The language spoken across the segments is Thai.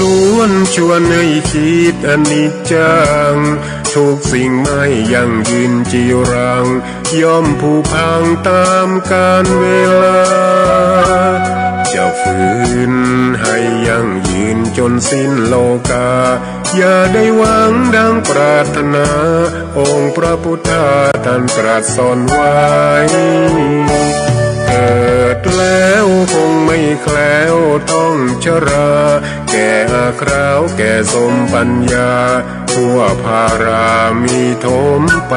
ลวงชวนให้คิดอนิจจังทุกสิ่งไม่ยั่งยืนจีรังย่อมผุพังตามกาลเวลาจะฝืนให้ยั่งยืนจนสิ้นโลกาอย่าได้หวังดังปรารถนาองค์พระพุทธาท่านตรัสสอนไว้เกิดแล้วคงไม่แคล้วต้องชราแก่อาคราวแก่สมปัญญาทั่วภารามีถมไป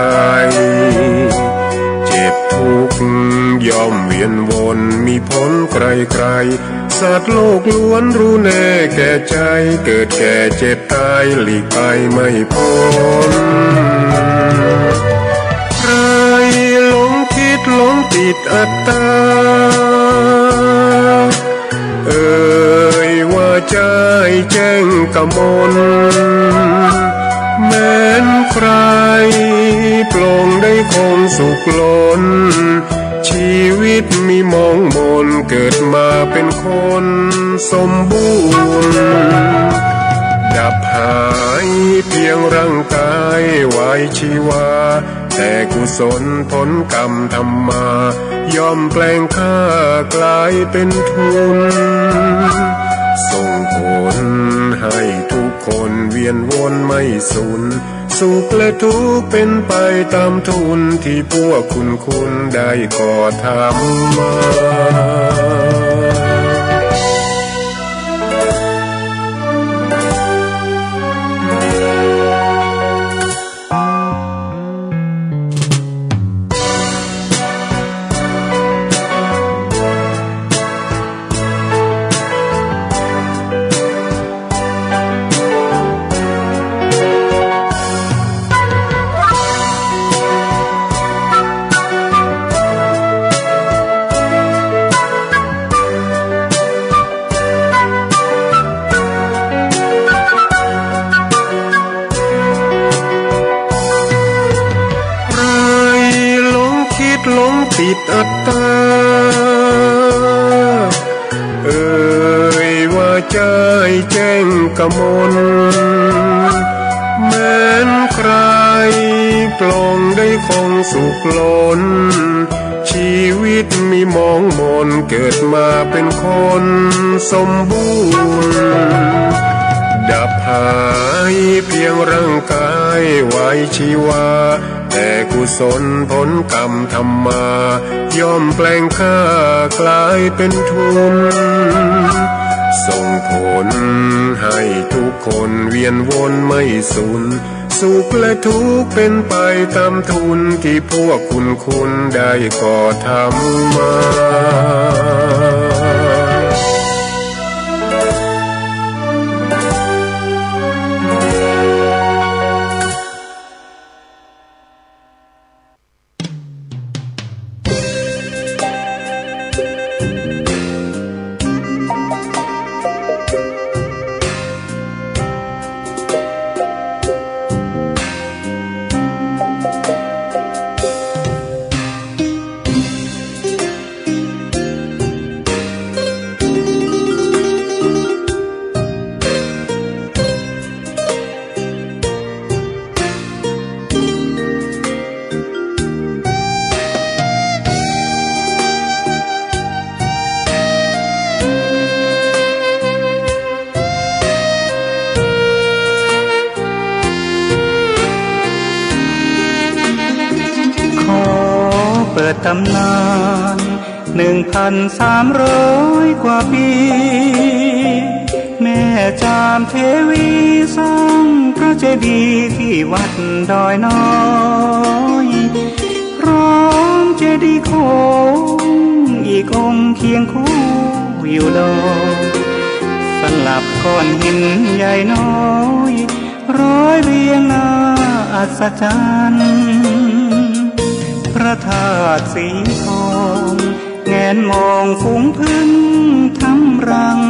เจ็บทุกข์ย่อมเวียนวนมีพ้นไกลๆสัตว์โลกล้วนรู้แน่แก่ใจเกิดแก่เจ็บตายหลีกไปไม่พ้นใครหลงคิดหลงติดอัตตาว่าใจแจ้งกมลแม้นใครปลงได้คงสุขล้นชีวิตมีมองมนเกิดมาเป็นคนสมบูรณ์ดับหายเพียงร่างกายไว้ชีวาแต่กุศลผลกรรมทำมาย่อมแปลงค่ากลายเป็นทุนส่งผลให้ทุกคนเวียนวนไม่สูญสุขและทุกข์เป็นไปตามทุนที่พวกคุณได้ก่อทำมาหลงติดอัตตาว่าใจแจ้งกมลแม้นใครปลงได้คงสุขล้นชีวิตมีมองมนเกิดมาเป็นคนสมบูรณ์ดับหายเพียงร่างกายไว้ชีวาแต่กุศลผลกรรมทำมาย่อมแปลงค่ากลายเป็นทุนส่งผลให้ทุกคนเวียนวนไม่สูญสุขและทุกข์เป็นไปตามทุนที่พวกคุณได้ก่อทำมาตำนาน1,300 กว่าปีแม่จามเทวีสร้างพระเจดีย์ที่วัดดอยน้อยพร้อมเจดีย์โค้งอีกองค์เคียงคู่อยู่ดอยสลับก้อนหินใหญ่น้อยร้อยเรียงน่าอัศจรรย์พระธาตุสีทองแงนมองฝูงพึ่งทำรัง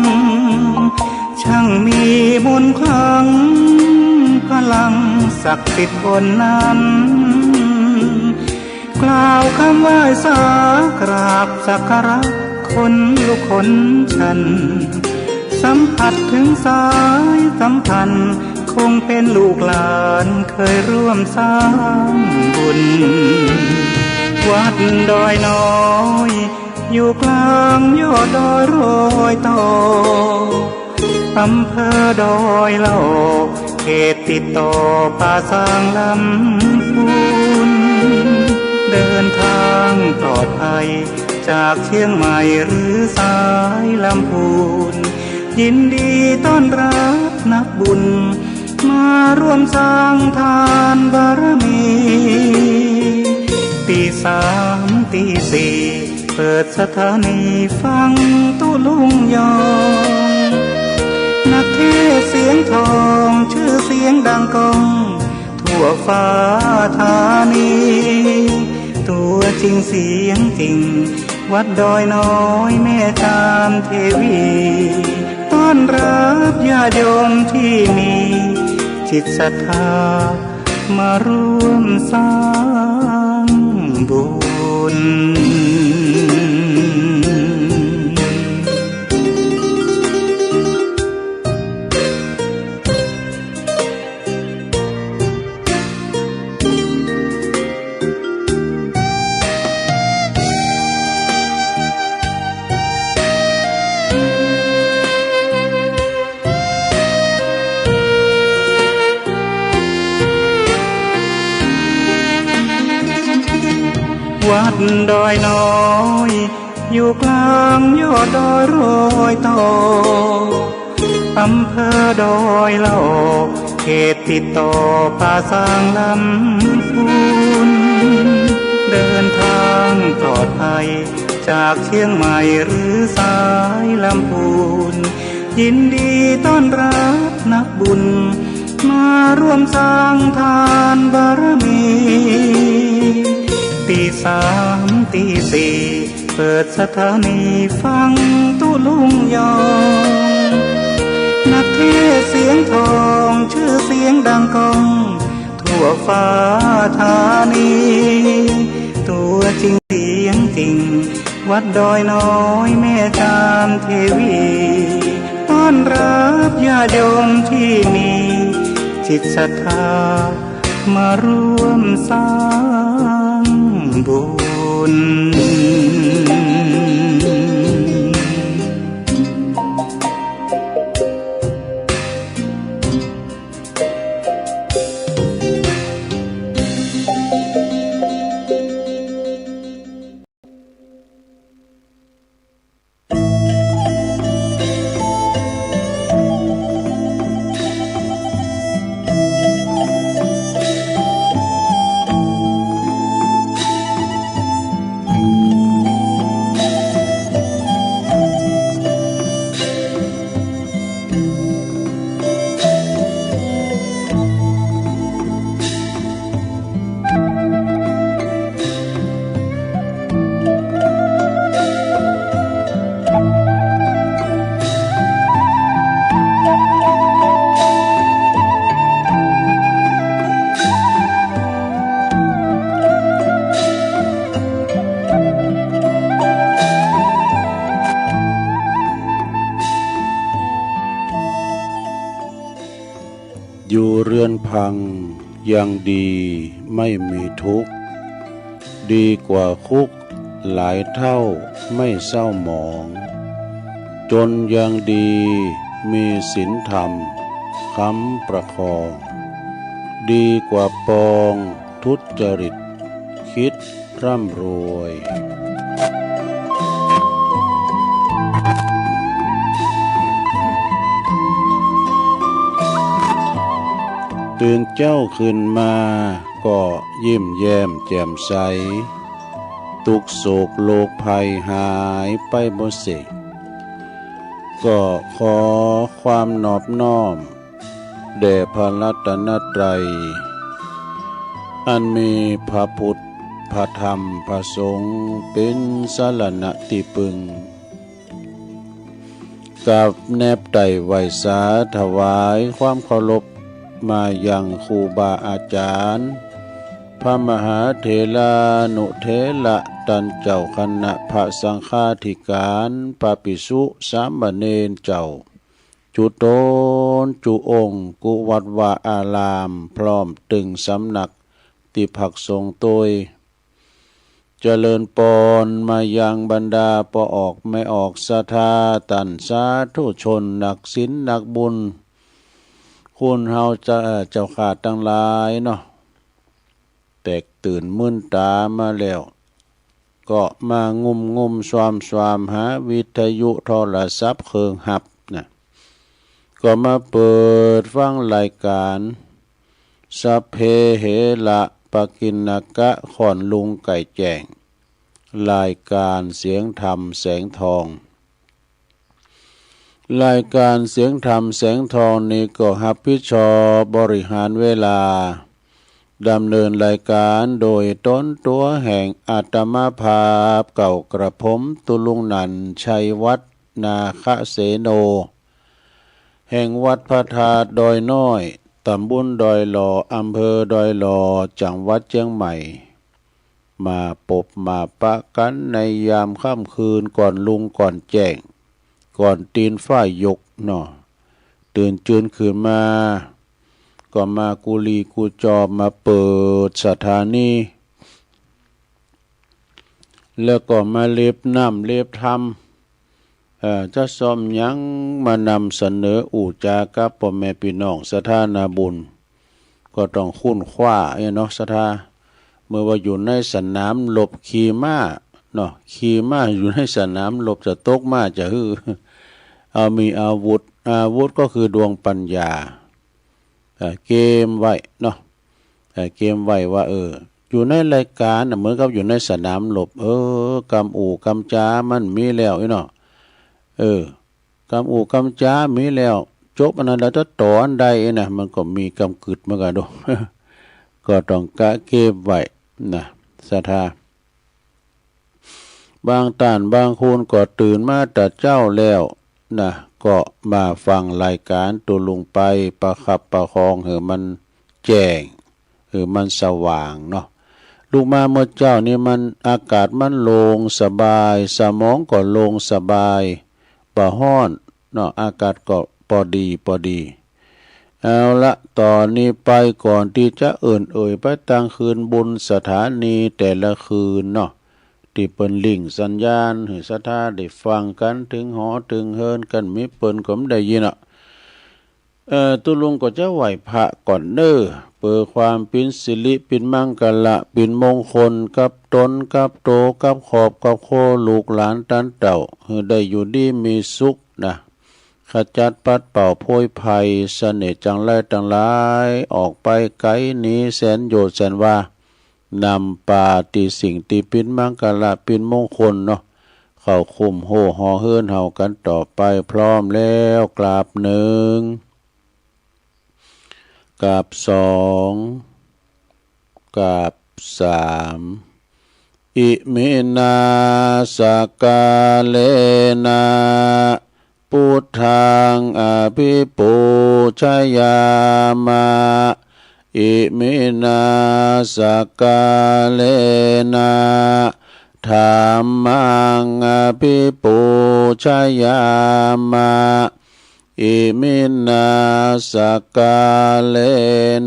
ช่างมีมนต์ขลังพลังศักดิ์สิทธิ์บนนั้นกล่าวคำไหว้สากราบสักการะคนลุกคนชัน สัมผัสถึงสายสัมพันธ์คงเป็นลูกหลานเคยร่วมสร้างบุญวัดดอยน้อยอยู่กลางยอดดอยโรยต่ออำเภอดอยเหล่าเขตติดต่อป่าสางลำพูนเดินทางปลอดภัยจากเชียงใหม่หรือสายลำพูนยินดีต้อนรับนักบุญมาร่วมสร้างทานบารมีตีสามตีสี่เปิดสถานีฟังตุลุงยองนักเทศเสียงทองชื่อเสียงดังก้องทั่วฟ้าธานีตัวจริงเสียงจริงวัดดอยน้อยแม่จามเทวีต้อนรับญาติโยมที่มีจิตศรัทธามาร่วมสร้างบุญวัดดอยน้อยอยู่กลางยอดดอยโรยต่ออำเภอดอยเหล่าเขตติดต่อป่าสางลำพูนเดินทางปลอดภัยจากเชียงใหม่หรือสายลำพูนยินดีต้อนรับนักบุญมาร่วมสร้างทานบารมีตีสามตีสี่เปิดสถานีฟังตุลุงยองนักเทศเสียงทองชื่อเสียงดังก้องทั่วฟ้าธานีตัวจริงเสียงจริงวัดดอยน้อยแม่จามเทวีต้อนรับญาติโยมที่มีจิตศรัทธามาร่วมสร้างบุญอยู่เรือนพังยังดีไม่มีทุกข์ดีกว่าคุกหลายเท่าไม่เศร้าหมองจนยังดีมีศีลธรรมค้ำประคองดีกว่าปองทุจริตคิดร่ำรวยตื่นเจ้าขึ้นมาก็ยิ้มแย้มแจ่มใสทุกโศกโลกภัยหายไปบ่เสกก็ขอความนอบน้อมแด่พระรัตนตรัยอันมีพระพุทธพระธรรมพระสงฆ์เป็นสรณะที่พึ่งกับแนบไต่ไหวสาถวายความเคารพมายังครูบาอาจารย์พระมหาเถรานุเถระตันเจ้าคณะพระสังฆาธิการพระภิกษุสามเณรเจ้า จุโตนจุองค์กุวัดวาอารามพร้อมตึงสำนักติภักสงฆ์ตยเจริญปอนมายังบรรดาปออกไม่ออกศรัทธาตันสาธุชนนักศีลนักบุญคุณเฮาจะเจ้าขาดทั้งหลายเนาะแตกตื่นมึนตามาแล้วก็มางุมความหาวิทยุโทรศัพท์เครื่องหับนะก็มาเปิดฟังรายการสัพเพเหระปกิณนกะขอนลุงไก่แจ้งรายการเสียงธรรมแสงทองรายการเสียงธรรมแสงทองนี้ก็รับผิดชอบบริหารเวลาดำเนินรายการโดยต้นตัวแห่งอาตมาภาพเก่ากระผมตุลุงนันชัยวัฒนาคเสโนแห่งวัดพระธาตุดอยน้อยตำบลดอยหล่ออำเภอดอยหล่อจังหวัดเชียงใหม่มาปบมาปะกันในยามค่ำคืนก่อนลุงก่อนแจ้งก่อนตีนฝ้ายยกเนาะตื่นจืนขึ้นมาก็มากุลีกูจอมาเปิดสถานีแล้วก็มาเล็บน้ำเล็บธรรมจะซ้อมยังมานำเสนออูจากับพ่อแม่พี่น้องสถานาบุญก็ต้องคุ้นคว้าเนาะสถาเมื่อว่าอยู่ในสนามรบขี่ม้าเนาะขี่ม้าอยู่ในสนามรบจะตกม้าจะฮือเอามีอาวุธก็คือดวงปัญญาเกมไว้เนาะเกมไว้ว่าอยู่ในรายการเหมือนกับอยู่ในสนามรบกำอู่กำจามันมีแล้วเนาะกำอู่กำจามีแล้วจบอันนั้นแล้วจะต่ออันใดนะมันก็มีกำกึดเหมือนกันดู ก็ต้องกะเก็บไว้นะศรัทธาบางท่านบางคนก็ตื่นมาแต่เจ้าแล้วนะก็มาฟังรายการตัวลงไปประคับประคองมันแจ้งมันสว่างเนาะลูกมาเมื่อเจ้านี่มันอากาศมันโล่งสบายสมองก็โล่งสบายบ่ฮ้อนเนาะอากาศก็พอดีเอาละตอนนี้ไปก่อนที่จะเอ่ยไปตั้งคืนบุญสถานีแต่ละคืนเนาะที่เปิ้นลิงสัญญาณให้ศรัทธาได้ฟังกันถึงหอถึงเฮินกันมีเปิ้นก็ได้ยินตุลุงก็จะไหว้พระก่อนเด้อเปิดความเป็นสิริเป็นมังกละเป็นมงคลกับตนกับโตกับขอบกับโคลูกหลานตันเต่าให้ได้อยู่ดีมีสุขนะขจัดปัดเป่าโพยภัยเสน่ห์จังไรต่างหลายออกไปไกลนี้แสนโยชน์แสนว่านำปาติสิ่งตีปินมังกละปินมงคลเนาะเข้าคุมโหหอเฮิรนเฮากันต่อไปพร้อมแล้วกราบหนึ่งกราบสองกราบสามอิมินาสกาเลนะพุทธังอภิปูชยามะอิมินาสกาเลนะธัมมังอภิปูชยามะอิมินาสกาเล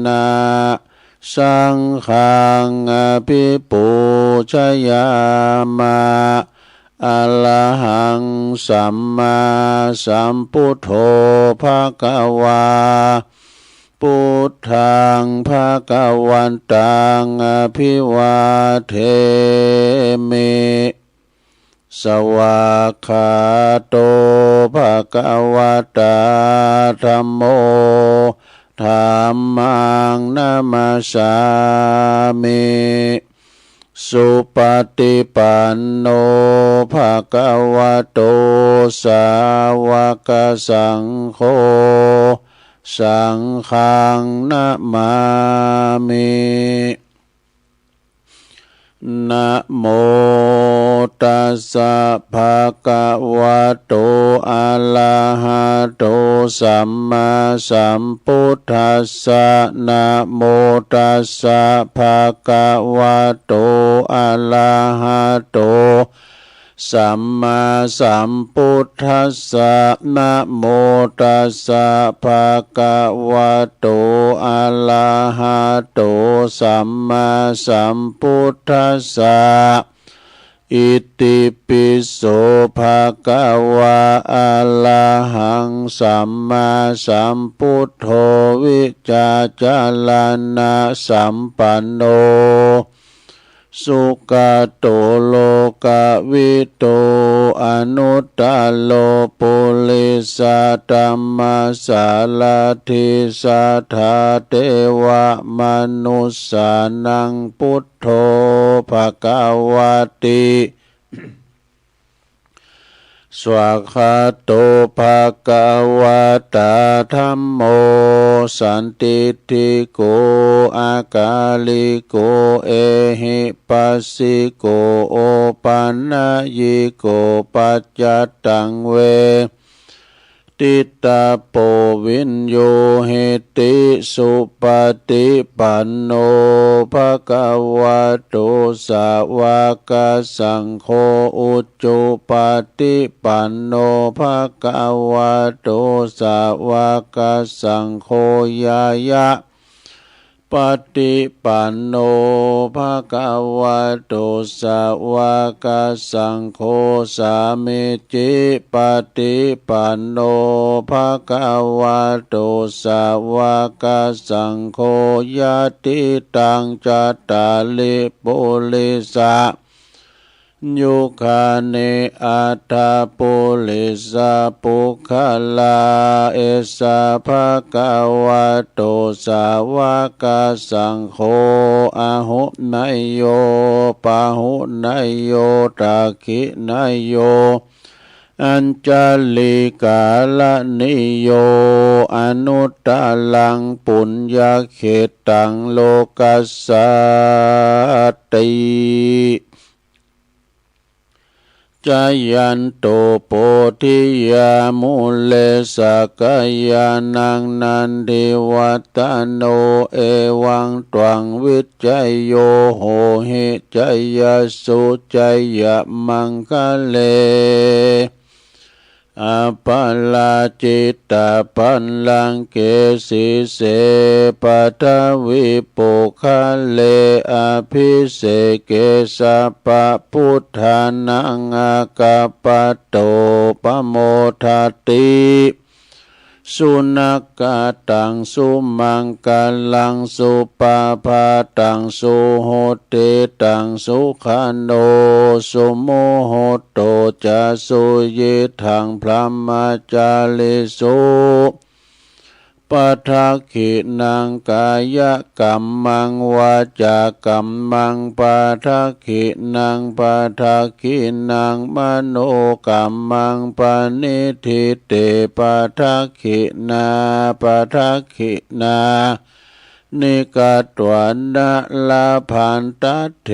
นะสังฆังอภิปูชยามะอะระหังสัมมาสัมพุทโธภะคะวาพุทธังภะคะวันตังอภิวาเทมิสวากขาโตภะคะวะตาธัมโมธัมมังนะมัสสามิสุปฏิปันโนภะคะวะโตสาวกสังโฆสังฆังนะมามินะโมตัสสะภะคะวะโตอะระหะโตสัมมาสัมพุทธัสสะนะโมตัสสะภะคะวะโตอะระหะโต สัมมาสัมพุทธัสสะนะโมตัสสะภะคะวะโตอะระหะโตสัมมาสัมพุทธัสสะอิติปิโสภะคะวะอะระหังสัมมาสัมพุทโธวิจาจารณะสัมปันโนสุขโตโลกวิโตอนุตตโลปุริสธัมมาสารทิสัทธาเทวมนุสสานังพุทโธภควติสวากขาโตภะคะวะตาธัมโมสันติติโกอากาลิโกเอหิปัสสิโกโอปันนายิโกปัจจตังเวติตาโปวินโยเหติสุปฏิปันโนภะคะวะโตสาวกสังโฆอุจจุปฏิปันโนภะคะวะโตสาวกสังโฆยายะปฏิปันโนภะคะวะโตสาวกสังโฆสามิจิปฏิปันโนภะคะวะโตสาวกสังโฆยะติตังจัตตาลิปุริสะยุคาเนอัตถปุริสะปุคลาเอสะภะคะวะโตสาวกสังโฆอะหุนายโยปะหุนายโยตักขินายโยอัญจลิกาลนิโยอนุตตลังปุญญเขตังโลกัสสติจายันโตโพธิยามุเลสกายานังนันทิวัตโนเอวังตวังวิจัยโยโหหิจัยยสุจัยยมังคะเลอาปัลลาจิตตาปัลลังเกสิเสปัทวิปุคะเลอภิเสเกสะปะพุทธานังอากาปะโตปโมทติสุนักกาตังสุมังกาลังสุปาภาตังสุโหติตังสุขันโนสุโมโหโตจะสุยิทังพรหมจาริสุปัทขินังกายกัมมังวาจากัมมังปัทขินังปัทขินังมโนกัมมังปณิทิเตปัทขินาปัทขินานิกาตวันนะลาพันตเถ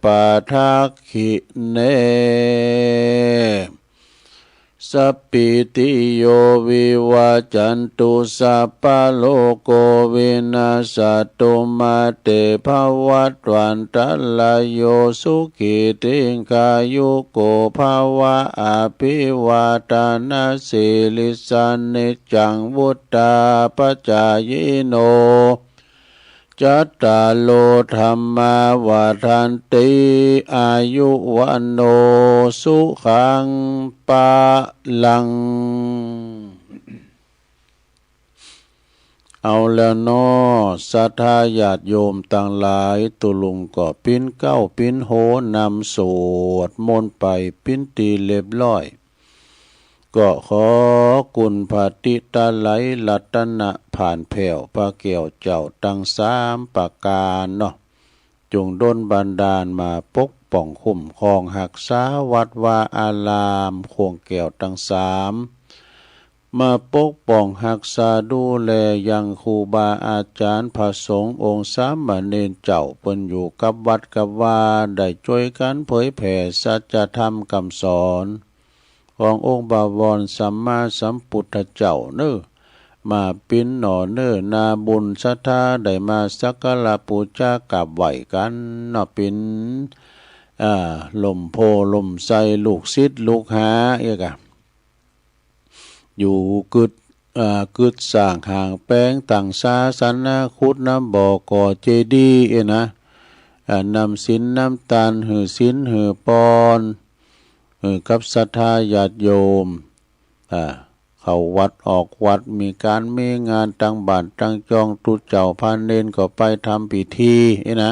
ปัทขิเนสัพพิติโยวิวัจจันตุสัพพะโลกโกวินาศตุมาเตภวัตวันตรายโยสุขิติกายุโกภวะอภิวาทานาสิลิสานิจังวุตตาปัจจายโนจัตตาโลธรรมาวาทันติอายุวันโนสุขังปะลังเอาแล้วน้อศรัทธาญาติโยมต่างหลายตุลุงก็ปิ้นเก้าปิ้นโหนำสวดมนต์ไปปิ้นตีเรียบร้อยก็ขอกุณพระติตาไหลรัตนะผ่านแผ่วพระเกี่ยวเจ้าตั้งสามประการเนาะจงดลบันดาลมาปกป้องคุ้มครองหักษาวัดวาอารามโคงแก้วตั้งสามมาปกป้องหักษาดูแลยังครูบาอาจารย์พระสงฆ์องค์สามเณรเจ้าเพิ่นอยู่กับวัดกับวาได้ช่วยกันเผยแผ่สัจธรรมคำสอนขององค์บวรสัมมาสัมพุทธเจ้าเน้อมาปิ้นหน่อเน้อนาบุญศรัทธาได้มาสักการะบูชากราบไหว้กันเนาะปิ้น ลมโพลมใสลูกศิษย์ลูกหาเอกะอยู่กึดสร้างห่างแป้งต่างศาสนาคุดน้ำบ่อก่อเจดีย์นะนำศีลน้ำตาลหือศีลหือปอนกับศรัทธาญาติโยมเข้าวัดออกวัดมีการมีงานตั้งบ้านตั้งจองตุเจ้าพานเนนก็ไปทำพิธีนะ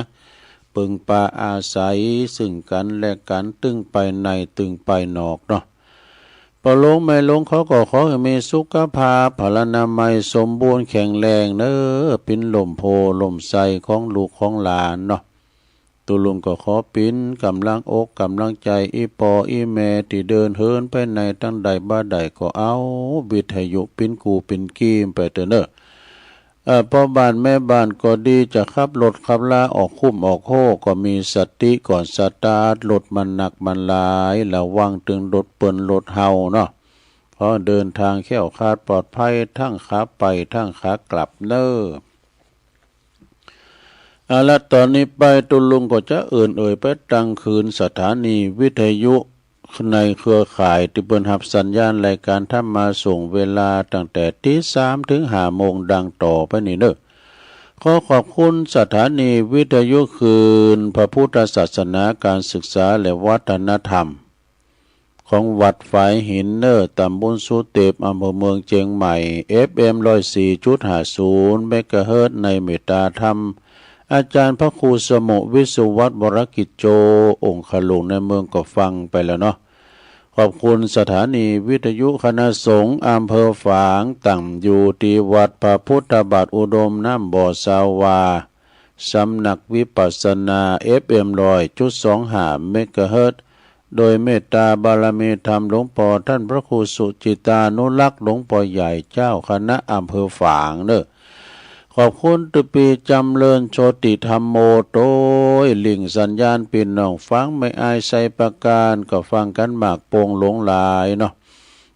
ปึงปาอาศัยซึ่งกันและกันตึงไปในตึงไปนอกเนาะพอลงไม่ลงเขาก็ขอให้มีสุขภาพพลานามัยสมบูรณ์แข็งแรงเนเป็นลมโพลมใสของลูกของหลานเนาะตุลุงก็ขอปิ้นกำลังอกกำลังใจอีปออีแม่ที่เดินเฮินไปในตั้งใดบ้าใดก็เอาวิทยุปิ้นกูปิ้นกีมไปเถอะเนอะพอบ้านแม่บ้านก็ดีจะขับรถขับลาออกคุ้มออกโคก็มีสติก่อนสตาร์ทรถมันหนักมันหลายระวังถึงรถเปิ้นรถเฮาเนาะเพราะเดินทางแคล่วคลาดปลอดภัยทั้งขาไปทั้งขากลับเนอะแล้วตอนนี้ไปตุลุงก็จะไปตั้งคืนสถานีวิทยุในเครือข่ายที่เปิ้นรับสัญญาณรายการทำมาส่งเวลาตั้งแต่ตี 3 ถึง 5 โมงดังต่อไปนี่เด้อขอขอบคุณสถานีวิทยุคืนพระพุทธศาสนาการศึกษาและวัฒนธรรมของวัดฝายหินเนอร์ตำบลสุเตปอำเภอเมืองเชียงใหม่ FM 104.50 เมกะเฮิรตซ์ในเมตตาธรรมอาจารย์พระครูสมุวิสุวัฒน์วรกิจโจองค์ขลุงในเมืองก็ฟังไปแล้วเนาะขอบคุณสถานีวิทยุคณะสงฆ์อำเภอฝางตั้งอยู่ที่วัดพระพุทธบาทอุดมน้ำบ่อสาวาสำนักวิปัสสนา FM 100.25 เมกะเฮิรตซ์โดยเมตตาบารมีธรรมหลวงพ่อท่านพระครูสุจิตานุรักษ์หลวงพ่อใหญ่เจ้าคณะอำเภอฝางเนอะขอบคุณตุปีจำเริญโชติธรรมโมโตยลิงสัญญาณปินน้องฟังไม่อายใส่ประการก็ฟังกันหมากโปงหลงหลายเนาะ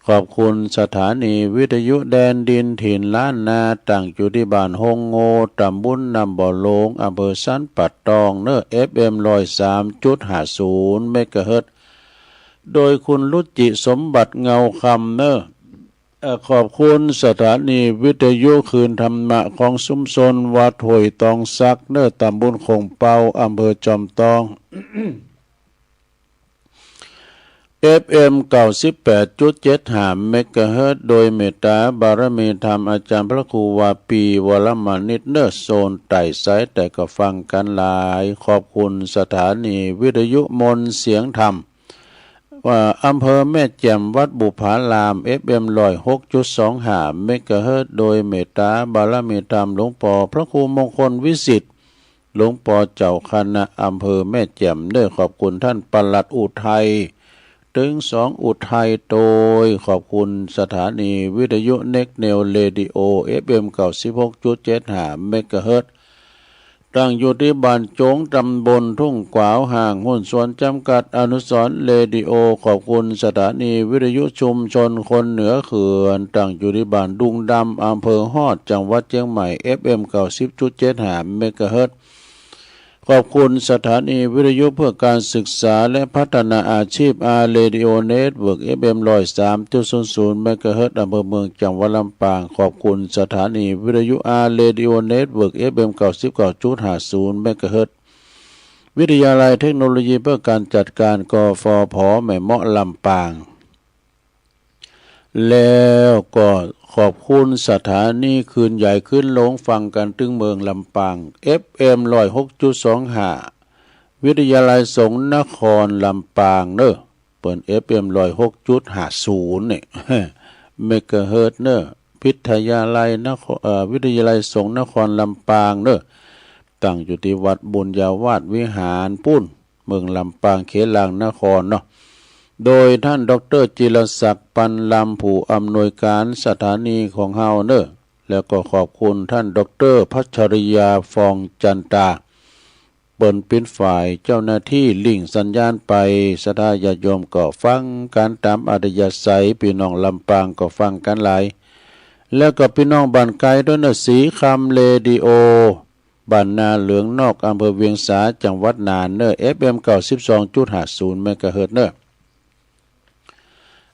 ขอบคุณสถานีวิทยุแดนดินถิ่นล้านนาตั้งอยู่ที่บ้านฮงโงตำบลนำบ่อโลงอำเภอสันปัดตองเนอ FM 103.50 เมกะเฮิรตซ์โดยคุณรุจิสมบัติเงาคำเนอขอบคุณสถานีวิทยุคืนธรรมะของชุมชนวัดห้วยตองซักเนอตำบลคงเปาอำเภอจอมตอง FM 98.75 เมกะเฮิรตซ์โดยเมตตาบารมีธรรมอาจารย์พระครูวาปีวรมานิตเนอโซนไต่สายแต่ก็ฟังกันหลายขอบคุณสถานีวิทยุมนต์เสียงธรรมว่าอำเภอแม่แจ่มวัดบุพาราม FM 106.25 เมกะเฮิรตซ์โดยเมตตาบารมีธรรมหลวงพ่อพระครูมงคลวิสิทธิ์หลวงพ่อเจ้าคณะอำเภอแม่แจ่มได้ขอบคุณท่านปลัดอุทัยถึง2อุทัยโดยขอบคุณสถานีวิทยุเน็กเนลเรดิโอ FM 96.75 เมกะเฮิรตซ์ตั้งอยู่ที่บ้านโจงตำบลทุ่งกวาวห่างหุ้นส่วนจำกัดอนุสรณ์เรดิโอขอบคุณสถานีวิทยุชุมชนคนเหนือเขื่อนตั้งอยู่ที่บ้านดุงดำอำเภอฮอดจังหวัดเชียงใหม่ FM 90.75 เมกะเฮิรตซ์ขอบคุณสถานีวิทยุเพื่อการศึกษาและพัฒนาอาชีพเรดิโอเน็ตเวิร์ก FM 103.00 เมกะเฮิรตซ์อำเภอเมืองจังหวัดลำปางขอบคุณสถานีวิทยุเรดิโอเน็ตเวิร์ก FM 99.50 เมกะเฮิรตซ์วิทยาลัยเทคโนโลยีเพื่อการจัดการกฟผ.แม่เมาะลำปางแล้วก็ขอบคุณสถานีคืนใหญ่ขึ้นลงฟังกันถึงเมืองลำปาง FM 106.25 วิทยาลัยสงฆ์นครลำปางเนอะเปิด FM 106.50 เนี่ย เมกะเฮิรตซ์เนอะวิทยาลัยวิทยาลัยสงฆ์นครลำปางเนอะตั้งอยู่ที่วัดบุญญาวาสวิหารปุ้นเมืองลำปางเขตลางนครเนาะโดยท่านดร.จิรศักดิ์ปันลำผู้อำนวยการสถานีของเฮาเนอะแล้วก็ขอบคุณท่านดร.พัชริยาฟองจันตาเปิ่นเป็นฝ่ายเจ้าหน้าที่ลิงสัญญาณไปศรัทธาญาติโยมก็ฟังการตามอัธยาศัยพี่น้องลำปางก็ฟังกันหลายแล้วก็พี่น้องบ้านไกลด้วยนะสีคำเรดิโอ บ้านนาเหลืองนอกอำเภอเวียงสาจังหวัดน่านเนอ FM 92.50 เมกะเฮิรตซ์เนอ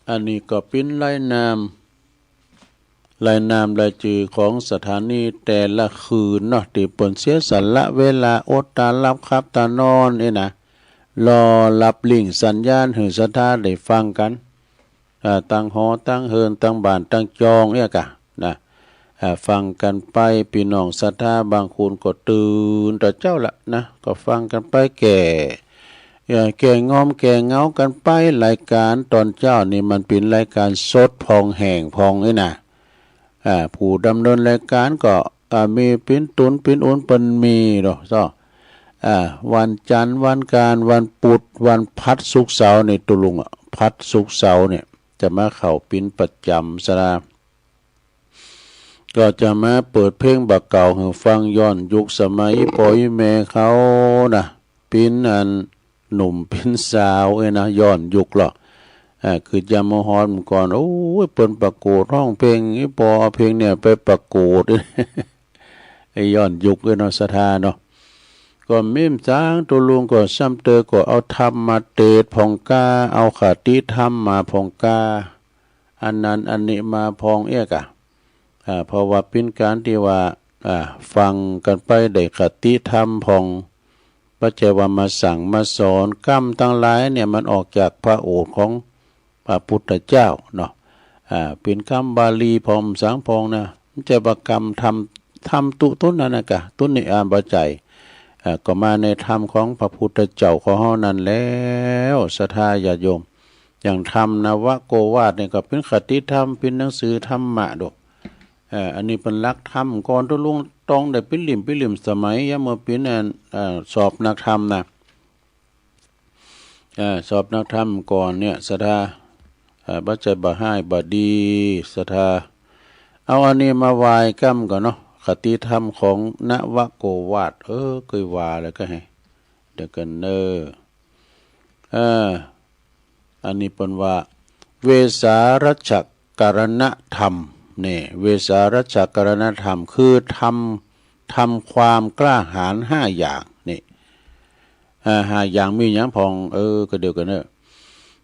อันนี้ก็เป็นรายนามรายจื่อของสถานีแต่ละคืนเนาะที่เปิ้นเสียสละเวลาอดตาหลับครับตานอนนะรอรับลิงก์สัญญาณหือสถาได้ฟังกันตั้งหอตั้งเฮินตั้งบ้านตั้งจองกะนะฟังกันไปพี่น้องศรัทธาบางคนก็ตื่นแต่เจ้าละนะก็ฟังกันไปแก่งอมแก่เงากันไปรายการตอนเจ้านี่มันเป็นรายการสดพองแห่งพองนะผู้ดำเนินรายการก็มีปิ้นตุนปิ้นอุนเปิ้นมีดอกซ้อวันจันทร์วันการวันพุธวันพัดศุกร์เสาร์นี่ตุลุงพัดศุกร์เสาร์เนี่ยจะมาเข้าปิ้นประจำซะนะก็จะมาเปิดเพลงบักเก่าให้ฟังย้อนยุคสมัยปอยแม่เขานะปิ้นอันหนุ่มปิ้นสาวนะย้อนยุคหรอกคือจำมฮอนก่อนโอ้ยเปิ้นประกวดร้องเพลงอีปอเอาเพลงเนี่ยไปประกวดไอ้ย้อนยุคเนาะศรัทธาเนาะก็มิมจางตัวลุงก็ซ้ำเตอก็เอาธรรมมาเตดพองกาเอาคติธรรมมาพองกาอันนั้นอันนี้มาพองเพราะว่าเป็นการที่ว่าฟังกันไปได้คติธรรมพองพระเจ้าว่ามาสั่งมาสอนกรรมทั้งหลายเนี่ยมันออกจากพระโอษฐ์ของพระพุทธเจ้าเนาะเป็นคำบาลีพร้อมสังพองนะมันจะประกรรมทำตุต้นนั่นนะกะตุนในอามบาใจก็มาในธรรมของพระพุทธเจ้าของเฮานั้นแล้วศรัทธาญาติโยมอย่างธรรมนวโกวาทเนี่ยก็เป็นคติธรรมเป็นหนังสือธรรมะดอกอันนี้เป็นหลักธรรมก่อนตัวลุงต้องได้เป็นหลิมสมัยยามเมื่อเป็นสอบนักธรรมนะสอบนักธรรมก่อนเนี่ยศรัทธาบัจจัยบ่ให้บ่ดีศรัทธาเอาอันนี้มาไหว้กั้มก่อนเนาะคติธรรมของนวโกวาทเคยว่าแล้วก็ให้เดี๋ยวกันอันนี้เป็นว่าเวสารัชกรณธรรมเนี่ยเวสารัชกรณธรรมคือทำความกล้าหาญ5 อย่างนี่5 อย่างมีอย่างพองก็เดียวกัน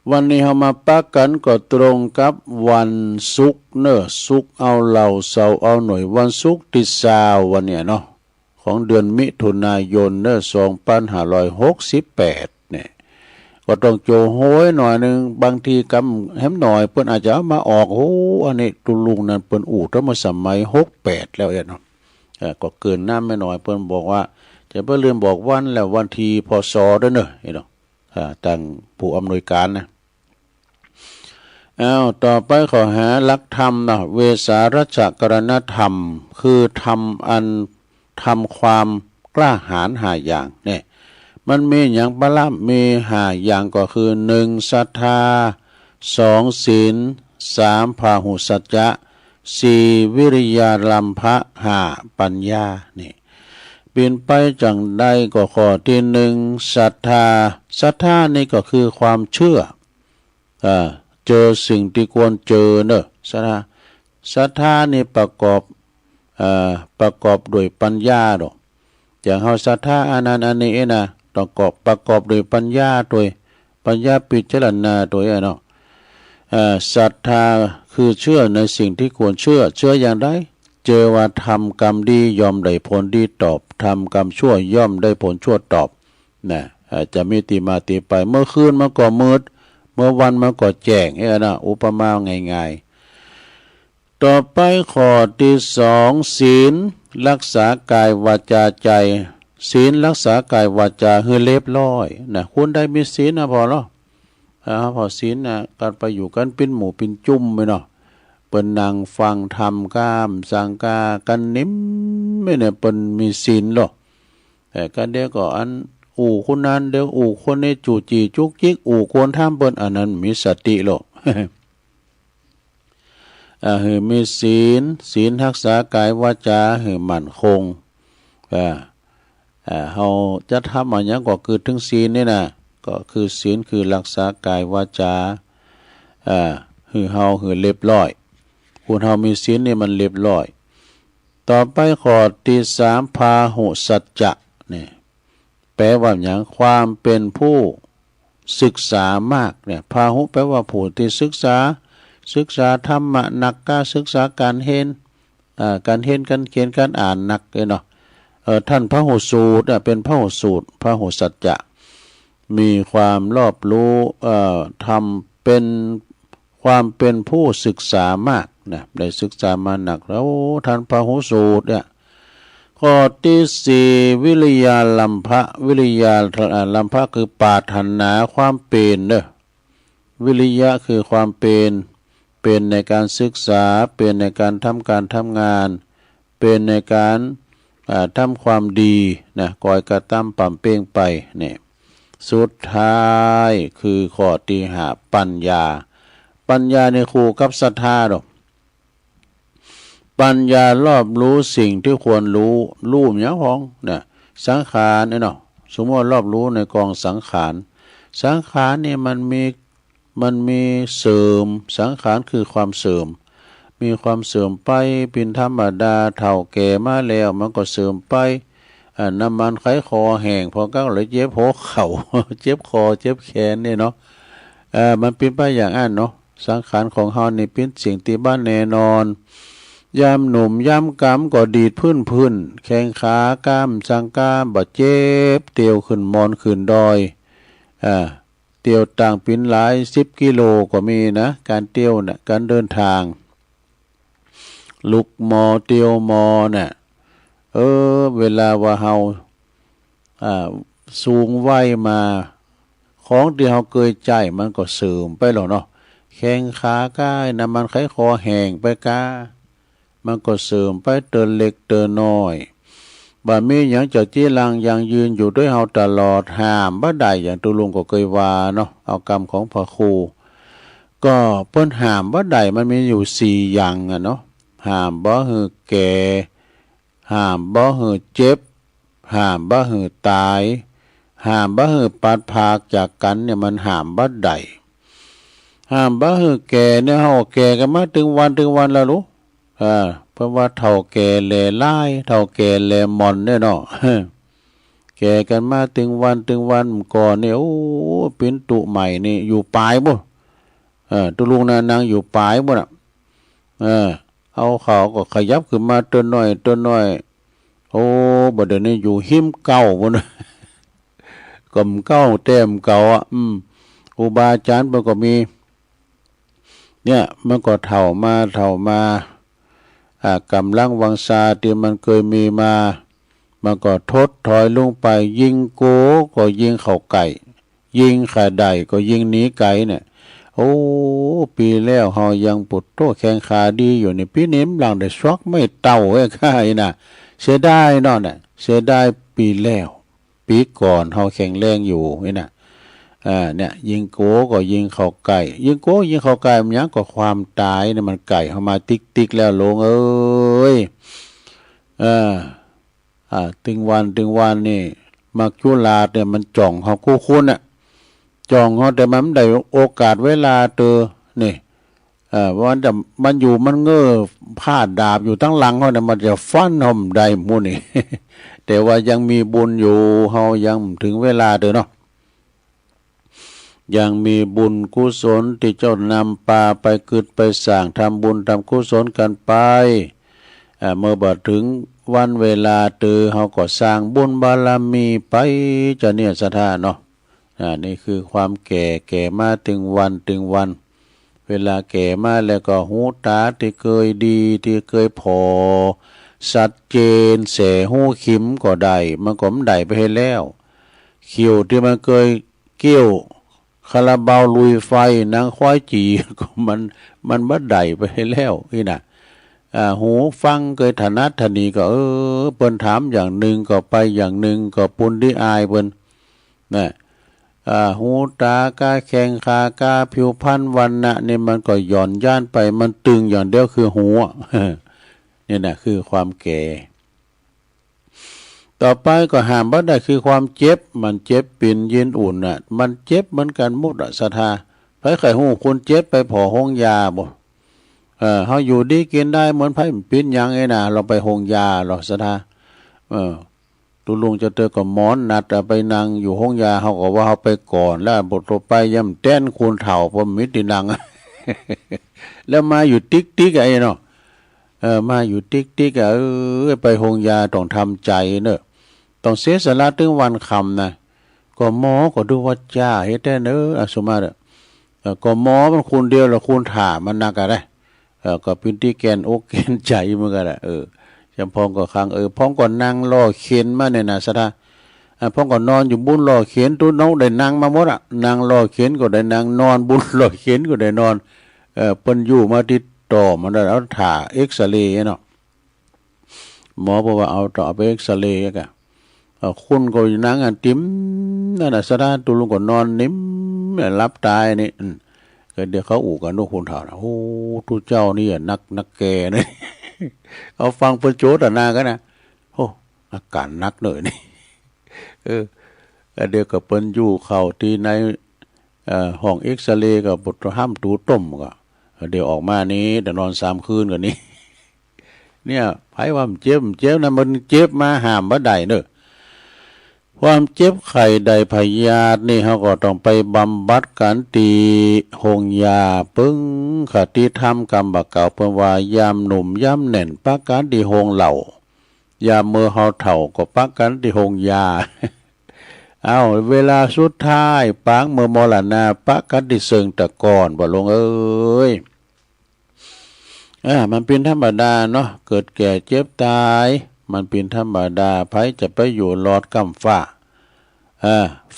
วันนี้เรามาปักกันก็ตรงกับวันศุกร์ศุกร์เอาเหล่าเสาร์เอาหน่วยวันศุกร์ที่20วันเนี่ยเนาะของเดือนมิถุนายน2568เนี่ยก็ต้องโจโหยหน่อยนึงบางทีกำแหมหน่อยเพิ่นอาจจะมาออกอันนี้ตุลุงนั้นเพิ่นตั้งแต่สมัย68แล้วเนาะก็เกินน้ำไม่หน่อยเพิ่นบอกว่าจะเพิ่นลืมบอกวันแล้ววันที่พศด้วยเนาะตั้งผู้อำนวยการนะต่อไปขอหาหลักธรรมนะเวสารัชกรณธรรมคือทำความกล้าหาญ5 อย่างเนี่ยมันมีอย่างปละมี5 อย่างก็คือ1ศรัทธา2ศีล3พาหุสัจจะ4วิริยาลัมภะ5ปัญญานี่เป็นไปจังใดก็ข้อที่1ศรัทธานี่ก็คือความเชื่อเจอสิ่งที่ควรเจอเนอะศรัทธานี่ประกอบด้วยปัญญาดอกอย่างเฮาศรัทธาอันนั้นอันนี้นะต้องประกอบด้วยปัญญาด้วยปัญญาพิจารณาด้วยเนาะศรัทธาคือเชื่อในสิ่งที่ควรเชื่ออย่างไรเจอว่าทำกรรมดีย่อมได้ผลดีตอบทำกรรมชั่วย่อมได้ผลชั่วตอบนะจะมีติมาติไปเมื่อคืนมันก็มืดเมื่อวันมันก็แจ้งนะอุปมาง่ายๆต่อไปข้อที่2ศีลรักษากายวาจาใจศีลรักษากายวาจาให้เรียบร้อยนะคุณได้มีศีลนะพอเนาะพอศีลนะการไปอยู่กันเป็นหมู่เป็นจุ่มไปเนาะเปิ้นนั่งฟังธรรมกามสังกากันนิ่มไม่เนี่ยเปิ้นมีศีลหรอกแต่กันเดียวก็อันคนนั้นเดี๋ยวคนนี้จู่จีจุกจิกควรทำเปิ้นอันนั้นมีสติหรอกให้มีศีลรักษากายวาจาให้มั่นคงเฮาจะทำอะไรก็คือถึงศีลนี่นะก็คือศีลคือรักษากายวาจาให้เฮาให้เรียบร้อยคนเฮามีศีลนี่มันเรียบร้อย ต่อไปข้อที่สามพาหุสัจจะเนี่ยแปลว่าอย่างความเป็นผู้ศึกษามากเนี่ยพาหุแปลว่าผู้ที่ศึกษาธรรมะหนักกล้าศึกษาการเห็นการเห็นการเขียนการอ่านหนักเลยเนาะท่านพหุสูตรเป็นพหุสูตรพหุสัจจะมีความรอบรู้ทำเป็นความเป็นผู้ศึกษามากนะได้ศึกษามาหนักแล้วท่านพหุสูตรเนี่ยข้อที่สี่วิริยาลัมภะวิริยาลัมภะคือปรารถนาความเป็นเด้อวิริยะคือความเป็นในการศึกษาเป็นในการทำงานเป็นในการทำความดีนะก่อยกระตั้มปั่มเป้งไปเนี่ยสุดท้ายคือข้อที่ห้าปัญญาในคู่กับศรัทธาดอกปัญญารอบรู้สิ่งที่ควรรู้อย่างของเนี่ยสังขารเนาะสมมติรอบรู้ในกองสังขารเนี่ยมันมีเสริมสังขารคือความเสริมมีความเสริมไปเป็นธรรมดาเฒ่าแก่มาแล้วมันก็เสริมไปน้ำมันไขคอแห้งพอก็เลยเจ็บหัวเข่า เจ็บคอเจ็บแขนเนี่ยเนาะมันเป็นไปอย่างนั้นเนาะสังขารของเฮานี่เป็นสิ่งที่บ้านแน่นอนยามหนุ่มยามกำก็ดีดพื้นแข้งขากล้ามสังกามบาดเจ็บเตียวขึ้นมอนขึ้นดอยเตียวต่างปินหลาย10 กิโลก็มีนะการเตียวนะการเดินทางลุกมอเตียวมอน่ะเวลาว่าเฮาสูงวัยมาของที่เฮาเคยใจมันก็เสริมไปแล้วเนาะแข้งขาก้ายน้ำมันไขคอแห้งไปกามันก็เสริมไปเตือนเล็กเตือนน้อยบ่มีหยังจะจี้ลังยังยืนอยู่ด้วยเฮาตลอดห้ามบ่ได้อย่างตุลุงก็เคยว่าเนาะเอากรรมของพระครูก็เพิ่นห้ามบ่ได้มันมีอยู่4อย่างเนาะห้ามบ่ให้แก่ห้ามบ่ให้เจ็บห้ามบ่ให้ตายห้ามบ่ให้ปัดภาคจากกันเนี่ยมันห้ามบ่ได้ห้ามบ่ให้แก่เนี่ยเฮาแก่กันมาถึงวันแล้วลูกเพราะว่าเฒ่าแก่แลหลายเฒ่าแก่แลมอนเนี่ยเนาะ แก่กันมาถึงวันก่อนเนี่ยโอ้เป็นตุใหม่นี่อยู่ปลายบ่ตุลุงนางอยู่ปลายบ่น่ะเอาเขาก็ขยับขึ้นมาตัวน้อยโอ้บัดเดี๋ยวนี้อยู่หิมเก่าบ่น่ะ กำเก่าแต้มเก่าครูบาอาจารย์เพิ่นก็มีเนี่ยมันก็เฒ่ามากำลังวังชาที่มันเคยมีมามันก็ทดถอยลงไปยิงโกก็ยิงเข้าไก่ยิงขาใดก็ยิงหนีไก่เนี่ยโอ้ปีแล้วเฮายังปุดโตแข้งขาดีอยู่นี่ปีนี้หลังได้ช็อกไม่เต่าไอ้ค่ายน่ะเสียดายเนาะน่ะเสียดายปีแล้วปีก่อนเฮาแข็งแรงอยู่นี่น่ะเนี่ยยิงโกก็ยิงเข้าไก่ยิงโกยิงเข้าไก่มันยังก็ความตายเนี่ยมันไก่เข้ามาติ๊กแล้วลงเอ้ยตึงวันนี่มักจุลาเนี่ยมันจ่องเฮาคู่คุณน่ะจ่องเฮาแต่มันได้โอกาสเวลาเตอนี่วันแต่มันอยู่มันเง้อพาดดาบอยู่ทั้งหลังเฮาเนี่ยมันจะฟันห่มได้หมู่นี่ แต่ว่ายังมีบุญอยู่เฮายังถึงเวลาเด้อเนาะยังมีบุญกุศลที่เจ้านำปาไปกึดไปสร้างทำบุญทำกุศลกันไปเมื่อบัดถึงวันเวลาเฮาก็สร้างบุญบารมีไปจะเนี่ยสถานเนาะนี่คือความแก่มาถึงวันเวลาแก่มาแล้วก็หูตาที่เคยดีที่เคยพอชัดเจนเสหูขิมก็ได้มันก็ได้ไปให้แล้วคิวที่มันเคยเกี้ยวคาราบาวลุยไฟนางควายจีก็มันบ่ได้ไปให้แล้วนี่น่ะหูฟังเคยถนัดถนีก็เปิ้นถามอย่างหนึ่งก็ไปอย่างหนึ่งก็ปุนที่อายเปิ้นน่ะหูตากาแข้งขากาผิวพรรณวรรณะนี่มันก็หย่อนย่านไปมันตึงอย่างเดียวคือหูนี่น่ะคือความแก่ต่อไปก็ห้ามบ่ได้คือความเจ็บมันเจ็บปิ่นเย็นอุ่นน่ะมันเจ็บเหมือนกันหมดศรัทธาไผไข้ฮู้คนเจ็บไปผอห้องยาบ่ เฮาอยู่ดีกินได้เหมือนไผปิ้นหยังไอ้น่ะเราไปโรงยาเราซะท่าตุลุงจะเจอกับหมอนนัดไปนั่งอยู่ห้องยาเฮาก็ว่าเฮาไปก่อนแล้วบทต่อไปย่ำแต้นคูณเฒ่าพอมิตรนัง แล้วมาอยู่ติ๊กๆไอ้เนาะมาอยู่ติ๊กๆไปห้องยาต้องทำใจเนอะต้องเสียสละถึงวันค่ำนะก็หมอก็ดูว่าจ้าเฮ็ดได้เนอะสมมาเด้อก็หมอมันคูณเดียวแล้วคูณถ่ามันนักอะได้ก็เป็นที่แกนอกแกนใจเหมือนกันแหละจำพองก็ค้างพ้องก็นั่งรอเข็นมาเนี่ยนะสะท่าพ้องก็นอนอยู่บุญรอเข็นตู้น้องได้นั่งมาหมดอ่ะนั่งรอเข็นก็ได้นั่งนอนบุญรอเข็นก็ได้นอนเปิ้นอยู่มาติดต่อมันได้เอาถ่าเอ็กซเรย์เนาะหมอบอกว่าเอาต่อไปเอ็กซเรย์กะคุณก็อยู่นั่งติ้มนั่นน่ะสะท่าตู้ลุงก็นอนนิ่มรับตายนี่ก็เดี๋ยวเขาอู่กันทุกคนถามโอ้ทุเจ้านี่นักแกเนี่ยเอาฟังเปิ้นโจทย์นากันนะโอ้อาการนักหน่อยนี่เดี๋ยวก็เปิ้นอยู่เข้าที่ในห้องเอ็กซเรย์กับบทห้ามตูต้มก็เดี๋ยวออกมานี้เดี๋ยวนอน3 คืนกันนี้เนี่ยไผว่ามันเจ็บนะมันเจ็บมาห้ามบ่ได้เด้อความเจ็บไข้ใดพยาธินี่เขาก็ต้องไปบำบัดกันตีโรงยาปึ้งคติธรรมกรรมบักเก่าเพิ่นว่ายามหนุ่มยามแน่นปักกันที่โรงเหล่ายามเมื่อเฮาเฒ่าก็ปักกันที่โรงยา เอาเวลาสุดท้ายปางเมื่อมรณะปักกันที่เชิงตะกอนบ่ลงมันเป็นธรรมดาเนาะเกิดแก่เจ็บตายมันเป็นธรรมดาไผจะไปอยู่รอดกำฟ้า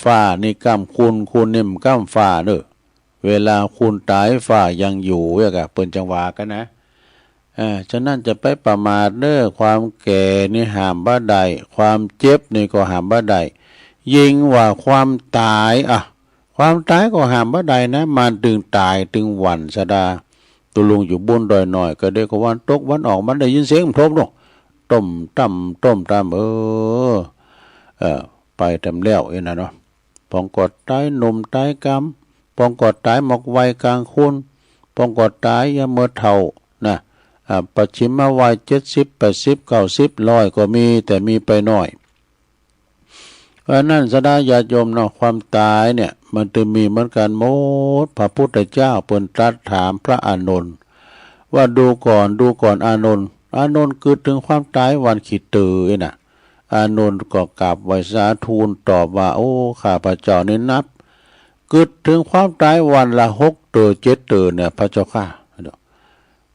ฟ้านี่กำคุณนี่มันกำฟ้าเด้อเวลาคุณตายฟ้ายังอยู่กะเปิ้นจังหวะกันนะฉะนั้นจะไปประมาทเด้อความแก่นี่ห้ามบ่ได้ความเจ็บนี่ก็ห้ามบ่ได้ยิ่งว่าความตายความตายก็ห้ามบ่ได้นะมันถึงตายถึงวันสะดาตุลุงอยู่บนดอยหน่อยก็ได้ก็วันตกวันออกมันได้ยินเสียงพรบเนาะต้มตำไปทำแล้วนะเนาะปองกอดตายหนุ่มตายกำปองกอดตายหมอกไวกลางคุณปองกอดตายยามเมื่อเฒ่านะปัจฉิมวัย70 80 90 100ก็มีแต่มีไปน้อยเพราะนั้นสดาญาติโยมเนาะความตายเนี่ยมันจะมีเหมือนกันหมดพระพุทธเจ้าเปิ้นตรัสถามพระอานนท์ว่าดูก่อนอานนท์เกิดถึงความตายวันขีดตือน่ะอานนท์ก็กราบไหว้สาทูลตอบว่าโอ้ข้าพเจ้านี่นับเกิดถึงความตายวันละ6 ตือ7 ตือเนี่ยพระเจ้าข้า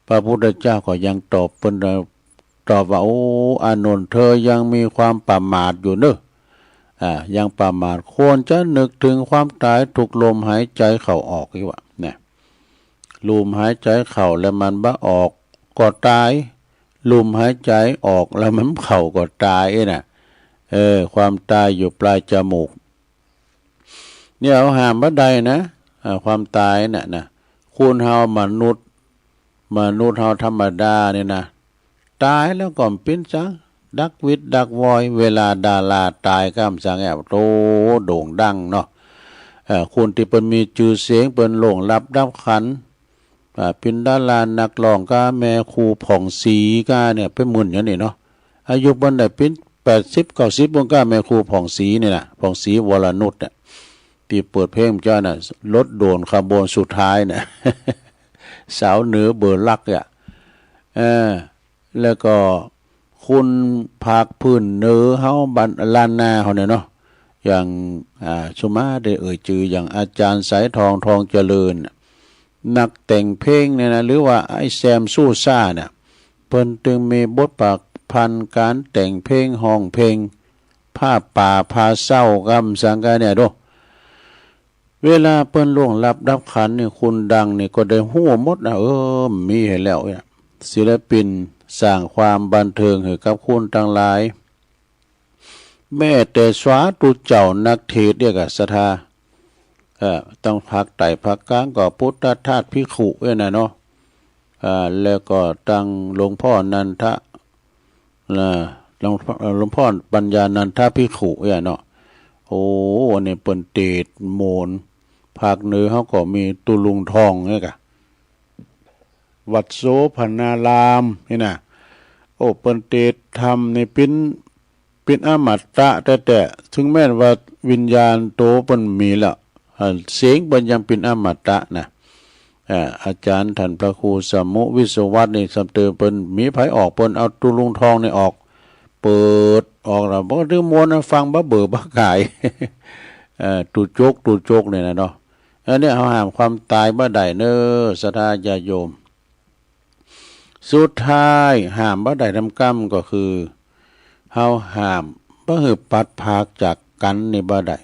พระพุทธเจ้าก็ยังตอบเปิ้นตอบว่าโอ้อานนท์เธอยังมีความประมาทอยู่เนอะยังประมาทควรจะนึกถึงความตายทุกลมหายใจเข้าออกอีกว่าเนี่ยลมหายใจเข้าแล้วมันบ่ออกก็ตายลมหายใจออกแล้วมันเข้าก็ตายน่ะความตายอยู่ปลายจมูกเนี่ยเอาห้ามบ่ได้นะความตายน่ะนะคุณเฮามนุษย์เฮาธรรมดาเนี่ยนะตายแล้วก็เป็นจังดักวิดดักวอยเวลาดาราตายข้ามสังแอบโตโด่งดังเนาะคนที่เปิ้นมีชื่อเสียงเปิ้นหลงรับดับขันเป็นดารานักร้องก็แม่ครูผ่องศรีก็เนี่ยเป็นหมื่นอย่างนี้เนาะอายุเปิ้นได้เป็น80 90บ่ก็แม่ครูผ่องศรีนี่น่ะผ่องศรีวรนุชน่ะที่เปิดเพลงจ้าน่ะรถโดนขบวนสุดท้ายน่ะ สาวเหนือเบอร์ลักแล้วก็คุณภาคพื้นเนื้อเฮาบ้านล้านนาเฮาเนี่ยเนาะอย่างสุมาได้ชื่ออย่างอาจารย์สายทองเจริญนักแต่งเพลงเนี่ยนะหรือว่าไอ้แซมสู้ซ่าเนี่ยเพิ่นจึงมีบทบาทพันการแต่งเพลงห้องเพลงผ้าป่าพาเศร้ากำสังกะเนี่ยโดเวลาเปิ้นล่วงลับดับขันนี่คุณดังนี่ก็ได้ฮู้หมดนะมีให้แล้วเนี่ยศิลปินสร้างความบันเทิงให้กับคุณทั้งหลายแม้แต่สวาตุเจ้านักเทศน์เรียกศรัทธาต้องพักไต่พักกลางก็พุทธทาสภิกขุนะเนาะแล้วก็ตั้งหลวงพ่อนันทะหลวงพ่อปัญญานันทภิกขุเนาะโอ้นี่เปิ้นเตศโมนภาคเหนือเฮาก็มีตุลุงทองเนี่ยกะ วัดโสพนารามนี่นะโอ้เปิ้นเตทำในเป็นอมตะแต่ถึงแม้ว่าวิญญาณโตเปิ้นมีแล้วเสียงเปิ้นยังเป็นอมตะนะอาจารย์ท่านพระครูสมุวิศวัตนี่สำเติมเปิ้นมีไผออกเปิ้นเอาตุลุงทองนี่ออกเปิดออกแล้วบ่ดื้อมวนฟังบ่เบื่อบ่ขายตูโจกเนี่ยนะเนาะอันนี้เขาห้ามความตายบ่ได้เน้อศรัทธาญาติโยมสุดท้ายห้ามบ่ได้ทำกรรมก็คือเฮาห้ามบ่ให้ปัดภาคจากกันนี่บ่ได้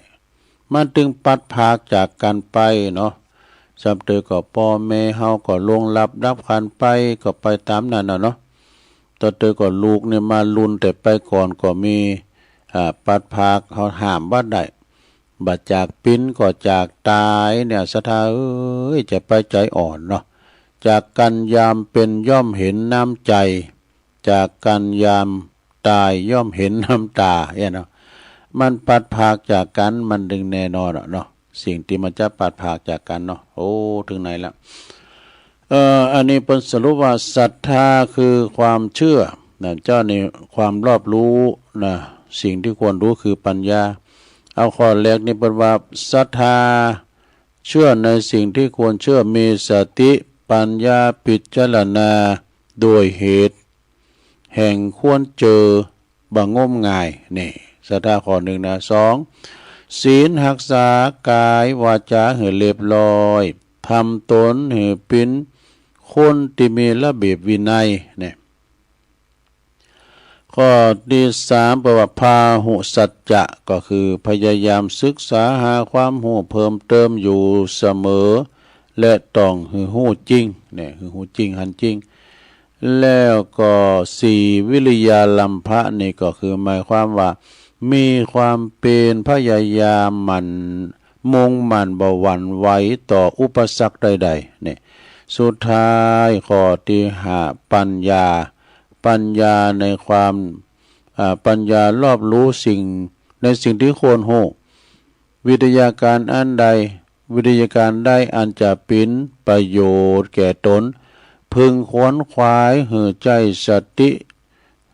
มันจึงปัดภาคจากกันไปเนาะสำเตอก็พ่อแม่เฮาก็ลงรับขันไปก็ไปตามนั้นเนาะต่อเตอก็ลูกเนี่ยมาลุนแต่ไปก่อนก็มีปัดภาคเฮาห้ามบ่ได้บัดจากปิ้นก็จากตายเนี่ยศรัทธาจะไปใจอ่อนเนาะจากกันยามเป็นย่อมเห็นน้ำใจจากกันยามตายย่อมเห็นน้ำตาเนาะมันปัดภาคจากกันมันดึงแน่นอนเนาะสิ่งที่มันจะปัดภาคจากกันเนาะโอ้ถึงไหนแล้วอันนี้เป็นสรุปว่าศรัทธาคือความเชื่อนะเจ้านี่ความรอบรู้นะสิ่งที่ควรรู้คือปัญญาเอาข้อแรกนี่เป็นว่าศรัทธาเชื่อในสิ่งที่ควรเชื่อมีสติปัญญาพิจารณาโดยเหตุแห่งควรเจอบางมง่ายนี่ศรัทธาข้อหนึ่งนะสองศีลรักษากายวาจาให้เรียบร้อยทำตนให้เป็นคนที่มีระเบียบวินัยเนี่ยข้อที่สามแปลว่าพาหุสัจจะก็คือพยายามศึกษาหาความรู้เพิ่มเติมอยู่เสมอและต้องรู้จริงเนี่ยรู้จริงหันจริงแล้วก็สี่วิริยาลัมภะนี่ก็คือหมายความว่ามีความเป็นพยายามมันมุ่งมั่นบ่หวั่นไหวต่ออุปสรรคใดๆเนี่ยสุดท้ายข้อที่ห้าปัญญาในความปัญญารอบรู้สิ่งในสิ่งที่ควรรู้วิทยาการอันใดวิทยาการใดอันจะเป็นประโยชน์แก่ตนพึงขวนขวายหือใจสติ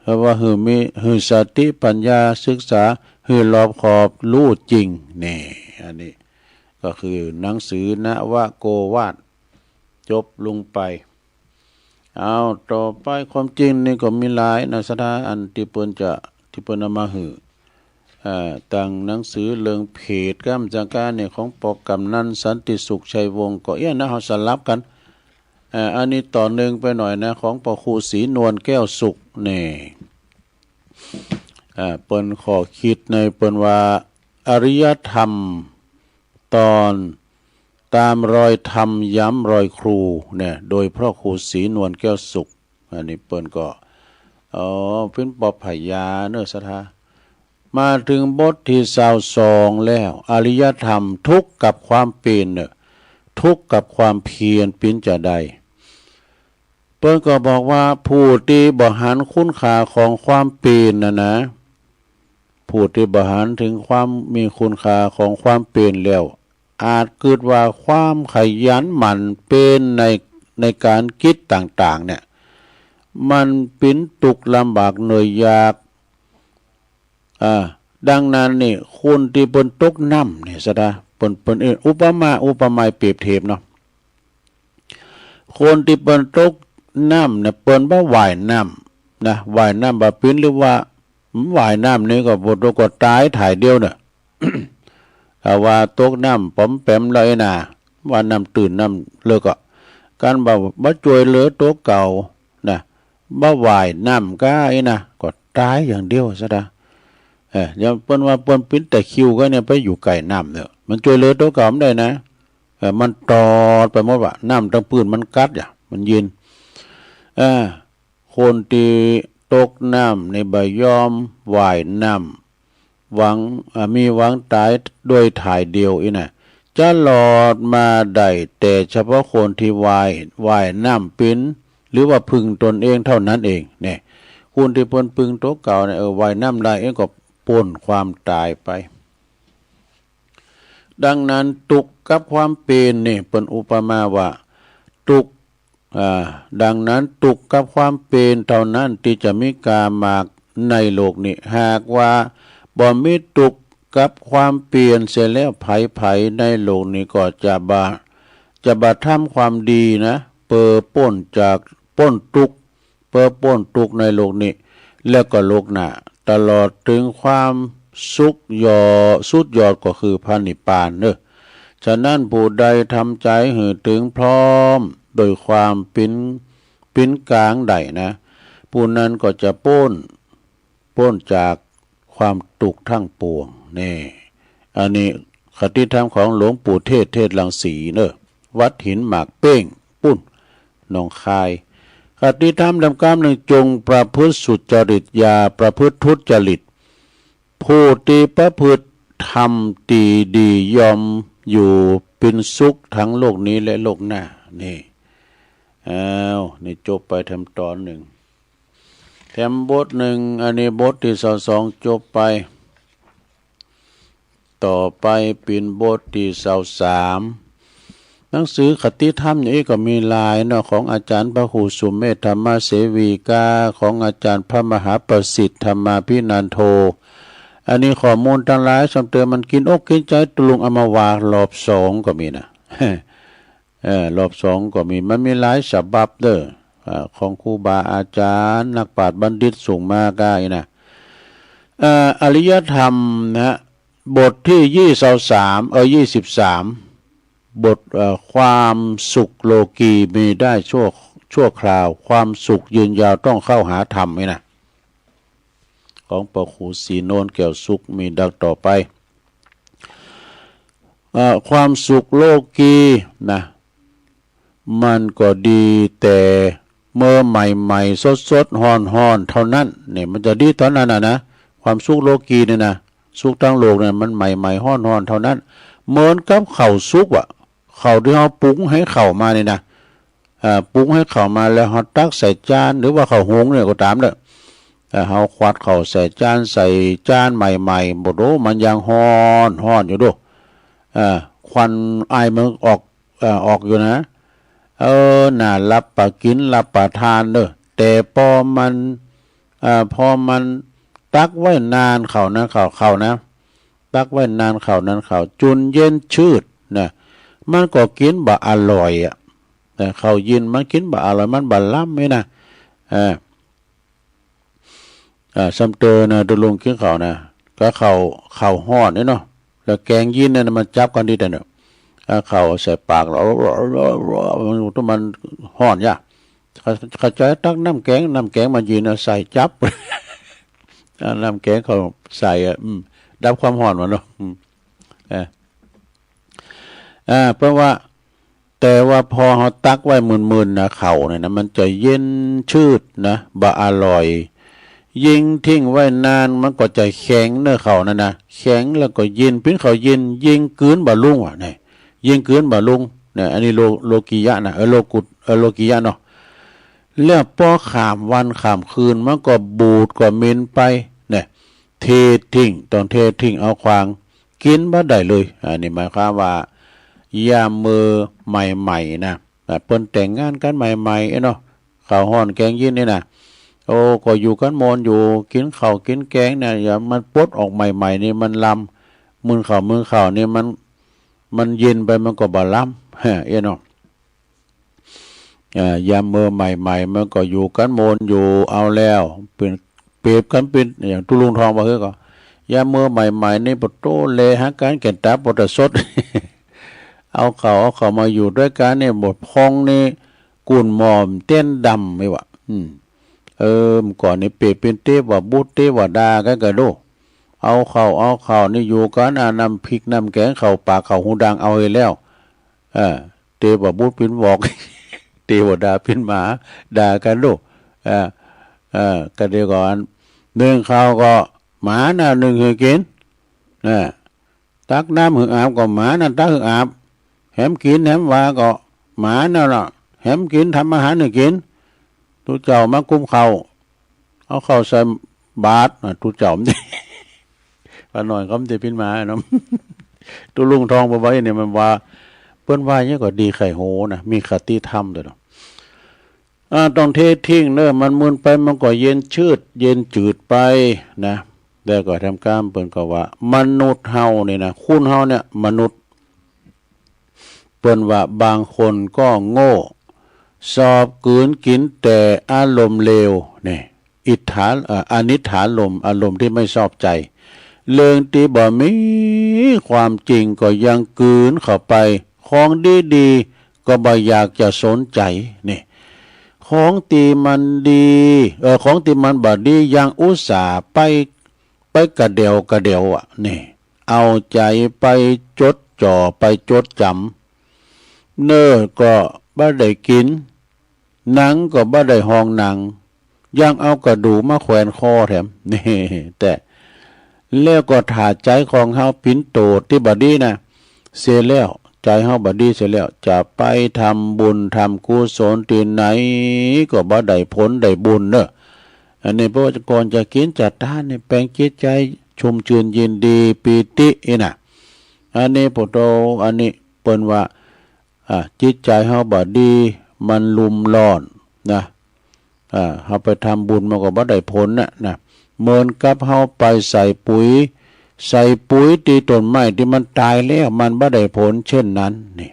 เพราะว่าหือสติปัญญาศึกษาหือรอบขอบรู้จริงนี่อันนี้ก็คือหนังสือนวโกวาทจบลงไปเอาต่อไปความจริงนี่ก็มีหลายนะศรัทธาอันที่เปิ้นเอามาหือตั้งหนังสือเรื่องเพจกำจังการเนี่ยของปกำนันสันติสุขชัยวงศ์ก็นะเฮาสลับกันอันนี้ต่อเนื่องไปหน่อยนะของปครูศรีนวลแก้วสุขนี่เปิ้นขอคิดในเปิ้นว่าอริยธรรมตอนตามรอยธรรมย้ำรอยครูเนี่ยโดยพระครูศรีนวลแก้วสุขอันนี้เปิ้นก็เป็นปอบพยาเนื้อศรัทธามาถึงบทที่22แล้วอริยธรรมทุกข์กับความเป็นเนี่ยทุกข์กับความเพียรเป็นจะใดเปิ้นก็บอกว่าผู้ที่บ่หันคุณค่าของความเป็นนะผู้ที่บ่หันถึงความมีคุณค่าของความเป็นแล้วอาจเกิดว่าความขยันหมั่นเป็นในการคิดต่างๆเนี่ยมันเป็นทุกข์ลำบากเหนื่อยยากดังนั้นนี่คนที่เปิ้นตกน้ำนี่ซะนะเปิ้นอุปมาเปรียบเทียบเนาะคนที่เปิ้นตกน้ำเนี่ยเปิ้นบ่ว่ายน้ำนะว่ายน้ำบ่เป็นหรือว่าว่ายน้ำนี่ก็บ่ตกก็ตายถ่ายเดียวเนี่ย ถ้าว่าตกน้ำป๋อมแปมเลยนะว่าน้ำตื่นน้ำเลิกก็การบ่ช่วยเหลือตัวเก่านะบ่ว่ายน้ำก็นะก็ตายอย่างเดียวซะนะอย่างเปิ้นว่าเปิ้นปิ้นแต่คิวก็เนี่ยไปอยู่ไกลน้ำเนี่ยมันช่วยเหลือตัวเก่าไม่ได้นะมันตอดไปหมดว่าน้ำทั้งปืนมันกัดมันยินคนที่ตกน้ำในใบยอมว่ายน้ำหวังมีหวังตายด้วยถ่ายเดียวนะจะหลอดมาได้แต่เฉพาะคนที่ว่ายน้ำเป็นหรือว่าพึงตนเองเท่านั้นเองเนี่ยคนที่เปิ้นพึงตัวเก่าเนี่ยว่ายน้ำได้เองก็พ้นความตายไปดังนั้นทุกข์กับความเป็นนี่เป็นอุปมาว่าทุกข์ ดังนั้นตุกกับความเป็นเท่านั้นที่จะมีกามากในโลกนี้หากว่าบ่มีตุกกับความเปลี่ยนเสียแล้วไผๆในโลกนี้ก็จะบาทำความดีนะเปอป้นจากป้นตุกเปอป้นตุกในโลกนี้แล้วก็โลกหน้าตลอดถึงความสุขสุดยอดก็คือพระนิพพานเนอะฉะนั้นผู้ใดทำใจให้ถึงพร้อมโดยความปิ้นกลางใดนะผู้นั้นก็จะป้นจากความตุกข์ทั้งปวงนี่อันนี้คติธรรมของหลวงปู่เทศรังสีเนอะวัดหินหมากเป้งปุ้นหนองคายคติธรรมดำกามหนึ่งจงประพฤติสุจริตอย่าประพฤติทุจริตผู้ที่ประพฤติทำดียอมอยู่เป็นสุขทั้งโลกนี้และโลกหน้านี่นี่จบไปทำตอนหนึ่งแถมบทหนึ่งอันนี้บทที่สองจบไปต่อไปเป็นบทที่สามหนังสือคติธรรมนี้ก็มีลายเนาะของอาจารย์พระครูสุเมธธรรมเสวีกาของอาจารย์พระมหาประสิทธิ์ธรรมาภินันโทอันนี้ข้อมูลทั้งหลายสำเติมมันกินอกกินใจตุลุงอมาวารอบสองก็มีนะรอบสองก็มีมันมีหลายฉบับเด้อของครูบาอาจารย์นักปราชญ์บัณฑิตส่งมาได้นะอริยธรรมนะบทที่23บทความสุขโลกีมีได้ชั่วคราวความสุขยืนยาวต้องเข้าหาธรรมนี่นะของพระครูศรีโนนแก้วสุขมีดังต่อไปความสุขโลกีนะมันก็ดีแต่เมื่อใหม่ๆสดๆฮ้อนๆเท่านั้นเนี่ยมันจะดีเท่านั้นนะความสุขโลกีเนี่ยนะสุขทั้งโลกเนี่ยมันใหม่ๆฮ้อนๆเท่านั้นเหมือนกับข้าวสุกอ่ะข้าวที่เราปรุงให้ข้าวมาเนี่ยนะปรุงให้ข้าวมาแล้วเราตักใส่จานหรือว่าข้าวหุงเนี่ยก็ตามเด้อเราควัดข้าวใส่จานใหม่ๆบ่โดมันยังฮ้อนอยู่ด้วยควันไอมันออกอยู่นะน่ารับประกินรับประทานเด้อแต่พอมันตักไว้นานเขานะตักไว้นานเขานั้นเขาจุนเย็นชืดนะมันก็กินบ่อร่อยอ่ะแต่เขายินมันกินบ่อร่อยมันบ่ล้ำไม่นะซัมเตอร์นะตุลุงกินเขานะก็เขาฮ้อนนี่เนาะแล้วแกงยินเนี่ยมันจับกันดีแต่เนาะเขาใส่ปากแล้วมันห่อนยะเขาจะตักน้ำแกงมายืนใส่จับ น้ำแกงเขาใส่ดับความห่อนมันเนาะเพราะว่าแต่ว่าพอเขาตักไว้มึนๆนะเขาเนี่ยนะมันจะเย็นชืดนะบ่อร่อยยิงทิ้งไว้นานมันก็จะแข็งเนื้อเขานั่นนะแข็งแล้วก็เย็นปิ้นเขาเย็นยิงกืนบ่ลุ่งอ่ะเนี่ยยิงกืนบ่ลุ่งเนี่ยอันนี้โลกียะนะโลกียะเนาะแล้วพอขามวันขามคืนมันก็บูดก็เหม็นไปเนี่ยเททิ้งตอนเททิ้งเอาควางกินบ่ได้เลยอันนี้หมายความว่ายามมือใหม่ๆนะเพิ่นแต่งงานกันใหม่ๆเนาะข้าวฮ้อนแกงยินนี่นะโอ้ก็อยู่กันมอนอยู่กินข้าวกินแกงเนี่ยอย่ามันปดออกใหม่ๆนี่มันลำมือข้าวนี่มันเย็นไปมันก็บ่ล้ำเนาะยามมือใหม่ๆมันก็อยู่กันมอนอยู่เอาแล้วเป็นเปรียบกันเป็นอย่างตุลุงทองว่าก็ยามมือใหม่ๆนี่ปโตเลหาการแก่นตาปตสด เอาเขามาอยู่ด้วยกันเนี่ยบทพองนี่กุ่นหมอมเต้นดำไม่วะก่อนนี่เปรียบเป็นเทพว่าบุตรเทวดากันกระโดเอาเขานี่อยู่กันน้ำพริกน้ำแกงเขาปากเขาหูดังเอาให้แล้วเทพว่าบุตรเป็นบอก เทวดาเป็นหมาด่ากันโดกันเดียวก่อนหนึ่งเขาก็หมาน่ะหนึ่งหือกินตักน้ำหืออาบก็หมาน่ะตักหืออาบแหมกินแหมว่าก็หมาน่ะล่ะแหมกินทำอาหารหนึ่งกินตุเจ้ามากุ้มเขาเอาเข้าใส่บาตรตุเจ้าไม่ป้าหน่อยเขาไม่ได้พินมาเนาะตุลุงทองไปไว้เนี่ยมันว่าเปิ้นว่าเนี่ยก็ดีไข่โหนะมีคติธรรมด้วยเนาะ ต้องเททิ้งเนอะมันมุนไปมันก็เย็นชืดเย็นจืดไปนะแล้วก็ทำการเปิ่นก็ว่ามนุษย์เฮานี่นะคุณเฮาเนี่ยมนุษย์เปิ่นว่าบางคนก็โง่สอบกืนกินแต่อารมณ์เลวนี่อิทธาอนิฐานลมอารมณ์ที่ไม่ชอบใจเรื่องที่บ่มีความจริงก็ยังกืนเข้าไปของดีๆก็บ่อยากจะสนใจนี่ของตีมันดีของตีมันบ่ดียังอุตส่าห์ไปกระเดียวอ่ะนี่เอาใจไปจดจ่อไปจดจำเน้อก็บ่ได้กินหนังก็บ่ได้ห้องหนังยังเอากระดูกมาแขวนคอแถมนี่แต่แล้วก็ถาใจของเฮาปิ่นโตที่บัดนี้นะเสียแล้วใจเฮาบัดนี้เสียแล้วจะไปทำบุญทำกุศลที่ไหนก็บ่ได้ผลได้บุญเนอะอันนี้พระวจก่อนจะกินจัดทานนี่แปลงจิตใจชุ่มชื่นยินดีปีติน่ะอันนี้พุทโธอันนี้เปิ้นว่าจิตใจเฮาบ่ดีมันลุ่มร้อนนะเฮาไปทำบุญมันก็บ่ได้ผลนะเหมือนกับเฮาไปใส่ปุ๋ยที่ต้นไม้ที่มันตายแล้วมันบ่ได้ผลเช่นนั้นนี่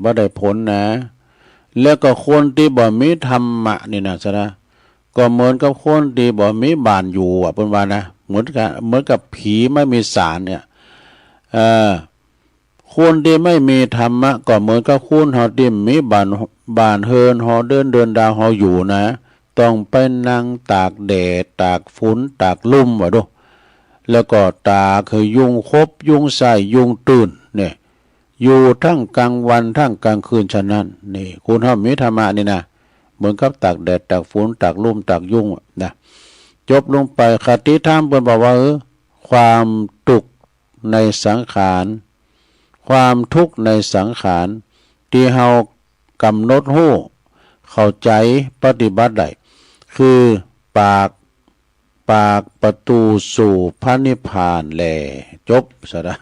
บ่ได้ผลนะแล้วก็คนที่บ่มีธรรมะนี่นะซะนะก็เหมือนกับคนที่บ่มีบ้านอยู่เพิ่นว่านะเหมือนกับผีไม่มีศาลเนี่ยคนที่ไม่มีธรรมะก็เหมือนกับคนเฮาที่มีบ้านเฮือนหอเดินดาวเฮาอยู่นะต้องไปนั่งตากแดดตากฝนตากลมว่าดูแล้วก็ตาคือยุงคบยุงใส่ยุงตื่นเนี่ยอยู่ทั้งกลางวันทั้งกลางคืนฉะนั้นนี่คุณเฮามีธรรมะนี่นะเหมือนกับตากแดดตากฝนตากลมตากยุงนะจบลงไปคติธรรมเพิ่นบอกว่าความทุกข์ในสังขารความทุกข์ในสังขารที่เฮากำหนดรู้เข้าใจปฏิบัติได้คือปากประตูสู่พระนิพพานแลจบซะนะ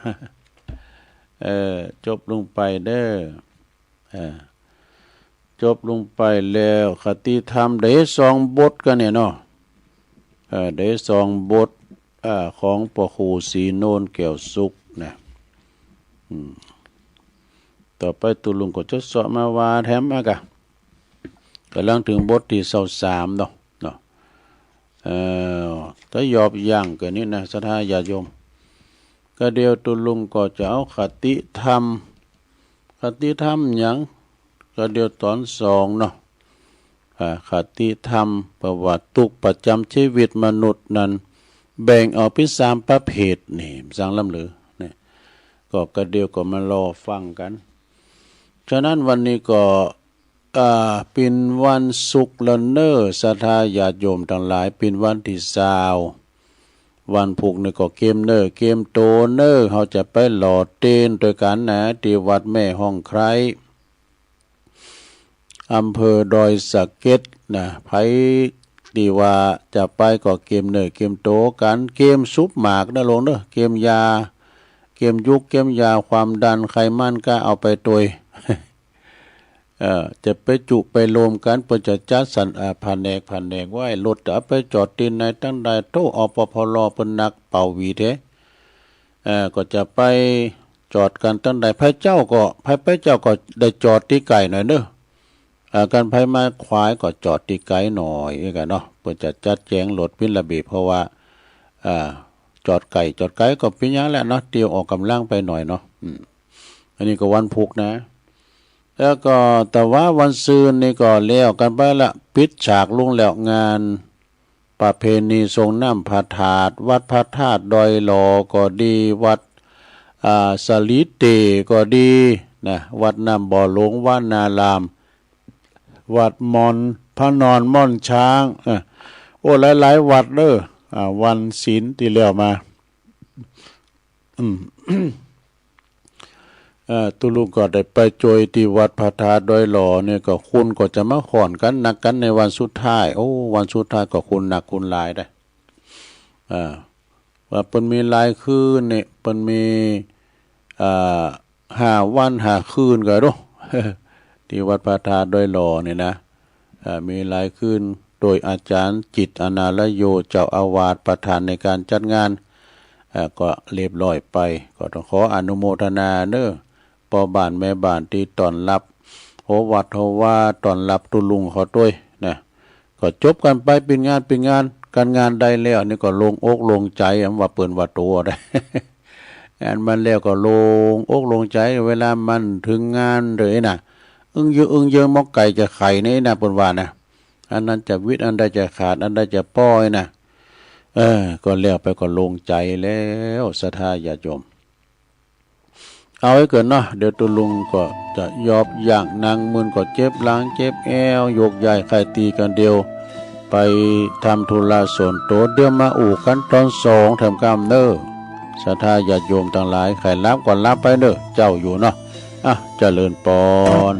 จบลงไปเด้อจบลงไปแล้วคติธรรมได้2 บทกันเนี่ยเนาะได้2 บทของพระครูศรีโนนแก้วสุขนะต่อไปตุลุงก็จะสอบมาว่าแถมมากะกำลังถึงบทที่23เนาะถ้าหยอบย่างกันนี้นะศรัทธาญาติโยมก็เดียวตุลุงก็จะเอาคติธรรมหยังก็เดียวตอน2เนาะคติธรรมประวัติทุกประจำชีวิตมนุษย์นั้นแบ่งออกเป็น3 ประเภทนี่สังลำเหลือนี่ก็เดียวก็มารอฟังกันฉะนั้นวันนี้ก็เป็นวันศุกร์ละเนอศรัทธาญาติโยมทั้งหลายเป็นวันที่20วันพุธนี่ก็เกมโตเนอเขาจะไปหล่อเตนโดยกันนะที่วัดแม่ห้องไคร้อำเภอดอยสะเก็ดนะไผที่ว่าจะไปก็เกมโตกันเกมซุปหมากนะลงเด้อเกมยาเกมยุกเกมยาความดันไขมันก็เอาไปตัวยจะไปจุไปรวมกันเพื่อจะจัดสรรแผนกไว้รถจะไปจอดที่ไหนตั้งใดโตอปพลเป็นนักเป่าหวีเถก็จะไปจอดกันตั้งใดพระเจ้าก็ได้จอดที่ไก่หน่อยเด้อการไผมาควายก็จอดที่ไก่หน่อยกันเนาะเพื่อจะจัดแจงรถเป็นระเบียบเพราะว่าจอดไก่ก็เป็นอย่างแหละเนาะเตียวออกกำลังไปหน่อยเนาะอันนี้ก็วันพุธนะแล้วก็แต่ว่าวันซืนนี่ก็แล้วกันไปละปิดฉากลงแล้วงานประเพณีทรงน้ำพระธาตุวัดพระธาตุดอยหลอก็ดีวัดสลิเตก็ดีนะวัดน้ำบ่อหลวงวานารามวัดมอนพระนอนม่อนช้างโอ้หลายวัดเด้อวันศีลที่แล้วมาตุลุงก็ได้ไปโจยที่วัดพระธาตุดอยหล่อเนี่ยก็คุณก็จะมาขอนกันนักกันในวันสุดท้ายวันสุดท้ายก็คุณหนักคุณหลายได้ว่าเปิ้นมีหลายคืนเนี่ยเปิ้นมี5 วัน5 คืนก็เด้อ ที่ ที่วัดพระธาตุดอยหล่อเนี่ยนะมีหลายคืนโดยอาจารย์จิตอนาลโยเจ้าอาวาสประธานในการจัดงานก็เรียบร้อยไปก็ต้องขออนุโมทนาเด้อปอบ้านแม่บ้านที่ต้อนรับโหวัดโหว่าต้อนรับตุลุงเขาด้วยนะก็จบกันไปเป็นงานการงานได้แล้วนี่ก็ลงอกลงใจว่าเปิ่นว่าตัวได้ งานมันแล้วก็ลงอกลงใจเวลามันถึงงานเลยนะอึ้งเยอะมอกไก่จะไข่นี่นะเปิ่นว่านะอันนั้นจะวิทย์อันใดจะขาดอันใดจะป้อยนะก็แล้วไปก็ลงใจแล้วศรัทธาญาติโยมเอาไว้เกินเนาะเดี๋ยวตุลุงก็จะยอบอย่างนางมึนก็เจ็บหลังเจ็บแอวโยกใหญ่ใครตีกันเดียวไปทำธุระส่วนตัวเดี๋ยวมาอู่กันตอน2ทำกรรมเด้อศรัทธาญาติโยมทั้งหลายใครรับก็รับไปเด้อเจ้าอยู่เนาะเจริญปอน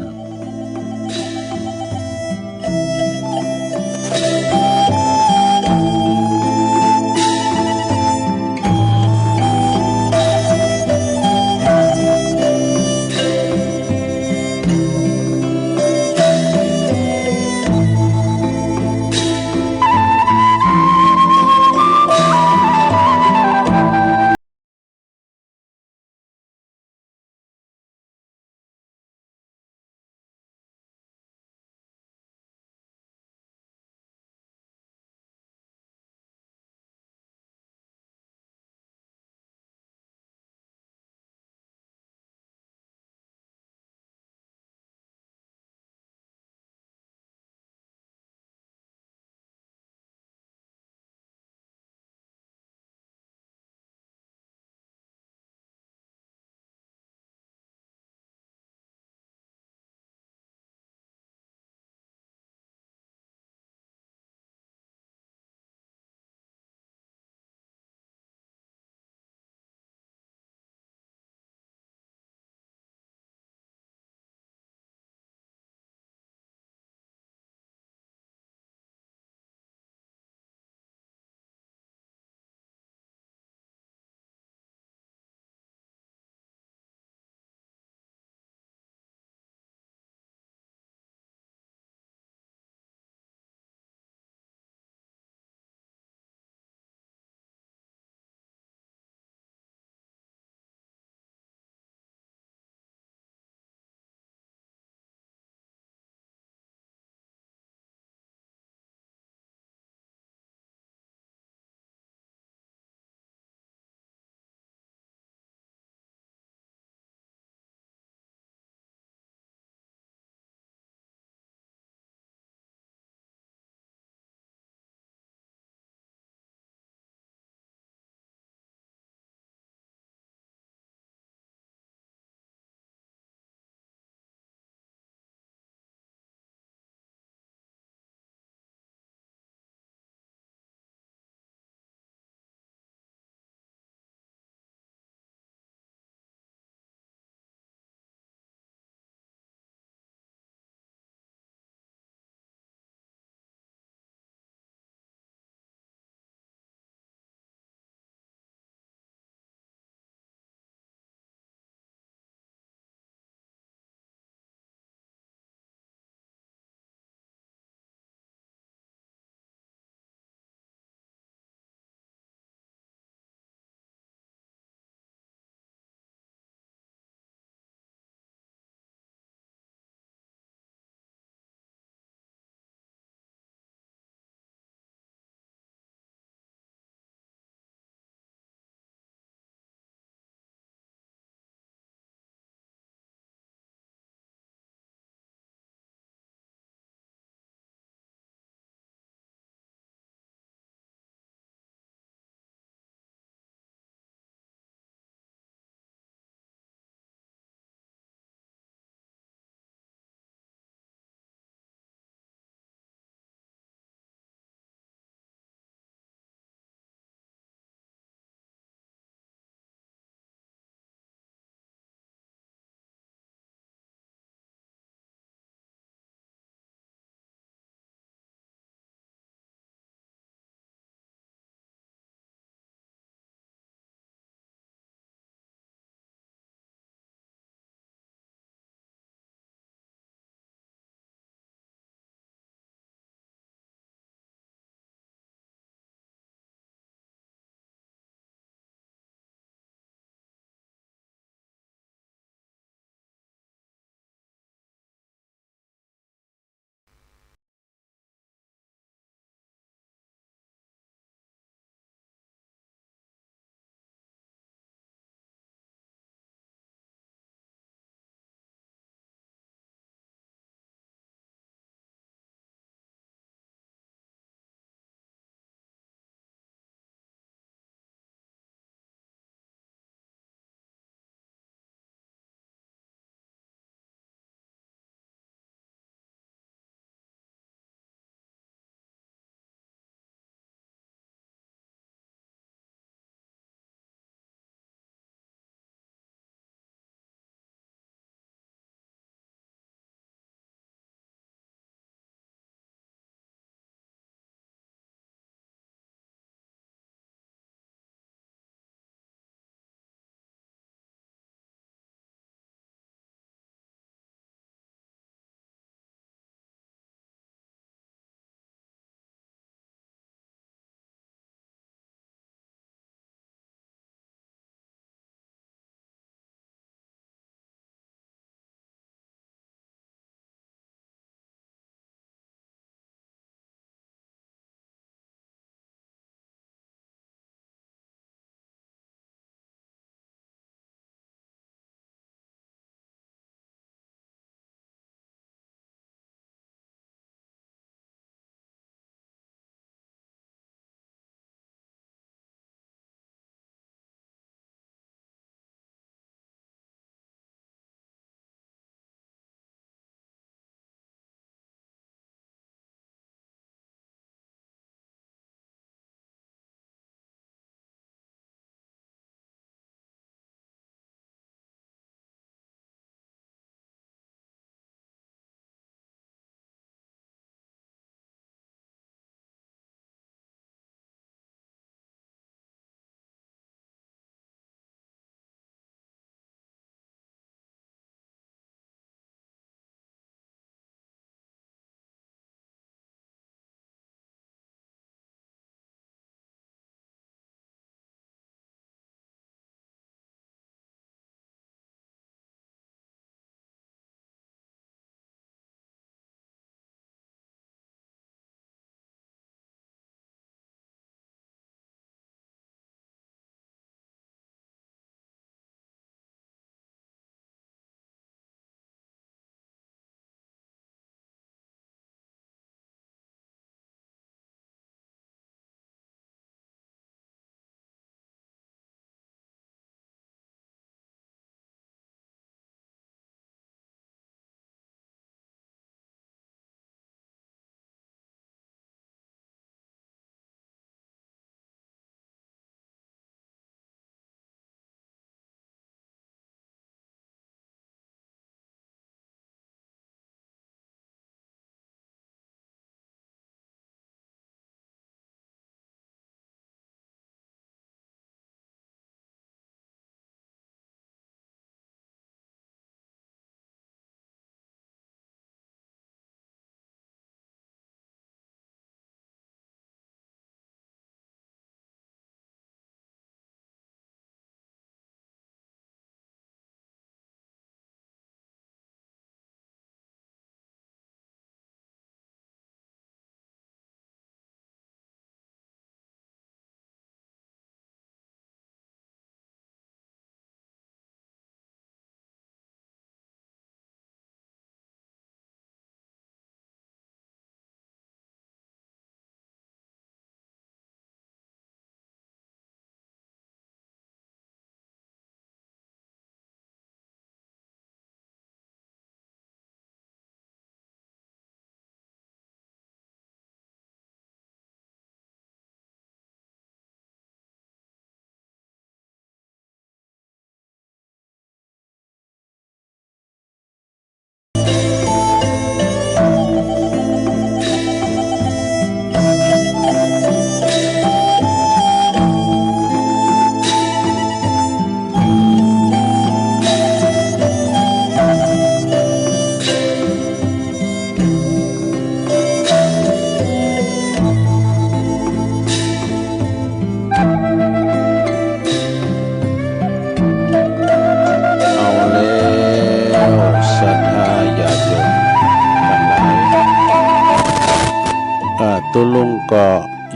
ตุลุงก็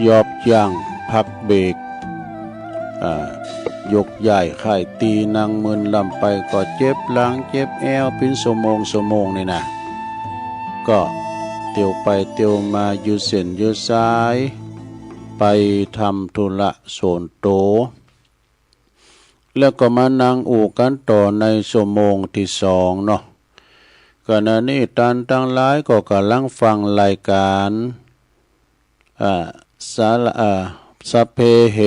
ยอบย่างพักเบรกยกใหญ่ไข่ตีนางมืนลำไปก็เจ็บหลังเจ็บแอวเป็นชั่วโมงนี่นะก็เตียวไปเตียวมาอยู่เส้นอยู่ซ้ายไปทำธุระโสนโตแล้วก็มานั่งอู่กันต่อในชั่วโมงที่สองเนาะขณะนี้ท่านทั้งหลายก็กำลังฟังรายการสัพเพเห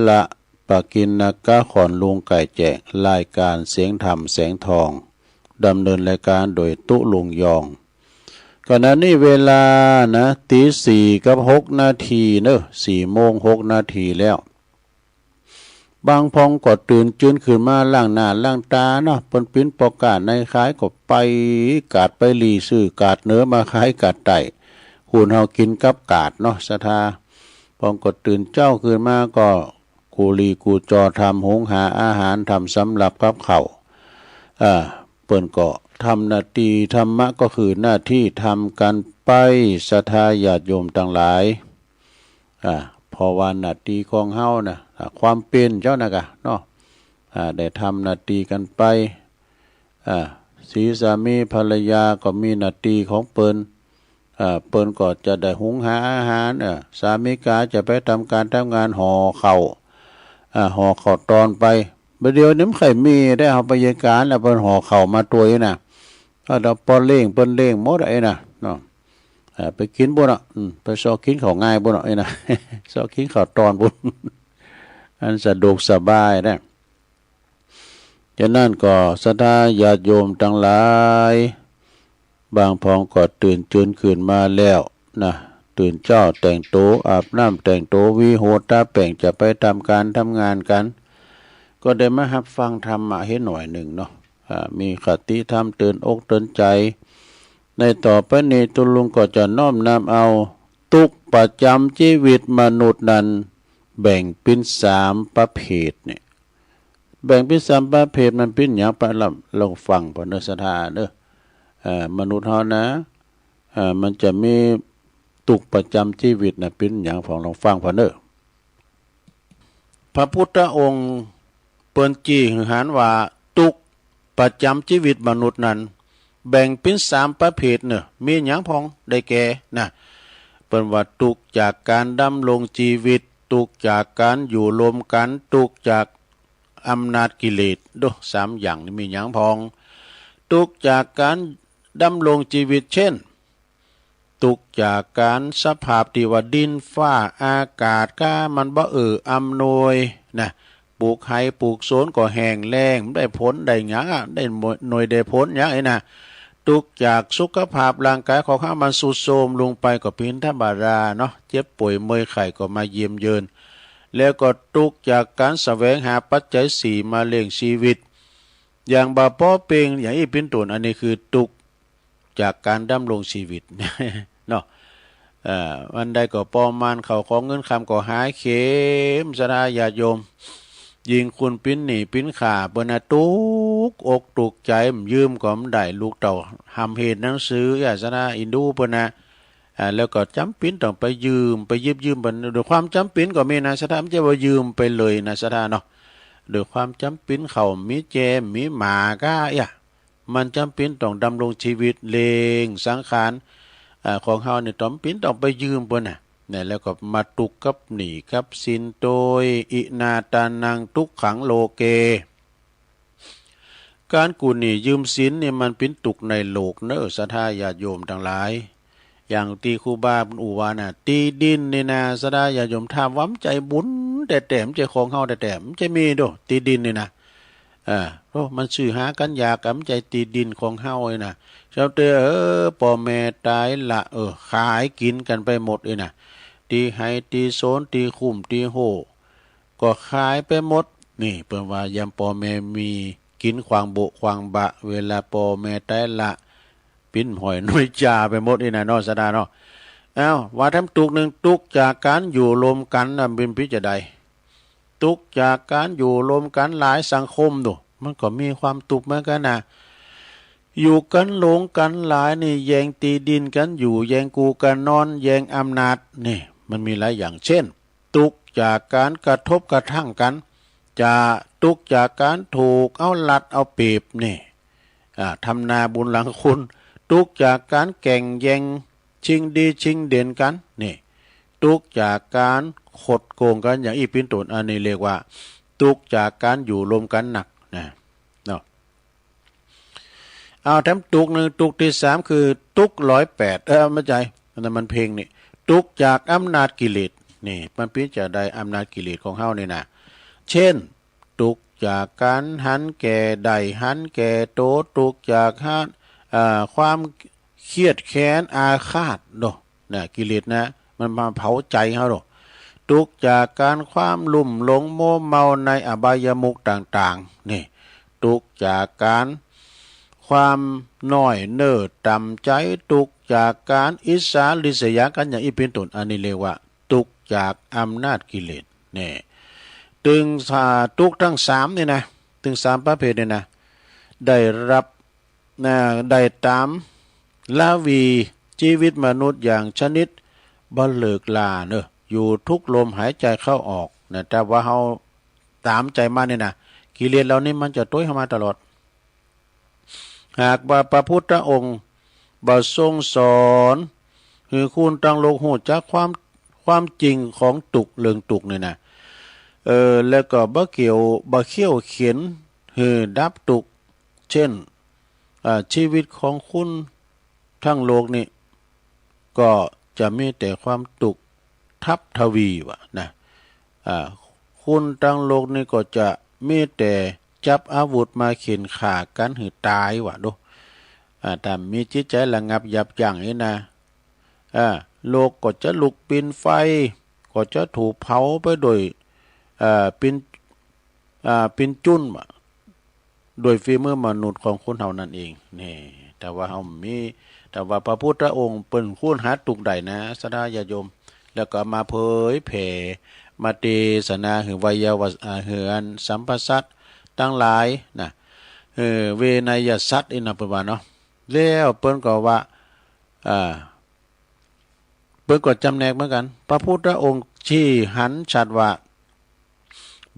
ระปกิณกะขอนลุงไก่แจกรายการเสียงธรรมแสงทองดำเนินรายการโดยตุลุงยองขณะนี้เวลานะตี4:06เนอะ4:06แล้วบางพองก็ตื่นจื้นขึ้นมาล้างหน้าล้างตาเนาะเปิ้นปิ้นปอกาดในคล้ายก็ไปกาดไปลีซื้อกาดเนื้อมาคล้ายกาดไต่หุ่นเฮากินกับกาดเนาะศรัทธาพองก็ตื่นเจ้าขึ้นมาก็กูลีกูจอทำหุงหาอาหารทำสำหรับกับเขาเปิ้นก็ทำนาทีธรรมะก็คือหน้าที่ทำกันไปศรัทธาญาติโยมทั้งหลายเพราะว่านาทีของเฮานะความเป็นเจ้านะกะเนาะได้ทำนาทีกันไปสีสามีภรรยาก็มีนาทีของเปิ้นเปิ้นก็จะได้หุงหาอาหารสามีกาจะไปทำการทำงานห่อข้าวตอนไปเดี๋ยวนี้ใครมีได้เอาไปยการแล้วเปิ้นห่อข้าวมาตัวนี่นะถ้าเราปอนเล่งเปิ้นเล่งหมดไอ้นะเนาะไปกินบ่เนาะไปซอกกินข้าวง่ายบ่เนาะไอ้นะซอกกินข้าวตอนบ่อันสะดวกสบายนะฉะนั้นก็ศรัทธาญาติโยมทั้งหลายบางพองก็ตื่นจืนขึ้นมาแล้วนะตื่นเจ้าแต่งโตอาบน้ำแต่งโตวิโหตาแป่งจะไปทำการทำงานกันก็ได้มารับฟังธรรมะให้หน่อยหนึ่งเนาะมีคติธรรมเตือนอกเตือนใจในต่อไปนี้ตุลุงก็จะน้อมนำเอาทุกประจำชีวิตมนุษย์นั้นแบ่งเป็น3ประเภทเนี่ยแบ่งเป็น3ประเภทมันเป็นอย่างไรลองฟังพอเนื้อศรัทธาเด้อมนุษย์เฮานะมันจะมีทุกประจำชีวิตนะเป็นอย่างของลองฟังพอเนื้อพระพุทธองค์เปิ้นจี้หือหานว่าทุกประจำชีวิตมนุษย์นั้นแบ่งเป็น3ประเภทเนอะมีอย่างพองได้แก่นะเปิ้นว่าทุกจากการดำรงชีวิตทุกจากการอยู่รวมกันทุกจากอำนาจกิเลสด้วย3อย่างนี้มีอย่างพองทุกจากการดำรงชีวิตเช่นทุกจากการสภาพที่ว่าดินฟ้าอากาศก็มันบ่อำนวยนะปลูกไห่ปลูกสวนก็แห้งแล้งได้ผลได้หยังได้หน่วยได้ผลหยังไอ้นะทุกจากสุขภาพร่างกายของเขามันสุดโทรมลงไปก็เป็นธรรมดาเนาะเจ็บป่วยเมื่อยไข้ก็มาเยี่ยมเยือนแล้วก็ทุกจากการแสวงหาปัจจัย4มาเลี้ยงชีวิตอย่างบาป้อเปงอย่างนี้เป็นต้นอันนี้คือทุกจากการดำรงชีวิตเนาะวันใดก็ปอมานเขาของเงินคำก็หายเข็มสดาญาติโยมยิงคุณปิ้นหนีปิ้นขาเปิ้นตุกอกตุกใจยืมก็ได้ลูกเต่าทำเหตุหนังสืออย่าสนาอินดูเปิ้นนะแล้วก็จำเป็นต้องไปยืมไปยืมเปิ้นด้วยความจำเป็นก็มีนะสถานไม่ใช่ว่ายืมไปเลยนะสถานเนาะด้วยความจำเป็นเขามีแจมีหมาก็มันจำเป็นต้องดำรงชีวิตเลงสังขารของเฮาเนี่ยจำเป็นต้องไปยืมเปิ้นเนี่ยแล้วก็มาตุกกับหนีกับสินโตยอินาตานังทุกขังโลเกการกู้หนี้ยืมสินเนี่ยมันเป็นตุกในโลกเนอะศรัทธาญาติโยมทั้งหลายอย่างตีครูบาอุวาน่ะตีดินนี่นะศรัทธาญาติโยมถามว่าใจบุญแต่แต้มใจของเฮาแต่แต้มใจมีโดตีดินนี่นะเพราะมันสื่อหากันอยากกำใจตีดินของเฮาไอ้น่ะชาวเตพ่อแม่ตายละขายกินกันไปหมดไอ้น่ะตีไห้ตีโซนตีคุ้มตีโหก็ขายไปหมดนี่เปิ้นว่ายามพ่อแม่มีกินควางโบควางบะเวลาพ่อแม่ตายละปิ้นหอยน้อยจ่าไปหมดไอ้น่ะเนาะสดาเนาะว่าทำตุกนึงตุกจากการอยู่รวมกันน่ะเป็นพิจารณาทุกจากการอยู่รวมกันหลายสังคมดูมันก็มีความทุกข์เหมือนกันนะอยู่กันหลงกันหลายนี่แย่งตีดินกันอยู่แย่งกูกันนอนแย่งอำนาจนี่ มันมีหลายอย่างเช่นทุกข์จากการกระทบกระทั่งกันจะทุกข์จากการถูกเอาลัดเอาเปรียบนี่ทำนาบุญหลังคุณทุกข์จากการแข่งแย่งชิงดีชิงเด่นกันนี่ทุกข์จากการขดโกงกันอย่างอีปินตุนอันนี้เรียกว่าทุกข์จากการอยู่รวมกันหนักนะเนาะเอาแถมทุกข์หนึ่งทุกข์ที่สามคือทุกข์108ไม่ใจนั่นมันเพลงนี่ทุกข์จากอำนาจกิเลสนี่มันพิจารณาได้อำนาจกิเลสของเฮานี่นะเช่นทุกข์จากการหันแก่ใดหันแก่โตทุกข์จากความเครียดแค้นอาฆาตเนาะนะกิเลสนะมันมาเผาใจเฮาเนาะทุกข์จากการความลุ่มหลงโมเมาในอบายมุขต่างๆนี่ทุกข์จากการความน้อยเนิ่อต่ำใจทุกข์จากการอิจฉาริษยากันอย่างอีเป็นต้นอันนี้เรียกว่าทุกข์จากอำนาจกิเลสนี่ถึงทุกข์ทั้งสามนี่นะถึงสามประเภทนี่นะได้รับได้ตามลาวีชีวิตมนุษย์อย่างชนิดบ่เลิกลาเนอะอยู่ทุกลมหายใจเข้าออกนะแต่ว่าเฮาตามใจมาเนี่ยนะกิเลสเหล่านี้มันจะต้วยเข้ามาตลอดหากว่าพระพุทธองค์บ่ทรงสอนคือคุณตั้งโลกหูจักความจริงของตุกเรื่องตุกเนี่ยนะแล้วก็บ่เขี้ยวเขียนดับตุกเช่นชีวิตของคุณทั้งโลกนี่ก็จะมีแต่ความตุกทับทวีวะนะคุณทั้งโลกนี่ก็จะมีแต่จับอาวุธมาเข็นฆ่ากันหือตายวะดูแต่มีจิตใจระงับยับยั้งนี่นะโลกก็จะลุกเป็นไฟก็จะถูกเผาไปโดยเป็นจุ้นโดยฝีมือมนุษย์ของคนเฮานั่นเองนี่แต่ว่าเฮามีแต่ว่าพระพุทธองค์เปิ้นคูณหาตุกใดนะสดาญาโยมแล้วก็มาเผยแผ่มาเทศนาหือวัยวะหืออันสัมปสัตทั้งหลายนะเวนยสัตว์อินะเปิ้นว่าเนาะแล้วเปิ้นก็ว่าเปิ้นก็จำแนกเหมือนกันพระพุทธองค์ชี้หันชัดว่า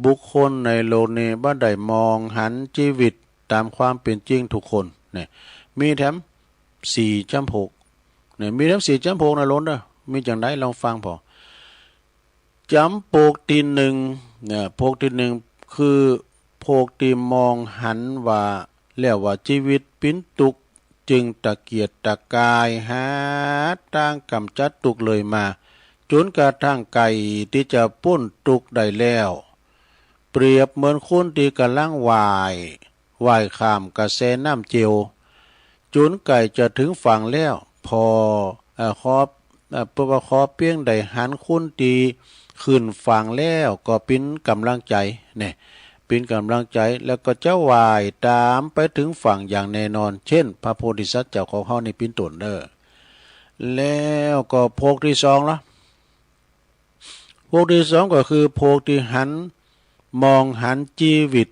บุคคลในโลกนี้บ่ได้มองหันชีวิตตามความเป็นจริงทุกคนเนี่ยมีแถม4.6เนี่ยมีแถม4.6ในโลกเด้อมีจังได๋ลองฟังพอจำโปกที่1เนี่ยโปกที่1คือโปกที่มองหันว่าแล้วว่าชีวิตเป็นทุกข์จึงตะเกียกตะกายหาทางกำจัดทุกข์เลยมาจนกระทั่งไก่ที่จะพ้นทุกข์ได้แล้วเปรียบเหมือนคนที่กำลังว่ายข้ามกระแสน้ำเจียวจนไก่จะถึงฝั่งแล้วพอขอเพียงได้หันคนที่ขึ้นฝั่งแล้วก็เป็นกำลังใจเนี่ยเป็นกำลังใจแล้วก็จะว่ายตามไปถึงฝั่งอย่างแน่นอนเช่นพระโพธิสัตว์เจ้าของเฮานี่เป็นต้นเด้อแล้วก็โภคที่2ละโภคที่2ก็คือโภคที่มองหันชีวิต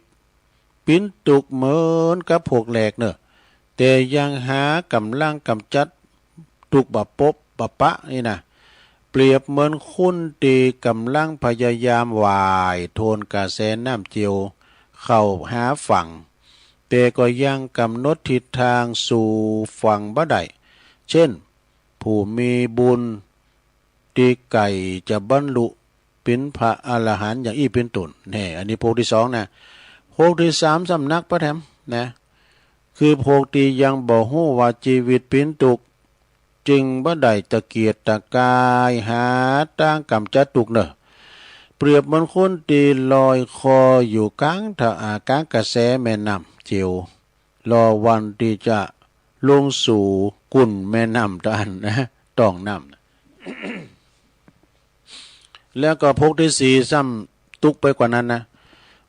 ปิ้นตุกเหมือนกับพวกแหลกเนอะแต่ยังหากำลังกำจัดตุกบะปะนี่นะเปรียบเหมือนคุณตีกำลังพยายามว่ายโทนกระแสน้ำเจียวเข้าหาฝั่งแต่ก็ยังกำหนดทิศทางสู่ฝั่งบ่ได้เช่นผู้มีบุญตีไก่จะบรรลุเป็นพระอรหันต์อย่างอีเป็นต้นนี่อันนี้โภคที่2นะโภคที่3สำนักพระแถมนะคือโภคที่ยังบ่ฮู้ว่าชีวิตเป็นทุกข์จึงบ่ได้ตะเกียกตะกายหาทางกำจัดทุกข์เนอะเปรียบเหมือนคนที่ลอยคออยู่กลางกระแสแม่น้ำเจียวรอวันที่จะลงสู่กุ่นแม่น้ำด้านนะต้องน้ำแล้วก็โภคที่4ซ้ำตุกไปกว่านั้นนะ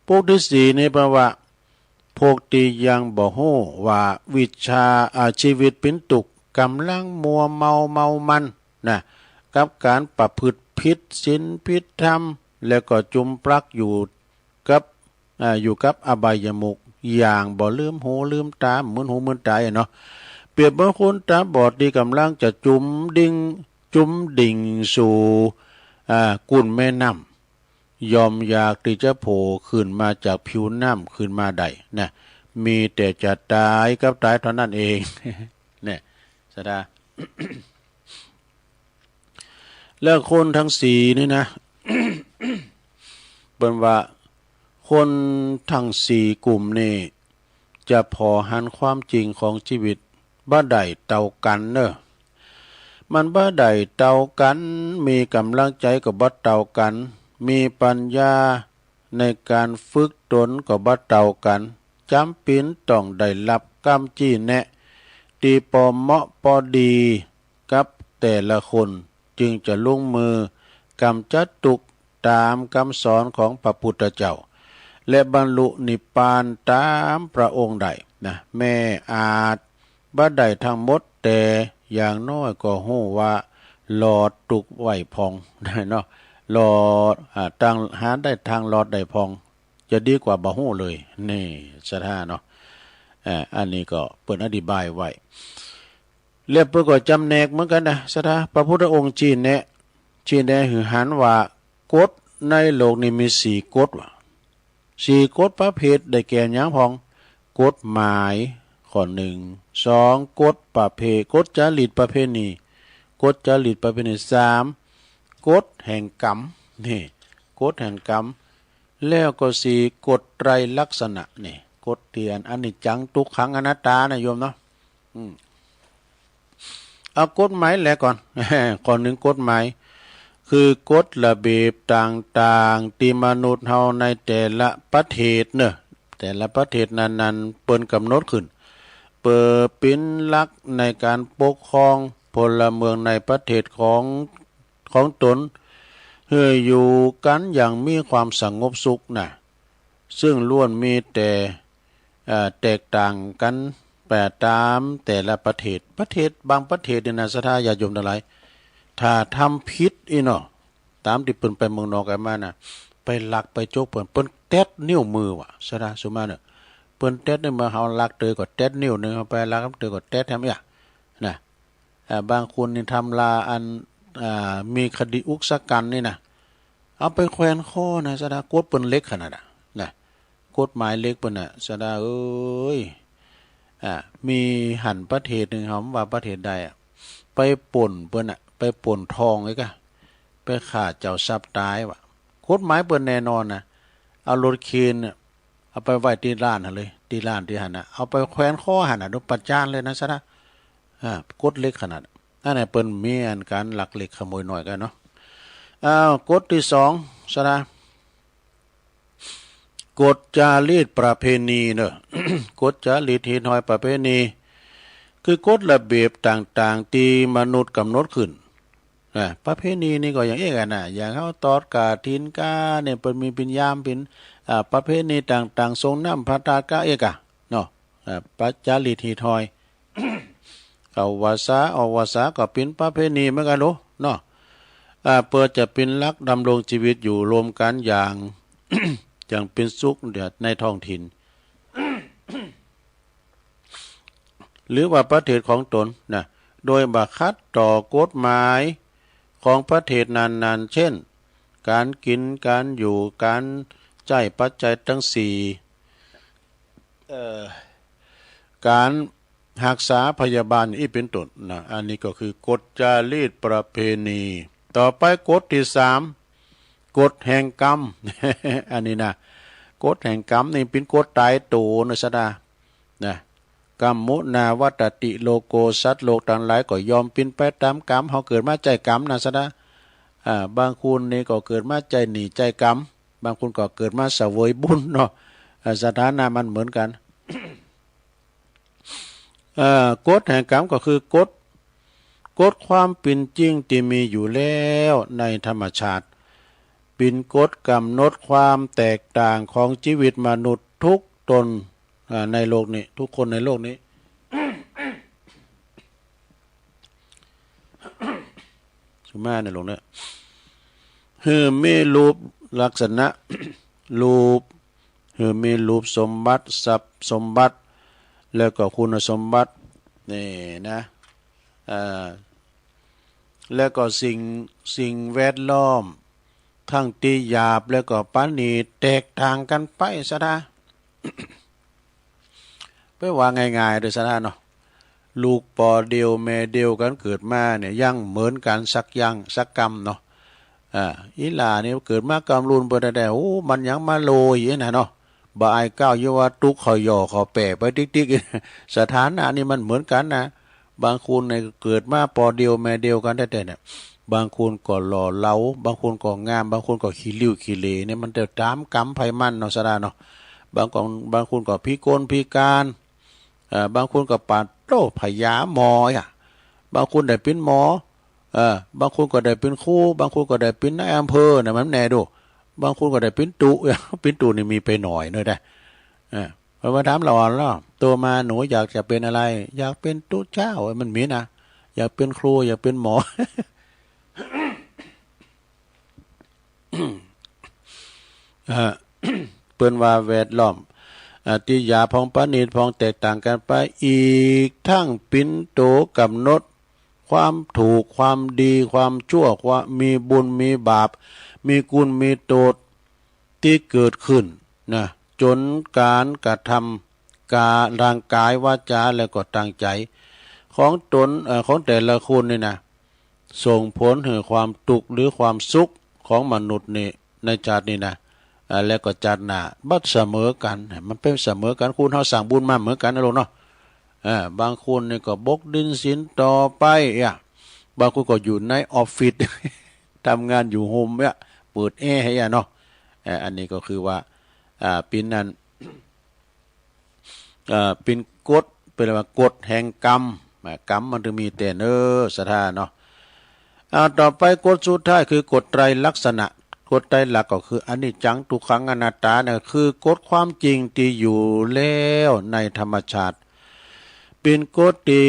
โภคที่4นี่แปลว่าโภคที่ยังบ่ฮู้ว่าวิชาชีวิตเป็นทุกข์กำลังมัวเมามันนะกับการประพฤติผิดศีลผิดธรรมแล้วก็จุมปลักอยู่กับอบายมุขอย่างบ่ลืมหูลืมตาเหมือนหูเหมือนตาเนาะเปรียบเหมือนคนตาบอดที่กำลังจะจุ่มดิ่งสู่ กุ่นแม่น้ำยอมอยากที่จะโผล่ขึ้นมาจากผิวน้ำขึ้นมาได้นะมีแต่จะตายกับตายเท่านั้นเอง เนี่ยสดา แล้วคนทั้งสี่นี่นะ เป็นว่าคนทั้งสี่กลุ่มนี่จะพอหันความจริงของชีวิตบ้าใดเต่ากันเนอะมันบ้าใดเต่ากันมีกำลังใจกับบ้าเต่ากันมีปัญญาในการฝึกตนกับบ้าเต่ากันจำเป็นต้องได้รับกรรมจี้แนะตีปอเหมาะพอดีกับแต่ละคนจึงจะลงมือกำจัดทุกข์ตามคำสอนของพระพุทธเจ้าและบรรลุนิพพานตามพระองค์ใดนะแม่อาจบ่ได้ทั้งหมดแต่อย่างน้อยก็ฮู้ว่าหลอดตุกไหวพองได้เนาะหลอดตั้งหาได้ทางหลอดได้พองจะดีกว่าบ่ฮู้เลยนี่สถาเนาะอันนี้ก็เปิดอธิบายไว้เรียบเพื่อก็จำแนกเหมือนกันนะสถาพระพุทธองค์ชี้แนะหือหันว่ากฎในโลกนี้มี4กฎว่ะ4กฎประเภทได้แก่หยังพองกฎหมายข้อ1 2กฎประเพณีกฎจริตประเพณีกฎจริตประเพณี3กฎแห่งกรรมนี่กฎแห่งกรรมแล้วก็4กฎไตรลักษณะนี่กฎเตียนอนิจจังทุกขังอนัตตานะโยมเนาะเอากฎหมายแหละก่อน ข้อ1กฎหมายคือกฎระเบียบต่างๆที่มนุษย์เฮาในแต่ละประเทศเนอะแต่ละประเทศนั้นๆเปิ้นกำหนดขึ้นเปิดเป็นหลักในการปกครองพลเมืองในประเทศของตนเพื่ออยู่กันอย่างมีความสงบสุขนะซึ่งล้วนมีแต่แตกต่างกันแปรตามแต่ละประเทศบางประเทศเนี่ยนะศรัทธาญาติโยมทั้งหลายถ้าทำผิดอีเนาะตามที่เปิ้นไปเมืองนอกกันมาน่ะไปลักไปโจกเปิ้นแตะนิ้วมือว่ะศรัทธาสุมาเนี่ยเปิ้นแตะนิ้วมือเฮาลักเตยก็แตะนิ้วนึงเฮาไปลักเตยก็แตะแถมอีกนะบางคนนี่ทำลาอันมีคดีอุกชะกันนี่นะเอาไปแขวนคอนะศรัทธากฎเปิ้นเล็กขนาดน่ะนะกฎหมายเล็กเปิ้นน่ะศรัทธาเอ้ยมีหันประเทศนึงเฮาว่าประเทศใดไปป่นเปิ้นน่ะไปป่นทองไอ้กะไปฆ่าเจ้าทรัพย์ตายว่ะกฎหมายเปิ้นแน่นอนนะเอารถเคนน่ะเอาไปไว้ที่ร้านหั่นเลยที่ร้านที่หั่นน่ะเอาไปแขวนคอหั่นน่ะโดนประจานเลยนะซะนะกฎเล็กขนาดนั่นน่ะเปิ้นมีอันการลักเล็กขโมยน้อยกันเนาะกฎที่2ซะนะกฎจารีตประเพณีเนอะ กฎจารีตที่น้อยประเพณีคือกฎระเบียบต่างๆที่มนุษย์กำหนดขึ้นประเพณีนี่ก็อย่างเอกกันนะอย่างเขาตอดกาทินกาเนี่ยเป็นมีปิญญามเป็นประเพณีต่างๆทรงน้ำพระตากาเอกะเนาะปัจจารีตที่น้อย เอาวาสาออกวาสาก็เป็นประเพณีเหมือนกันรู้เนาะเพื่อจะเป็นหลักดำรงชีวิตอยู่รวมกันอย่าง อย่างเป็นสุขเดือดในท้องถิ่น หรือว่าประเทศของตนนะโดยบังคับต่อกฎหมายของประเทศนั้นๆเช่นการกินการอยู่การใช้ปัจจัยทั้ง4การรักษาพยาบาลอีเป็นต้นนะอันนี้ก็คือกฎจารีตประเพณีต่อไปกฎที่3กฎแห่งกรรม อันนี้นะกฎแห่งกรรมนี่เป็นกฎตายตัวนะสดานะกรรมมุนาวัตติโลโกสัตว์โลกทั้งหลายก็ยอมเป็นไปตามกรรมเฮาเกิดมาใจกรรมนะสดาบางคนนี่ก็เกิดมาใจหนีใจกรรมบางคนก็เกิดมาเสวยบุญเนาะสถานะมันเหมือนกัน กฎแห่งกรรมก็คือกฎความเป็นจริงที่มีอยู่แล้วในธรรมชาติเป็นกฎกำหนดความแตกต่างของชีวิตมนุษย์ทุกตนในโลกนี้ทุกคนในโลกนี้ สมัยในโลกนี้มีรูปลักษณะ รูปมีรูปสมบัติทรัพย์สมบัติแล้วก็คุณสมบัตินี่นะแล้วก็สิ่งแวดล้อม ทั้งตีหยาบแล้วก็ปานีแตกต่างกันไปซะนะ ไปว่าง่ายๆโดยซะนะเนาะลูกปอเดียวแม่เดียวกันเกิดมาเนี่ยยังเหมือนกันสักอย่างสักกรรมเนาะอีหลานี่เกิดมากำรูนเปิดแต่โอ้มันยังมาโลยนะเนาะบ่ายก้าวอยู่ว่าตุกเขาย่อเขาแปะไปติ๊กๆสถานะนี่มันเหมือนกันนะบางคนในเกิดมาปอเดียวแม่เดียวกันแต่เนี่ยบางคนก็หล่อเหลาบางคนก็งามบางคนก็ขี้ริ้วขี้เหร่เนี่ยมันจะตามกรรมไผมันเนาะซะเนาะบางคนก็พิกลพิการบางคนก็ปาดโตพยาหมอบางคนได้เป็นหมอบางคนก็ได้เป็นครูบางคนก็ได้เป็นนายอำเภอนะมันแน่ดูบางคนก็ได้เป็นตุเป็นตุนี่มีไปหน่อยเนอะได้พอมาถามเราแล้วตัวมาหนูอยากจะเป็นอะไรอยากเป็นตุเจ้ามันมีนะอยากเป็นครูอยากเป็นหมอ เปิ้นว่าแวดล้อมติยาพองปานิดพองแตกต่างกันไปอีกทั้งปิ่นโตกำหนดความถูกความดีความชั่วความมีบุญมีบาปมีกุลมีโทษที่เกิดขึ้นนะจนการกระทำการร่างกายวาจาแล้วก็ตั้งใจของตนของแต่ละคนนี่นะส่งผลถึงความทุกข์หรือความสุขของมนุษย์นี่ในชาตินี้นะแล้วก็จัดหน้าบัดเสมอกันมันเป็นเสมอกันคุณเฮาสั่งบุญมาเหมือนกันนะลูกเนาะบางคนนี่ก็บกดินสินต่อไปบางคนก็อยู่ในออฟฟิศ ทำงานอยู่โฮมเปิดแอร์ให้เนาะอันนี้ก็คือว่าเป็นนั้นเป็นกฎเป็นว่ากฎแห่งกรรมกรรมมันจะมีแต่สถานเนาะต่อไปกฎสุดท้ายคือกฎไตรลักษณะกฎไตรลักษณ์ก็คืออนิจจังทุกขังอนัตตาเนี่ยคือกฎความจริงที่อยู่แล้วในธรรมชาติเป็นกฎที่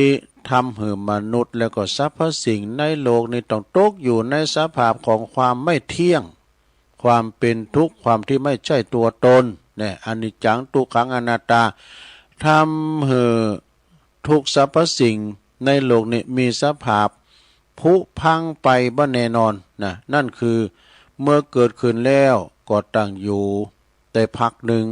ทำให้มนุษย์แล้วก็สรรพสิ่งในโลกนี้ต้องตกอยู่ในสภาพของความไม่เที่ยงความเป็นทุกข์ความที่ไม่ใช่ตัวตนเนี่ยอนิจจังทุกขังอนัตตาทำให้ทุกสรรพสิ่งในโลกนี้มีสภาพผุพังไปบ่แน่นอนนะนั่นคือเมื่อเกิดขึ้นแล้วก็ตั้งอยู่แต่พักหนึ่ง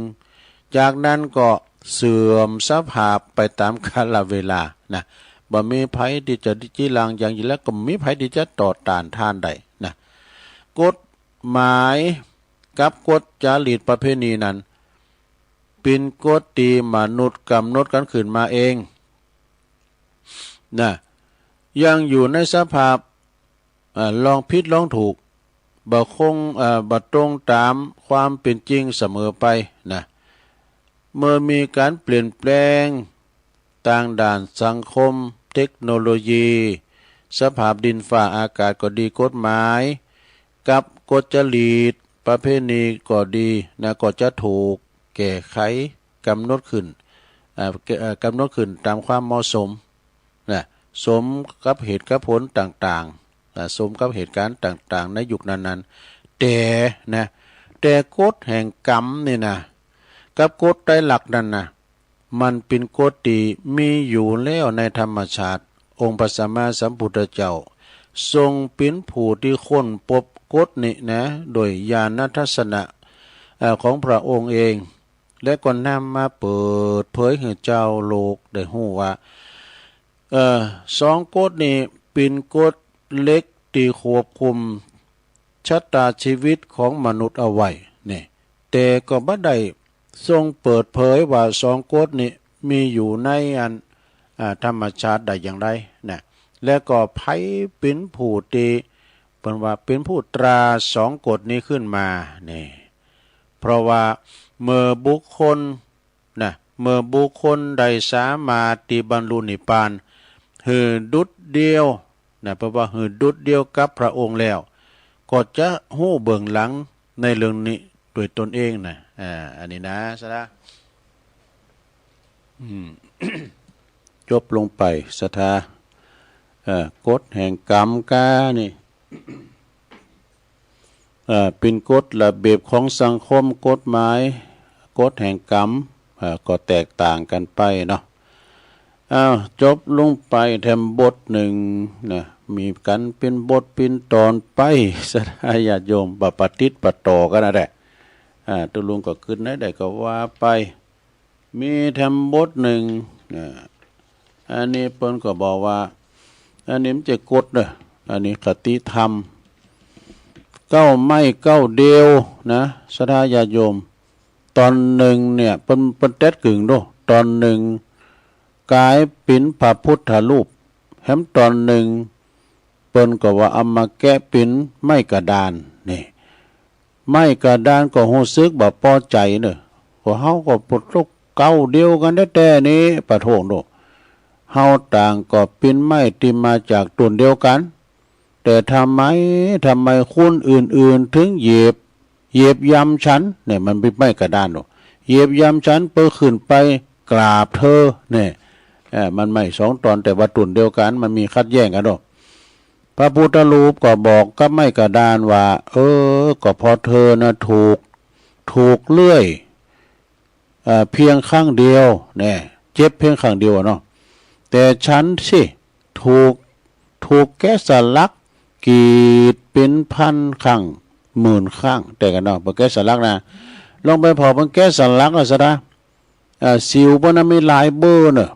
จากนั้นก็เสื่อมสภาพไปตามกาลเวลานะบ่มีภัยที่จะจีรังอย่างนี้แล้วก็มีภัยที่จะต่อต้านทานได้นะกฎหมายกับกฎจารีตประเพณีนั้นเป็นกฎที่มนุษย์กำหนดกันขึ้นมาเองนะยังอยู่ในสภาพลองผิดลองถูกบ่คงบ่ตรงตามความเป็นจริงเสมอไปนะเมื่อมีการเปลี่ยนแปลงต่างด้านสังคมเทคโนโลยีสภาพดินฟ้าอากาศก็ดีกฎหมายกับกฎจรีตประเพณีก็ดีนะก็จะถูกแก้ไขกำหนดขึ้นตามความเหมาะสมนะสมกับเหตุกับผลต่างๆสมกับเหตุการณ์ต่างๆในยุคนั้นๆแต่กฎแห่งกรรมนี่นะกับกฎไตรลักษณ์นั่นนะมันเป็นกฎที่มีอยู่แล้วในธรรมชาติองค์พระสัมมาสัมพุทธเจ้าทรงเป็นผู้ที่ค้นพบกฎนี้นะโดยญาณทัศนะของพระองค์เองและก็นำมาเปิดเผยให้เจ้าโลกได้รู้ว่าสองกฎนี้เป็นกฎเล็กที่ควบคุมชะตาชีวิตของมนุษย์เอาไว้นี่แต่ก็บ่ได้ทรงเปิดเผยว่าสองกฎนี้มีอยู่ในธรรมชาติได้อย่างไรนะและก็ไผเป็นผู้ที่เป็นว่าเป็นผู้ตราสองกฎนี้ขึ้นมานี่เพราะว่าเมื่อบุคคลใดสามารถที่บรรลุนิพพานหือดุจเดียวนะเพราะว่าหือดุจเดียวกับพระองค์แล้วก็จะฮู้เบื้องหลังในเรื่องนี้ด้วยตนเองนะอันนี้นะซะละ จบลงไปศรัทธากฎแห่งกรรมกานี่เป็นกฎระเบียบของสังคมกฎหมายกฎแห่งกรรมก็แตกต่างกันไปเนาะ อ้าวจบลงไปแถมบทหนึ่งนะมีกันเป็นบทเป็นตอนไปสดาญาติโยมปฏิดประต่อกันนะแหละตุลุงก็ขึ้นได้ก็ว่าไปมีแถมบทหนึ่งอันนี้เปิ้นก็บอกว่าอันนี้มันจะกดเด้ออันนี้คติธรรมเก้าไม่เก้าเดียวนะสดาญาติโยมตอนหนึ่งเนี่ยเป็นเต็ดกึ่งโดตอนหนึ่งกายปิ่นพระพุทธรูปแถมตอนหนึ่งเปิ้นก็ว่าเอามาแกะปิ่นไม้กระดานนี่ไม้กระดานก็รู้สึกบ่พอใจเด้อก็เฮาก็ปลดทุกเก้าเดียวกันแต่นี้ปะโถงโดเฮาต่างก็ปิ่นไม้ที่มาจากต้นเดียวกันแต่ทำไมคนอื่นๆถึงเหยียบยำฉันเนี่ยมันเป็นไม้กระดานโดเหยียบยำฉันเปิ้นขึ้นไปกราบเธอเนี่ยมันไม่สองตอนแต่ว่าตุ่นเดียวกันมันมีคัดแย้งกันหรอกพระพุทธรูปก็บอกก็ไม่กระดานว่าก็พอเธอนะถูกเลื่อยเพียงข้างเดียวเนี่ยเจ็บเพียงข้างเดียวเนาะแต่ฉันสิถูกแกะสลักกีดเป็นพันข้างหมื่นข้างแต่กันเนาะพอแกะสลักนะลองไปพอมันแกะสลักแล้วซะนะสิวปนมีหลายเบอร์เนอะ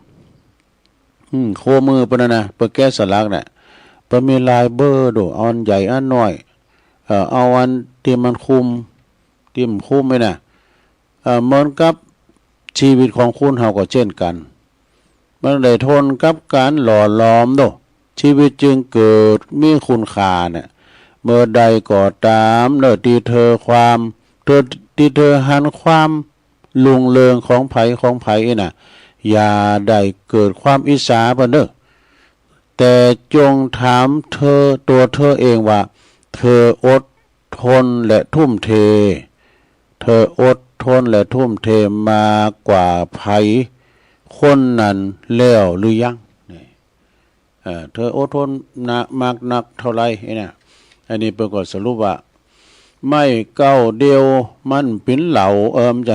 โคมือปนนะเปิดแก้สลักเนี่ยเปิดมีลายเบอร์ดูเอาอันใหญ่อันน้อยเอาอันที่มันคุมไม่นะเหมือนกับชีวิตของคุณเฮาก็เช่นกันมันได้ทนกับการหล่อหลอมดูชีวิตจึงเกิดมีคุณค่าเนี่ยเมื่อใดก็ตามเนอะที่เธอหันความลุงเรืองของไผน่ะอย่าได้เกิดความอิจฉาบ่เด้อแต่จงถามตัวเธอเองว่าเธออดทนและทุ่มเทมากกว่าไผคนนั้นแล้วหรือยังนี่เธออดทนมากนักเท่าไรเนี่ยอันนี้เป็นกฎสรุปว่าไม่เก้าเดียวมันเป็นเหล่าใจ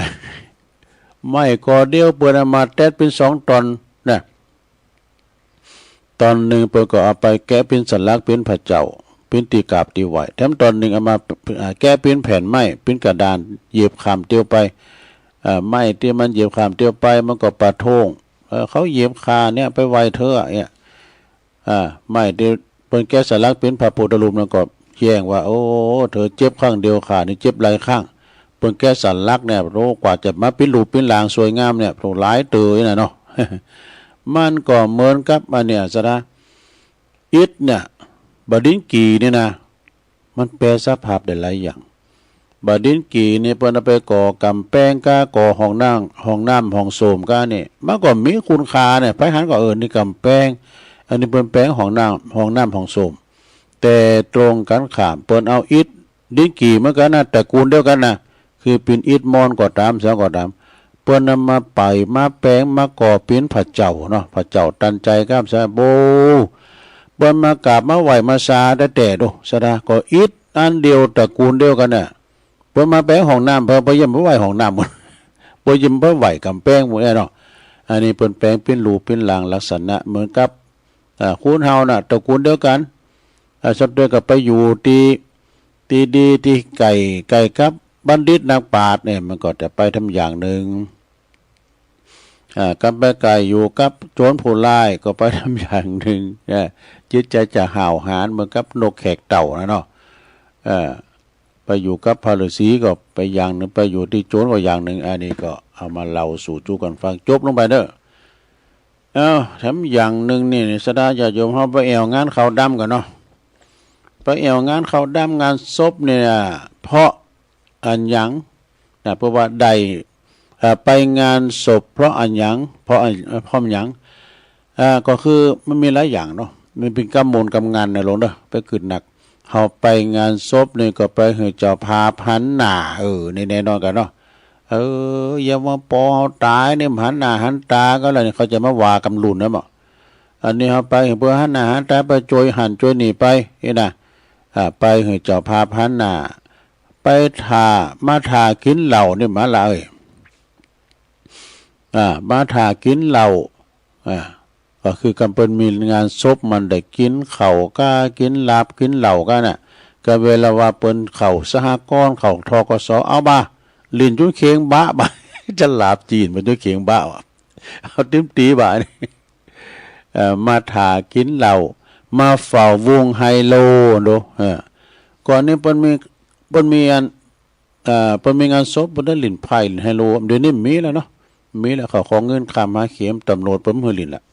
ไม่ก่อเดียวเปิดมาแตดเป็นสองตอนนะตอนหนึ่งเปิดก็เอาไปแกะเป็นสัญลักษณ์เป็นพระเจ้าเป็นตีกาบตีไหวแถมตอนหนึ่งเอามาแกะเป็นแผ่นไม้เป็นกระดานเหยียบขามเตียวไปไม้ที่มันเหยียบขามเตียวไปมันก็ปะโทงเขาเหยียบคาเนี่ยไปไวเธอเนี่ยไม้ที่เป็นแกะสัญลักษณ์เป็นพระพุทธรูปนั่นก็แย้งว่าโอ้เธอเจ็บข้างเดียวขานี่เจ็บหลายข้างเปิ้นแก้สันลักเนี่ยโรกว่าจะมาเป็นรูปเป็นหลางสวยงามเนี่ยโหลายเตยน่ะเนาะ มันก็เหมือนกับอันเนี่ยซะนะอิฐเนี่ยบดินกีนี่นะมันแปลสภาพได้หลายอย่างบดินกีนี่เปิ้นเอาไปก่อกำแพงกาก่อห้องน้ำห้องโสมกานี่มันก็มีคุณค่าเนี่ยไผหันก็นี่กำแพงอันนี้เปิ้นแปลงห้องน้ำห้องโสมแต่ตรงกันข้ามเปิ้นเอาอิฐดินกีเหมือนกันนะตระกูลเดียวกันนะคือเป็นอิฐมอนก็ตามเสียก็ตามเปิ้นนำมาไปมาแปลงมาก่อเป็นพระเจ้าเนาะพระเจ้าตันใจครับซะโบเปิ้นมากราบมาไหว้มาซาได้แต่โดซะดาก็อิฐอันเดียวตระกูลเดียวกันน่ะเปิ้นมาแปลงห้องน้ำเพิ่นยิ้มบ่ไหว้ห้องน้ำหมดบ่ยิ้มบ่ไหว้กำแพงหมดเนาะอันนี้เปิ้นแปลงเป็นรูปเป็นร่างลักษณะเหมือนกับคุณเฮาน่ะตระกูลเดียวกันสัตว์เดียวก็ไปอยู่ที่ไก่กับบัณฑิตนักปราชญ์เนี่ยมันก็จะไปทำอย่างหนึ่งกับไปไก่อยู่กับโจรผู้ร้ายก็ไปทำอย่างหนึ่งจิตใจจะห่าวหาญเหมือนกับนกแขกเต่านะเนาะไปอยู่กับพระฤาษีก็ไปอย่างหนึ่งไปอยู่ที่โจรก็อย่างหนึ่งอันนี้ก็เอามาเล่าสู่จูกันฟังจบลงไปเด้อทำอย่างหนึ่งนี่สดาญาติโยมเขาไปแอวงานเขาดำกันเนาะไปแอวงานเขาดำงานศพเนี่ยเพราะอันหยังเพราะว่าใดไปงานศพเพราะอันหยังเพราะหยังก็คือมันมีหลายอย่างเนาะมันเป็นกำมลกำงานในหลวงเด้อไปขึ้นหนักเฮาไปงานศพนี่ก็ไปให้เจ้าพาพันหน้านี่แน่นอนกันเนาะอย่ามาปอตายเนี่ยหันหน้าหันตาก็แล้วเขาจะมาว่ากำลุนนะบ่อันนี้เฮาไปเพื่อหันหน้าหันตาไปโจยหันโจยหนีไปนี่นะไปให้เจ้าพาพันหน้าไปมาทากินเหล้านี่มาละมาทากินเหล้า ก็คือกำเปิ้นมีงานศพมันได้กินข้าวก้ากินลาบกินเหล้ากันน่ะก็เวลาว่าเปิ้นเข้าสหกรณ์เข้าธกสเอาบ่าลิ้นจุนเคียงบะบ่า จะลาบจีนมันจุนเคียงบะเอาติ้มตีบ่านี่มาถ่ากินเหล้ามาเฝ้าวงไฮโลโดก่อนนี้เปิ้นมีอันเปิ้นมีงานศพเปิ้นได้ลิ้นไผ่ลิ้นไฮโลเดี๋ยวนี้มีแล้วเนาะมีแล้วเขาของเงินค่ามาเข็มตำรวจเปิ้นฮือลิ้นละ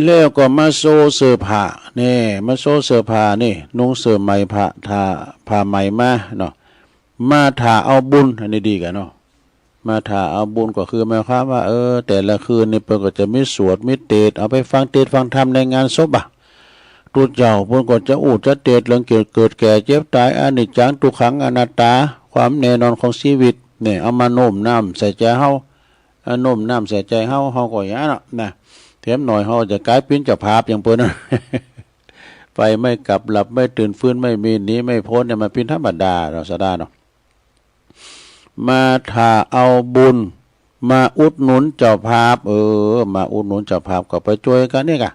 แล้วก็มาโซเสื้อผ้านี่มาโซเสื้อผ้านี่นุ่งเสื้อไหมผ้าไหมมาเนาะมาถ่าเอาบุญอันนี้ดีกันเนาะมาถ่าเอาบุญก็คือหมายความว่าแต่ละคืนนี่เพิ่นก็จะมีสวดมีเทศน์เอาไปฟังเทศน์ฟังธรรมในงานศพตุเจ้าเพิ่นก็จะจะเทศน์เรื่องเกิดแก่เจ็บตายอนิจจังทุกขังอนัตตาความแน่นอนของชีวิตนี่เอามาโน้มน้าวใส่ใจเฮาโน้มน้าวใส่ใจเฮาก็อย่างนั้นนะแถมหน่อยเฮาจะกลายเป็นเจ้าภาพอย่างเพิ่นนะไปไม่กลับหลับไม่ตื่นฟื้นไม่มีหนีไม่พ้นเนี่ยมันเป็นธรรมดาเราสะดาเนาะมาถ่าเอาบุญมาอุดหนุนเจ้าภาพมาอุดหนุนเจ้าภาพก็ไปช่วยกันนี่กะ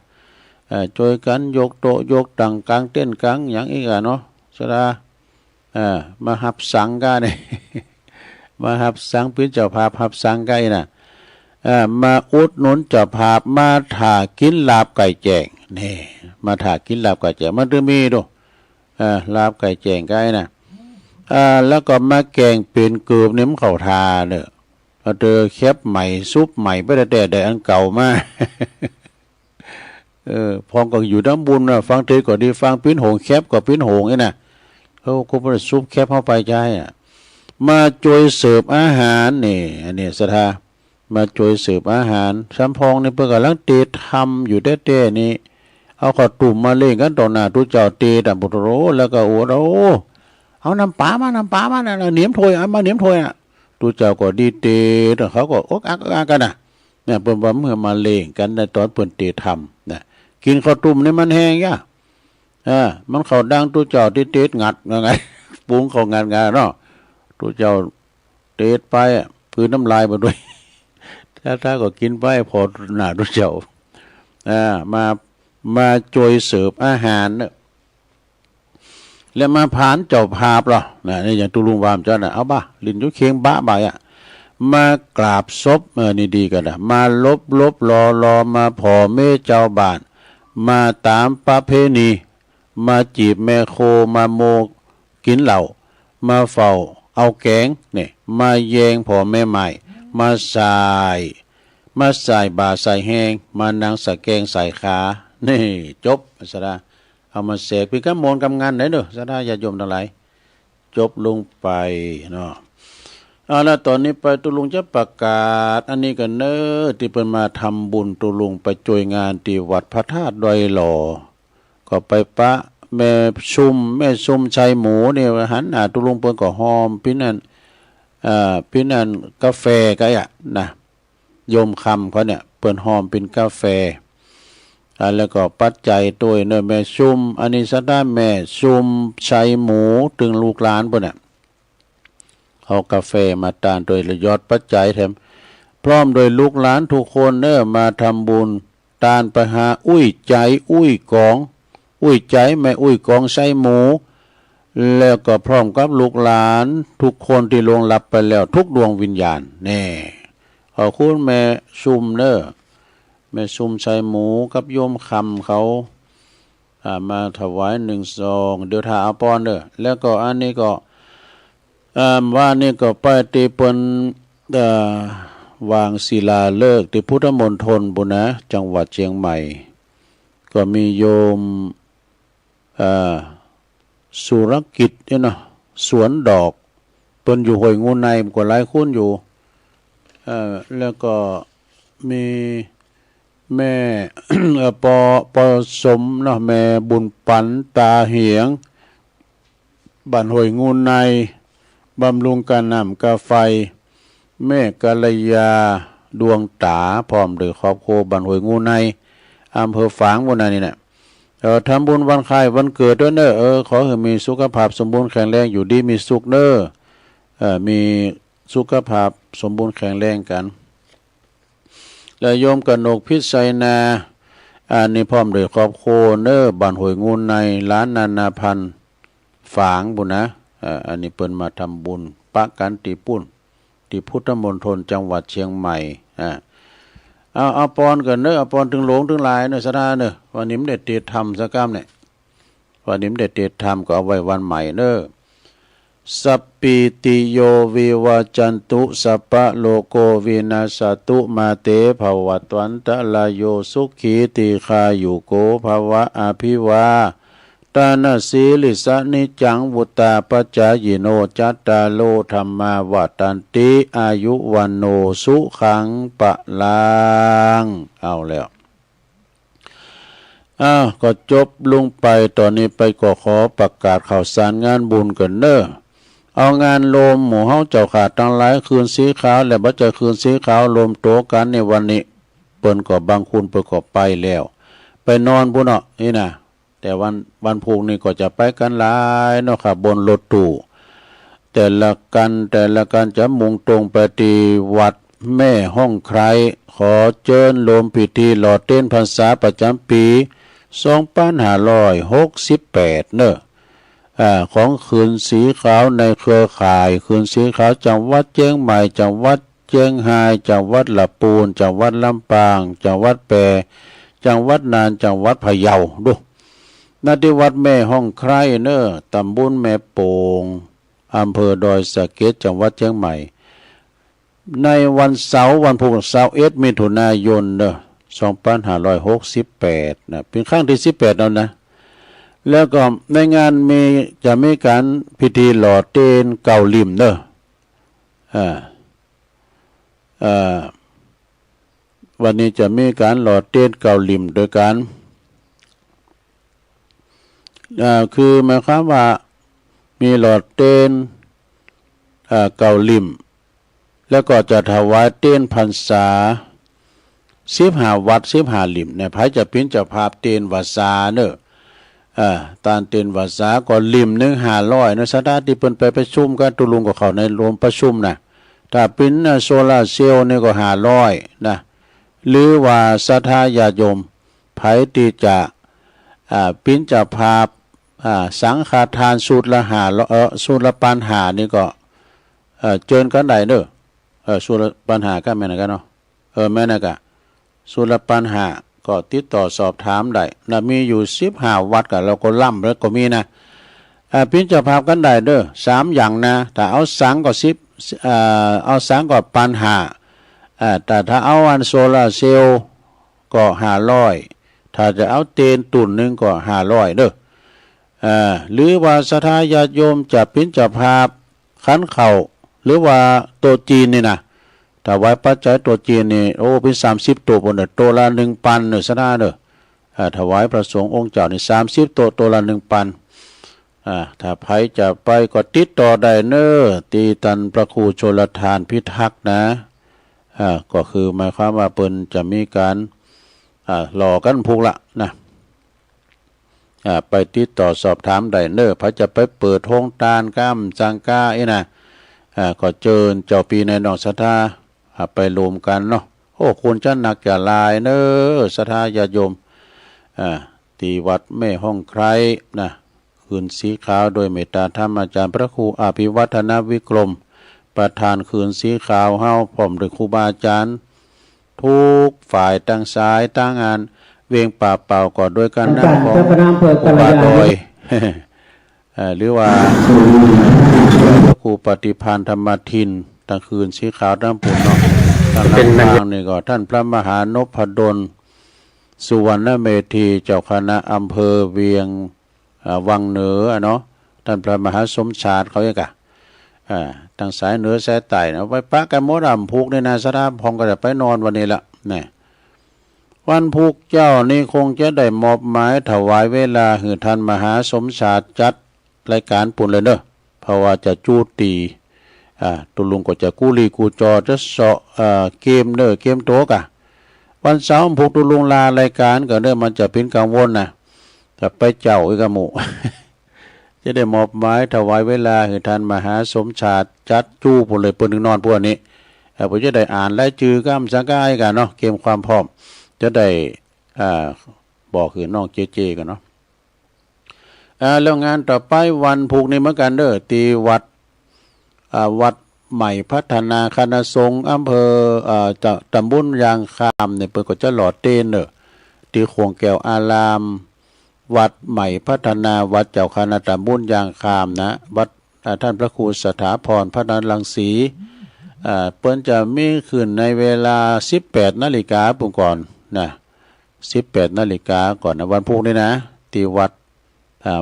ช่วยกันยกโต๊ะยกตังกลางเต้นกลางอย่างอีกอะเนาะสะดามาหับสังกันนี่ มาหับสังเป็นเจ้าภาพหับสังกันน่ะมาอุดหนุนเจ้าภาพมาถ่ากินลาบไก่แจงนี่มาถ่ากินลาบไก่แจงมันจะมีดูลาบไก่แจงไก่น่ะแล้วก็มาแกงเป็นเกือบเนี่ยมันเข้าทาเด้อเจอแคบใหม่ซุปใหม่ไปแต่อันเก่ามาพองก็อยู่น้ำบุญนะฟังเทศก็ดีฟังปิ้นโหงแคบก็ปิ้นโหงนี่นะก็บ่ได้ซุปแคบเข้าไปใจมาจวยเสิร์ฟอาหารนี่อันนี้ศรัทธามาจวยเสิร์ฟอาหารซ้ำพองนี่เพิ่นกำลังเตะทำอยู่แต้ๆนี่เอาข้าวตุ่มมาเล่นกันต่อหน้าทุกเจ้าเตะบุตรโรแล้วก็โอ้เอาน้ำปลามาน่ะเหนียมถ้วยเอามาเหนียมถ้วยน่ะทุกเจ้าก็ดีเตะเขาก็อกอักกันน่ะเนี่ยเพิ่นว่าเมื่อมาเล่นกันในตอนเพิ่นเตะทำนะกินข้าวตุ่มนี่มันแห้งยะมันเข้าดังทุกเจ้าที่เตะงัดว่าไงปรุงเข้างานเนาะทุกเจ้าเตะไปคือน้ำลายมาด้วยถ้าก็กินไปพอหน้าทุกเจ้ามาจวยเสิร์ฟอาหารเนี่ยแล้วมาผ่านเจ้าภาพหรอนี่อย่างตุลุงวามเจ้าน่ะเอาบ่าลิ้นยุเคียงบ้าบ่ายมากราบศพนี่ดีกันนะมาลบรอมาผอเมเจ้าบ้านมาตามประเพณีมาจีบแม่โคมาโมกินเหล้ามาเฝ้าเอาแกงเนี่ยมาแยงผอแม่ใหม่มาใส่บาใส่แห้งมานั่งสะแกงใส่ขานี่จบสดาเอามาเสกเป็นกำมลกำงานได้เด้อสดาญาติโยมทั้งหลายจบลงไปเนาะแล้วตอนนี้ไปตุลุงจะประกาศอันนี้กันเนอที่เพิ่นมาทำบุญตุลุงไปช่วยงานที่วัดพระธาตุดอยหล่อก็ไปปะแม่ซุ่มชัยหมูเนี่ยหันตุลุงเพิ่นก็หอมพี่นั่นกาแฟก็นะโยมคำเขาเนี่ยเปิ้นหอมเป็นกาแฟแล้วก็ปัจจัยตัวเนแม่ซุ่มอันนี้ซะได้แม่ซุ่มชัยหมูถึงลูกหลานเพิ่นน่ะเอากาแฟมาตานโดยยอดปัจจัยแถมพร้อมโดยลูกหลานทุกคนมาทำบุญตานไปหาอุ้ยใจอุ้ยกองอุ้ยใจแม่อุ้ยกองชัยหมูแล้วก็พร้อมกับลูกหลานทุกคนที่ล่วงลับไปแล้วทุกดวงวิญญาณแน่ขอคุณแม่ซุ่มแม่ซุ่มชัยหมูกับโยมคำเขามาถวาย1 ซองเดี๋ยวถ้าเอาป้อนแล้วก็อันนี้ก็ว่านี่ก็ไปที่เปิ้นวางศิลาฤกษ์ที่พุทธมณฑลบุนะจังหวัดเชียงใหม่ก็มีโยมสุรกิจเนาะสวนดอกเปิ้นอยู่ห้วยงูในก็หลายคนอยู่แล้วก็มีแม่ ปอสมเนาะแม่บุญปันตาเหียงบ้านห้วยงูในบำรุงการน้ำกาไฟแม่กัลยาดวงตาพร้อมด้วยครอบครัวบ้านห้วยงูในอำเภอฝางบนนั้นนี่แหละทำบุญวันคล้ายวันเกิดด้วยขอให้มีสุขภาพสมบูรณ์แข็งแรงอยู่ดีมีสุขมีสุขภาพสมบูรณ์แข็งแรงกันแล้วโยมกนกพิชัยนา อันนี้พร้อมด้วยครอบครัวเนอบ้านห้วยงูนในร้านนานาพันธ์ฝางบุญนะอันนี้เปิ้นมาทำบุญปะกันตีปุ้นที่พุทธมณฑลจังหวัดเชียงใหม่เอาปอนกันเนอะเอาปอนถึงหลงถึงหลายเนอะสดาเนอะวันนี้มันได้เตรียมทำสักกรรมเนี่ยวันนี้มันได้เตรียมทำก็เอาไว้วันใหม่เนอะสัพปิติโยวิวัจจันตุสัพพะโลโกวินาศตุมาเตภวัตวันตะลายโยสุขีติคายุโกภวะอภิวาตานาสีลิสนิจังวุตาปัจจายโนจัตตาโลธรรมาวัตันติอายุวันโนสุขังปะลังเอาแล้วก็จบลงไปตอนนี้ไปก็ขอประกาศข่าวสารงานบุญกันเนอะเอางานโลมหมู่เฮาเจ้าขาดตั้งหลายคืนสีขาวและบัดจะคืนสีขาวรวมโตกันในวันนี้เปิ้นก็บางคุณเปิ้นก็ไปแล้วไปนอนพุ่นเนาะนี่นะแต่วันพุธนี่ก็จะไปกันหลายเนาะค่ะบนรถตู้แต่ละกันจะมุ่งตรงไปที่วัดแม่ห้องใครขอเชิญลมพิธีหล่อเต้นพรรษาประจำปี2568เนอะของคืนสีขาวในเครือข่ายคืนสีขาวจังหวัดเชียงใหม่จังหวัดเชียงรายจังหวัดละปูนจังหวัดลำปางจังหวัดแปรจังหวัดน่านจังหวัดพะเยาดูณที่วัดแม่ห้องใครเนอะตำบลแม่โป่งอำเภอดอยสะเก็ดจังหวัดเชียงใหม่ในวันเสาร์วันพุธ21มิถุนายนเนอะ2568นะเป็นครั้งที่18แล้วนะแล้วก็ในงานจะมีการพิธีหล่อเทียนเก่าลิมเนอะวันนี้จะมีการหล่อเทียนเก่าลิมโดยการคือหมายความว่ามีหลอดเทียนเก่าลิมแล้วก็จะถวายเทียนพรรษา15วัด15ลิมเนี่ยไผจะเป็นเจ้าภาพเทียนวาสาเนอะตานเทียนวาสาก็ลิมนึง500นะสถานที่เพิ่นไปประชุมกันตุลุงกับเขาในรวมประชุมนะถ้าเป็นโซลาร์เซลล์นี่ก็500นะหรือว่าศรัทธาญาติโยมไผที่จะเป็นเจ้าภาพสังฆทานสูตรละสูตรละปันหานี่ก็เจิญกันได้เด้อสูตรละปันหาก็แม่นกันเนาะแม่นกะสูตรละปันหาก็ติดต่อสอบถามได้นะมีอยู่15วัดก็เราก็ล่ำแล้วก็มีนะเป็นเจ้าภาพกันได้เด้อ3อย่างนะถ้าเอาสังก็เอาสังก็ปันหาแต่ถ้าเอาอันโซลาร์เซลล์ก็500ถ้าจะเอาเตนตุ่นนึงก็500เด้อหรือว่าศรัทธาญาติโยมจะเป็นเจ้าภาพขันเข่าหรือว่าโตจีนนี่นะถวายปัจจัยโตจีนนี่โอ้เป็น30ตัวบนโตละ1,000เด้อศรัทธาเด้อถวายพระสงฆ์องค์เจ้านี่30ตัวละ1,000ถ้าไผจะไปก็ติดต่อได้เน้อตีตันพระครูชลทานพิทักษ์นะก็คือหมายความว่าเปิ้นจะมีการหล่อกันพุกละนะไปติดต่อสอบถามได้เน้อไผจะไปเปิดโรงทานก้ามจังก้านะก็เจิญเจ้าปีในน้องศรัทธาไปรวมกันเนาะโอ้ควรจะหนักจะลายเน้อศรัทธาญาติโยมที่วัดแม่ห้องใครนะคืนสีขาวโดยเมตตาธรรมอาจารย์พระครูอภิวัฒนวิกรมประธานคืนสีขาวเฮาพร้อมด้วยครูบาอาจารย์ทุกฝ่ายตั้งสายตั้งงานเวียงป่าเป่าก่อด้วยกันนำของครูบาโดยหรือว่าพระครูปฏิภาณธรรมทินตั้งคืนสีขาวน้ำปุ่นเนาะตั้งลำปางนี่ก็ท่านพระมหานพดลสุวรรณเมธีเจ้าคณะอำเภอเวียงวังเหนือเนาะท่านพระมหาสมชาติเขาเองกะทางสายเหนือสายใต้นะไปปะกันหมดพุกในนาสราพองก็จะไปนอนวันนี้ละเนี่ยวันพุกเจ้านี่คงจะได้มอบหมายถวายเวลาหือท่านมหาสมชาติจัดรายการปุ่นเลยเนอะเพราะว่าจะจูตีตุลุงก็จะกู้ลีกูจอจะเสาะเกมเนอะเกมโต๊กะวันเสาร์พุกตุลุงลารายการก็เนอะมันจะเป็นกังวลนะจะไปเจ้าอีกหมู่ จะได้มอบหมายถวายเวลาให้ท่านมหาสมชาติจัดจู้พุ่นเลยปุ่นถึงนอนพวกนี้ผมจะได้อ่านและจื้อก้ามสังกายกันเนาะเกมความพร้อมจะได้ อ่าบอกคือน้องเจเจกันเนาะแล้วงานต่อไปวันผูกนี่เหมือนกันเด้อที่วัดใหม่พัฒนาคณะสงฆ์อำเภอตำบลยางคามเนี่ยเปิดก็จะหล่อเต้นเด้อที่โขงแก้วอารามวัดใหม่พัฒนาวัดเจ้าคณะตำบลยางคามนะวัดท่านพระครูสถาพรพระนันรังสีเปิ้นจะมีขึ้นในเวลา 18 นาฬิกาปุ่งก่อนนะ18 นาฬิกาก่อนนะวันพุธนี้นะที่วัด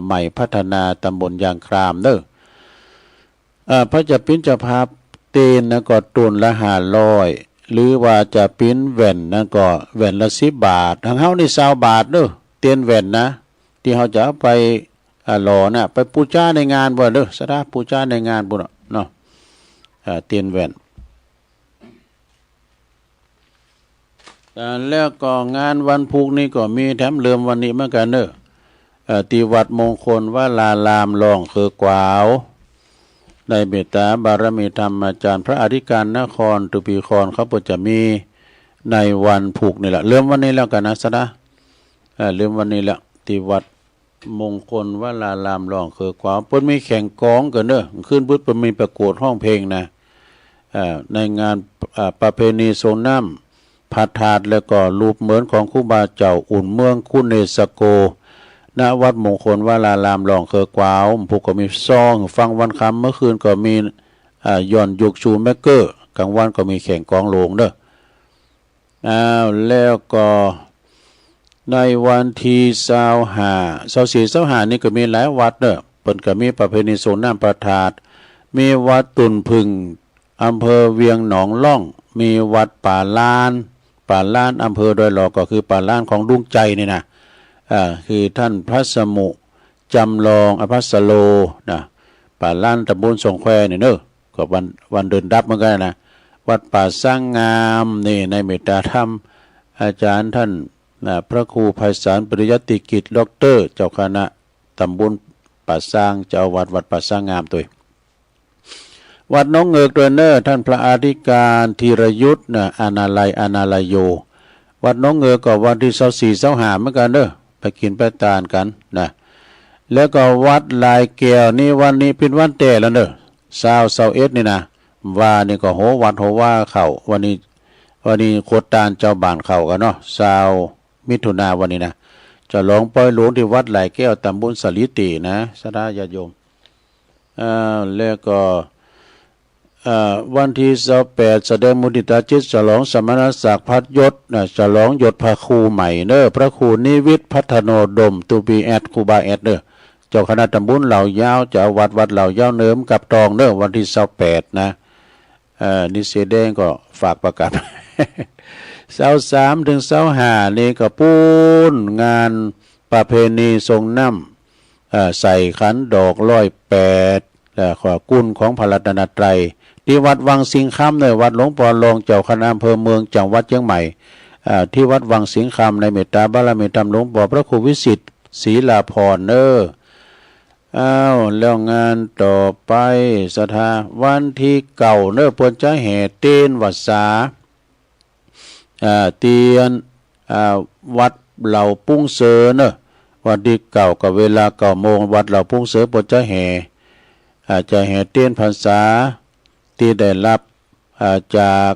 ใหม่พัฒนาตำบลยางคามเด้อพระจะปิ้นจะพาเตนนะก็ตุนละ500หรือว่าจะปิ้นแว่นนะก็แว่นละ10 บาททางเฮานี่20 บาทเด้อเตียนแว่นนะที่เฮาจะไปหล่อนะไปปูจ้าในงานบ่เด้อสดาปูจ้าในงานบ่เนาะเตียนแว่นแล้วก็งานวันพุกนี้ก็มีแถมเริ่มวันนี้เหมือนกันเด้อที่วัดมงคลวลารามรองคือกวาวในเมตตาบารมีธรรมอาจารย์พระอธิการนครตุปีครเขาจะมีในวันพุกนี่แหละเริ่มวันนี้แล้วกันนะสดาเริ่มวันนี้แหละที่วัดมงคลวลารามรองคือกวาวเพิ่นมีแข่งกองกันเด้อขึ้นพุทธเพิ่นมีประกวดห้องเพลงนะในงานประเพณีโซน้ำพัดถาดแล้วก็รูปเหมือนของครูบาเจ้าอุ่นเมืองคุณเนสโกณวัดมงคลวลารามรองเคอกวาวผูกก็มีซองฟังวันคำเมื่อคืนก็มีย่อนยุกชูแมกเกอร์กลางวันก็มีแข่งกองโลงเด้อแล้วก็ในวันที่24 25นี่ก็มีหลายวัดเด้อเปิ่นก็มีประเพณีโซน้ำประทาดมีวัดตุนพึงอำเภอเวียงหนองล่องมีวัดป่าล้านอำเภอดอยหลอกก็คือป่าล้านของลุงใจนี่นะคือท่านพระสมุจำลองอภัสโลนะป่าล้านตำบลสงแควนี่เนอะก็วันเดินดับเหมือนกันนะวัดป่าสร้างงามนี่ในเมตตาธรรมอาจารย์ท่านพระครูไพศาลปริยัติกิจด็อกเตอร์เจ้าคณะตำบลป่าสร้างเจ้าวัดป่าสร้างงามตัววัดน้องเงือกด้วยเนอท่านพระอธิการธีรยุทธ์นะอานาลัยโยวัดน้องเงือกก็วันที่24 25เหมือนกันเด้อไปกินไปทานกันนะแล้วก็วัดลายแก้วนี่วันนี้เป็นวันแต่แล้วเด้อ21นี่นะว่านี่ก็โหวัดโหว่าเข้าวันนี้โคตรตานเจ้าบ้านเข้ากันเนาะ20 มิถุนายนวันนี้นะจะลองปล่อยหลวงที่วัดลายแก้วตำบลสลิตินะสดาญาติโยมแล้วก็วันที่28แสดงมุทิตาจิตฉลองสมณศักดิ์พัดยศฉลองยศพระครูใหม่เด้อพระครูนิวิทย์พัฒโนดมตูบีแอดครูบาแอดเด้อเจ้าคณะตำบลเหล่ายาวเจ้าวัดเหล่ายาวเนิมกับตองเด้อวันที่28นะนิเสแดงก็ฝากประกาศ 23 ถึง 25นี่ก็ปูนงานประเพณีทรงน้ำใส่ขันดอก108ขอกุลของพระรัตนตรัยที่วัดวังสิงห์คำในวัดหลวงปอรองเจ้าคณะอำเภอเมืองจังหวัดเชียงใหม่ที่วัดวังสิงห์คำในเมตตาบารมีธรรมหลวงปอพระครูวิสิทธิ์ศรีลาภรณ์แล้วงานต่อไปสถาวันที่เก่าเปนจะแห่เต้นวัดสาเตียนวัดเหล่าปุ้งเสือวันที่เก่ากับเวลา9 โมงวัดเหล่าปุ้งเสือปนจะแห่จะแห่เต้นพรรษาที่ได้รับจาก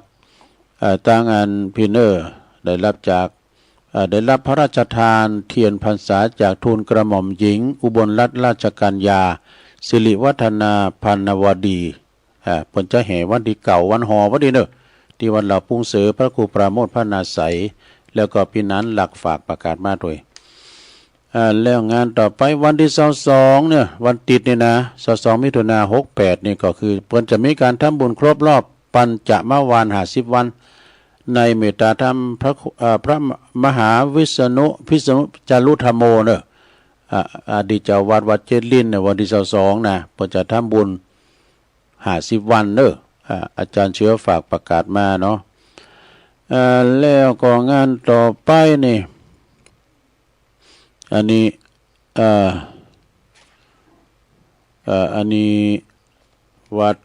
ตั้งอันพิเนอร์ได้รับพระราชทานเทียนพรรษาจากทูลกระหม่อมหญิงอุบลรัตนราชกัญญาสิริวัฒนาพันนวดีผลจะแห่วันที่เก่าวันหอวันดีที่วันเหล่าปุ้งเสือพระครูปราโมทพระนาใสแล้วก็พี่นั้นหลักฝากประกาศมาด้วยแล้วงานต่อไปวันที่22เนี่ยวันติดนี่นะ22 มิถุนายน 68นี่ก็คือเพิ่นจะมีการทำบุญครบรอบปัญจมวาล50 วันในเมตตาธรรมพระมหาวิษณุพิษณุจารุธรรมโมอดีตเจ้าวัดเจริญวันที่22นะเพิ่นจะทำบุญ50 วันอาจารย์เชื้อฝากประกาศมาเนาะแล้วก็งานต่อไปนี่อันนี้วัด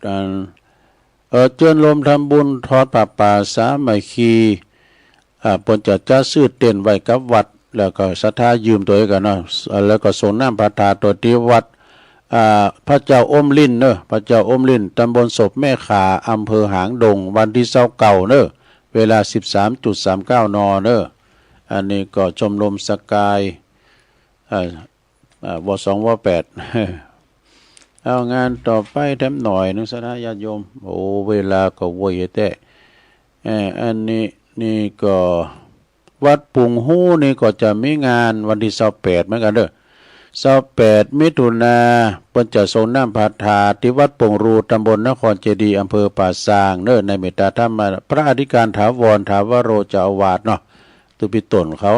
เจริญลมทำบุญทอดป่าสามัคคี เปิ้นจะซื้อเต็นท์ไว้กับวัดแล้วก็ศรัทธายืมตัวเองกันเนาะแล้วก็ส่งน้ำพระธาตุตัวที่วัดพระเจ้าอมลิ้นเนอะพระเจ้าอมลิ้นตำบลศพแม่ขาอำเภอหางดงวันที่29เนอะเวลา 13.39 นเนอะอันนี้ก็ชมรมสกายว2ว8เอางานต่อไปแถมหน่อยนึงสนะญาติโยมโอ้เวลาก็โวยแต่อันนี้นี่ก็วัดปุงหู้นี่ก็จะมีงานวันที่28เหมือนกันเด้อ28มิถุนาเปิ้นจะส่งน้ำพระธาตุที่วัดปงรูตำบลนครเจดีย์อำเภอป่าซางเด้อในเมตตาธรรมพระอธิการถาวรถาวโรเจ้าอาวาสเนาะตุปิตนเขา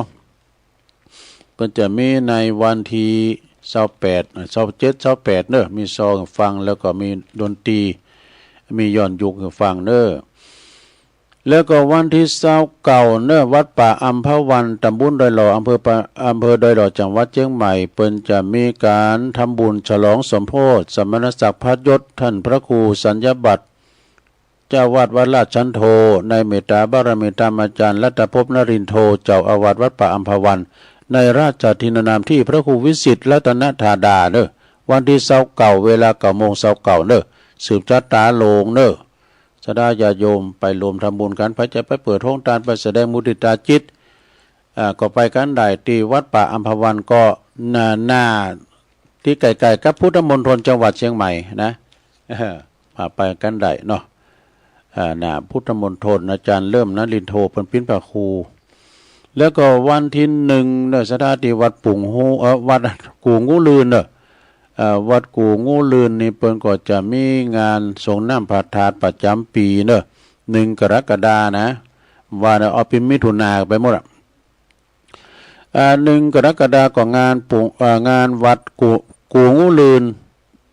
เปิ้นจะมีในวันที่28 27 28เด้อมีซองฟังแล้วก็มีดนตรีมีย้อนยุคฟังเด้อแล้วก็วันที่29เนอะวัดป่าอัมพวันตำบลดอยหล่ออำเภอดอยหล่อจังหวัดเชียงใหม่เปิ้นจะมีการทำบุญฉลองสมโภชสมณศักดิ์พัดยศท่านพระครูสัญญบัตรเจ้าวาดวัดลาดชันโทในเมตตาบารมีธรรมอาจารย์รัตภพนรินโทเจ้าอาวาสวัดป่าอัมพวันในราชทินนามที่พระครูวิสิทธิ์รัตนธาดาเนอะวันที่29เวลา9 โมง29เนอะสืบจัตตาโลงเนอะสดาญาโยมไปรวมทำบุญกันไปจะไปเปิดห้องทานไปแสดงมุทิตาจิตก็ไปกันได้ที่วัดป่าอัมพวันก็หน้าที่ไกลๆกับพุทธมณฑลจังหวัดเชียงใหม่นะไปกันได้เนาะหน้าพุทธมณฑลอาจารย์เริ่มนรินโทเป็นปิ้นพระครูแล้วก็วันที่1เนอะสถานที่วัดปุงหูวัดกูงูลืนเนอะวัดกูงูลืนนี่เปิ้นก็จะมีงานส่งน้ำพระธาตุประจำปีเนอะ1 กรกฎานะว่าเอาเป็นมิถุนาไปหมด1 กรกฎาก็งานงานวัดกูงูลืน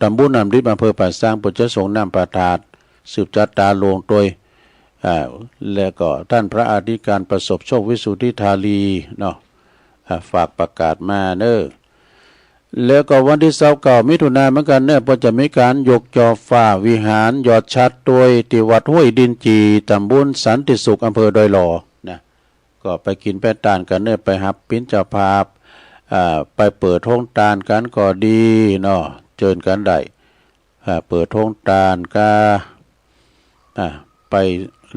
ตำบลน้ำดิบอำเภอป่าซางเปิ้นจะส่งน้ำพระธาตุสืบจัตตาโลงโดยแล้วก็ท่านพระอธิการประสบโชควิสุทธิธาลีเนาะฝากประกาศมาเนอะแล้วก็วันที่29มิถุนายนเหมือนกันเนี่ยพอจะมีการยกจอฟ้าวิหารยอดชัดโดยที่วัดห้วยดินจีตำบลสันติสุขอำเภอดอยหล่อนะก็ไปกินแป้ตานกันเนี่ยไปหับปิ้นเจ้าภาพไปเปิดห้องตานกันก็ดีเนาะเชิญกันได้เปิดห้องตานก็ไป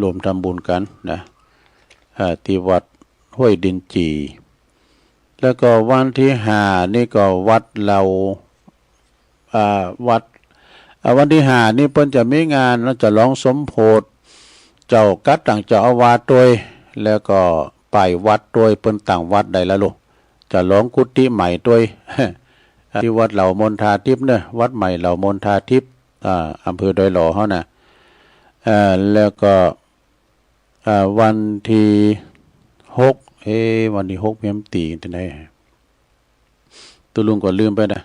รวมทำบุญกันนะที่วัดห้วยดินจีแล้วก็วันที่5นี่ก็วัดเราวันที่5นี่เพิ่นจะมีงานแล้วจะร้องสมโพธิเจ้ากัดต่างเจ้าอาวาสด้วยแล้วก็ไปวัดด้วยเพิ่นต่างวัดได้แล้วลูกจะร้องกุฏิใหม่ด้วยที่วัดเหล่ามนทาทิพย์เนี่ยวัดใหม่เหล่ามนทาทิพย์อำเภอดอยหล่อเฮานะแล้วก็วันที่6วันที่6เพียมตีที่ไหนตัวลุงก็ลืมไปนะ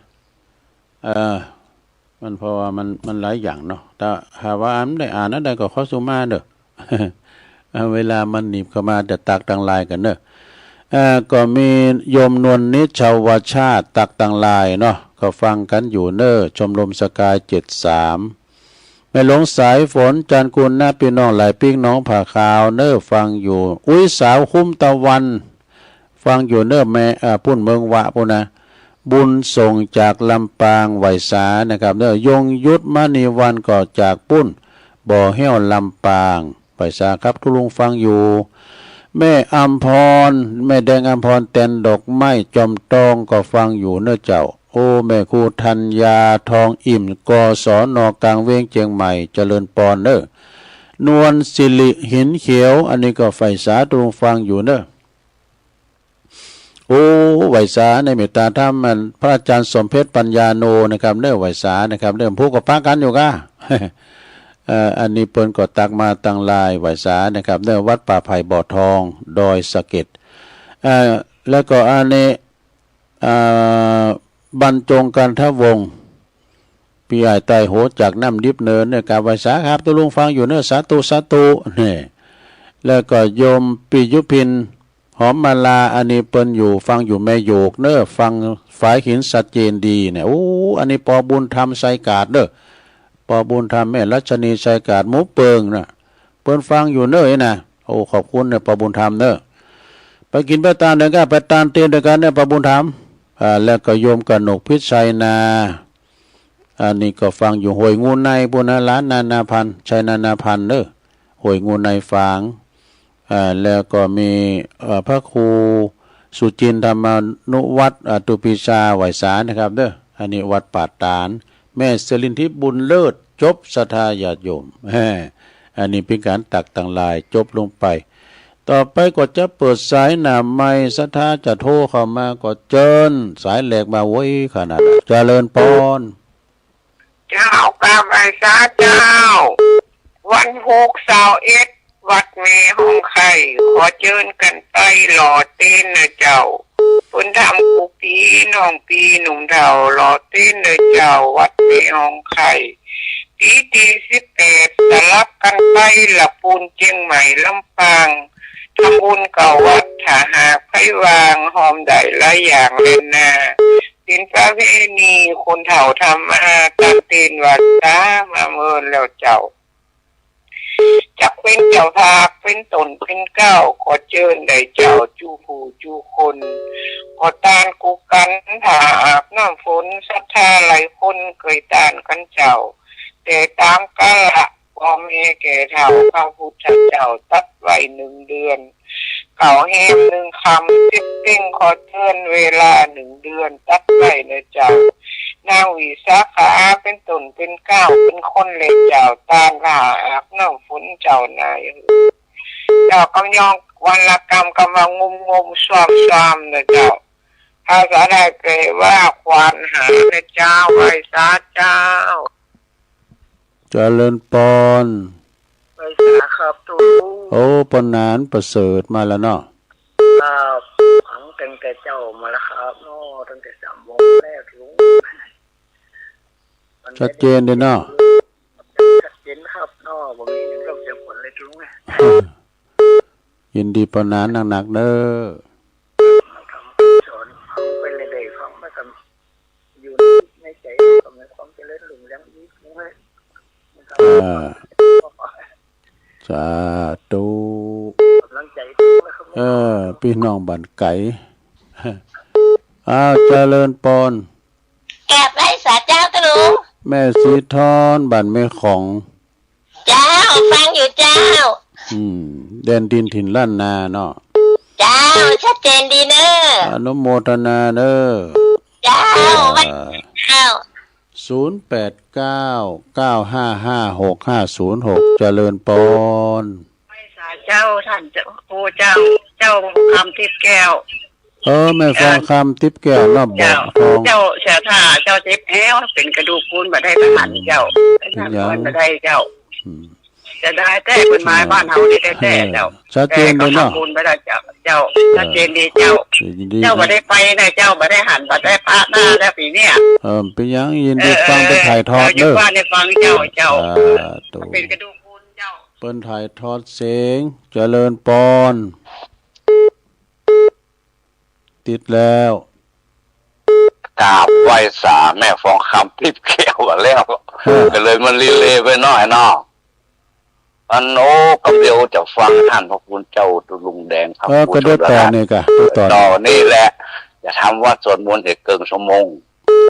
มันเพราะว่ามันหลายอย่างเนาะแต่หาว่าได้อ่านนั่นได้ก็ข้อสุมาเด้อเวลามันหนีบเข้ามาจะตักตังลายกันเด้อก็มีโยมนวลนิชาวชาติตักตังลายเนาะก็ฟังกันอยู่เนอชมรมสกาย73ไม่หลงสายฝนจันกุลหน้าพี่น้องหลายปิ้งน้องผ่าขาวเนอฟังอยู่อุ้ยสาวคุ้มตะวันฟังอยู่เนอแม่พุ่นเมืองวะพุ่นนะบุญส่งจากลำปางไหวสานะครับเนอยงยุทธมณีวันก็จากปุ้นบ่อเหี้ยวลำปางไหวสาครับทุลุงฟังอยู่แม่อัมพรแม่แดงอัมพรแตนดอกไม้จอมตองก็ฟังอยู่เนอเจ้าโอ้แม่ครูธัญญาทองอิ่มกศนกลางเวียงเชียงใหม่เจริญปอนเนอนวลสิริหินเขียวอันนี้ก็ไฟสาทุลุงฟังอยู่เนอโอ้ไหวสาในเมตตาธรรมมันพระอาจารย์สมเพชรปัญญาโนนะครับเรื่องไหวสานะครับเรื่องผู้กับพระกันอยู่ก้า อันนี้เปิ้นก็ตักมาตั้งลายไหวสานะครับเรื่องวัดป่าไผ่บ่อทองดอยสะเก็ดแล้วก็อันนี้บรรจงกันทวงศ์พี่ใหญ่ไตโหจากน้ำดิบเนินเนี่ยกับไหวสาครับตัวลุงฟังอยู่เนื้อสาธุนี่แล้วก็โยมปิยุพินหอมมาลาอันนี้เปิ้นอยู่ฟังอยู่แม่โยกเนอฟังฝายหินสัจเจนดีเนี่ยโอ้อันนี้ปอบุญธรรมไสกาดเด้อปอบุญธรรมแม่รัชนีไสกาดหมูเปิงน่ะเปิ้นฟังอยู่เนอนะโอ้ขอบคุณเนี่ยปอบุญธรรมเนอ ไปกินไปตานเดินกันไปตานเตียนเดินกันเนี่ยพระบุญธรรมแล้วก็โยมกนกพิชัยนาอันนี้ก็ฟังอยู่หวยงูในปุณล้านนานาพันธ์ชัยนานาพันธ์เด้อหวยงูในฝางแล้วก็มีพระครูสุจินธรรมนุวัตรตุปิชาไหวสารนะครับเด้ออันนี้วัดป่าตานแม่สลินทิพย์บุญเลิศจบศรัทธาญาติโยมอันนี้เป็นการตักต่างลายจบลงไปต่อไปก็จะเปิดสายหน้าไม้ศรัทธาจะโทรเข้ามาก็เจิญสายแหลกมาไว้ขนาดเจริญพรเจ้ากราบไหว้สาเจ้าวัน6/21วัดแม่ห้องไข่ขอเชิญกันไปหล่อเต้นนะเจ้าพุ่นทำกูปีน้องปีหนุ่มเฒ่าหล่อเต้นนะเจ้าวัดแม่ห้องไข่ปีที่18สลับกันไปละปูนเชียงใหม่ลำปางทำบุญเก่าวัดถ้าหากไผวางหอมได้หลายอย่างเลยนะเป็นประเพณีคนเฒ่าทำมาตั้งตีนวัดตามาเมินแล้วเจ้าจักเป็นเจ้าภาพเป็นตนเป็นเก้าขอเชิญได้เจ้าจูผู้จูคนขอตานกูกันถ้าอาบน้ำฝนศรัทธาหลายคนเคยตานกันเจ้าแต่ตามกาลพ่อแม่แก่เฒ่าพระพุทธเจ้าตัดไว้1 เดือนเก่าแหม1 คำ10 เพ่งขอเชิญเวลา1 เดือนตัดไว้นะเจ้านางวิสาขาเป็นตนเป็นเก้าเป็นคนเล็กเจ้าตาลาอาบน้ำฝนเจ้านายเจ้ากำยองวันละกรรมกำลังงมซ้อมนะเจ้าภาษาไทยเปลว่าควานหานะเจ้าไหว้สาเจ้าเจริญพรไหว้สาครับตูโอ้ปนานประเสริฐมาแล้วเนาะครับฝังตั้งแต่เจ้ามาแล้วครับโอ้ตั้งแต่3 โมงแรกลุงชัดเจนเลยเนาะชัดเจนครับเนาะบ่มีหยังต้องเสียผลเลยลุงยินดีปนานหนักๆเด้อสอนฟังไปเลยได้ฟังมาทำอยู่ในใจก็มีความเจริญรุ่งเรืองยิ่งขึ้นสาธุกำลังใจพี่น้องบ้านไก่เจริญปอนกราบไหว้สาเจ้าตะลุงแม่สีทอนบ้านแม่ของเจ้าฟังอยู่เจ้าแดนดินถิ่นล้านนาเนาะเจ้าชัดเจนดีเนอะอนุโมทนาเนอะเจ้าวันเจ้า0899555656เจริญปอนไหว้สาเจ้าท่านโอ้เจ้าคำทิพย์แก้วแม่ฟองคำทิพย์แก้วเนาะบอกฟองเจ้าเสียท่าเจ้าเจ็บแอวเป็นกระดูกปูนบ่ได้ทหารเจ้าบ่ได้เจ้าจะได้แต่เป็นไม้บ้านเฮานี่แต่เจ้าชัดเจนเลยเนาะปูนบ่ได้เจ้าชัดเจนดีเจ้าบ่ได้ไปนะเจ้าบ่ได้หันบ่ได้พระหน้าแล้วปีเนี้ยเป็นยังยินดีฟังเป็นถ่ายทอดเด้อว่าได้ฟังเจ้าเป็นกระดูกปูนเจ้าเป็นถ่ายทอดเสียงเจริญปอนติดแล้วกราบไหว้สาแม่ฟองคำทิพย์เขียวแล้วก็เลยมันรีเลย์ไปหน่อยเนาะอันโน้กำเดียวจะฟังท่านพระคุณเจ้าตุลุงแดงครับก็ได้ต่อนี่กะต่อนี่แหละจะทำวัดสวดมนต์เกินชั่วโมง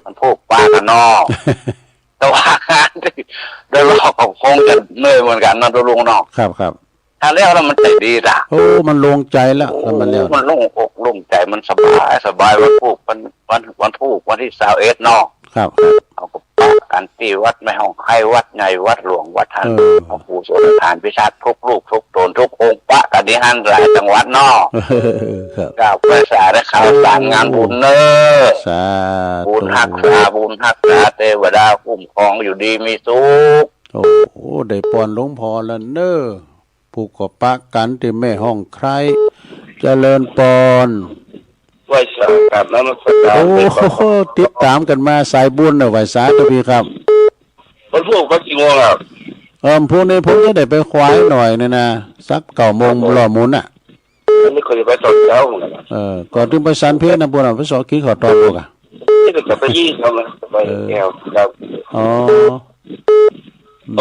มันพูดป้ากันนอกแต่ว่างานได้รอบของคงจะเหนื่อยเหมือนกันนะตุลุงเนาะครับถ้าแล้วมันใจดีล่ะมันลงใจแล้วมันแล้วมันลงอกลงใจมันสบายวันพูกวันพูกวันที่21เนาะครับเอาก็การที่วัดแม่ห้องไข่วัดใหญ่วัดหลวงวัดท่านของปู่โสดทานพิชาทุกลูกทุกตนทุกองค์พระกันที่หันหลายจังหวัดนอกกับภาษาและข่าวสารงานบุญเนอบุญหักษาเทวดาคุ้มครองอยู่ดีมีสุขได้ปอนหลวงพ่อแล้วเนอผู้ก่อปะกันที่แม่ห้องใครเจริญปอนไหว้สากับน้ำมันติดตามกันมาสายบุญไหว้สาตัวพี่ครับวันพวกก็กี่โมงครับพวกนี้ผมจะได้ไปควายหน่อยเนี่ยนะสัก9 โมงรอมุนไม่เคยไปสอนเช้าเหมือนกันก่อนถึงไปสันเพชรนะบุญไปสอนขี้ขอตอนบุกนี่เป็นกับไปยี่ทำนะไปแก้วครับ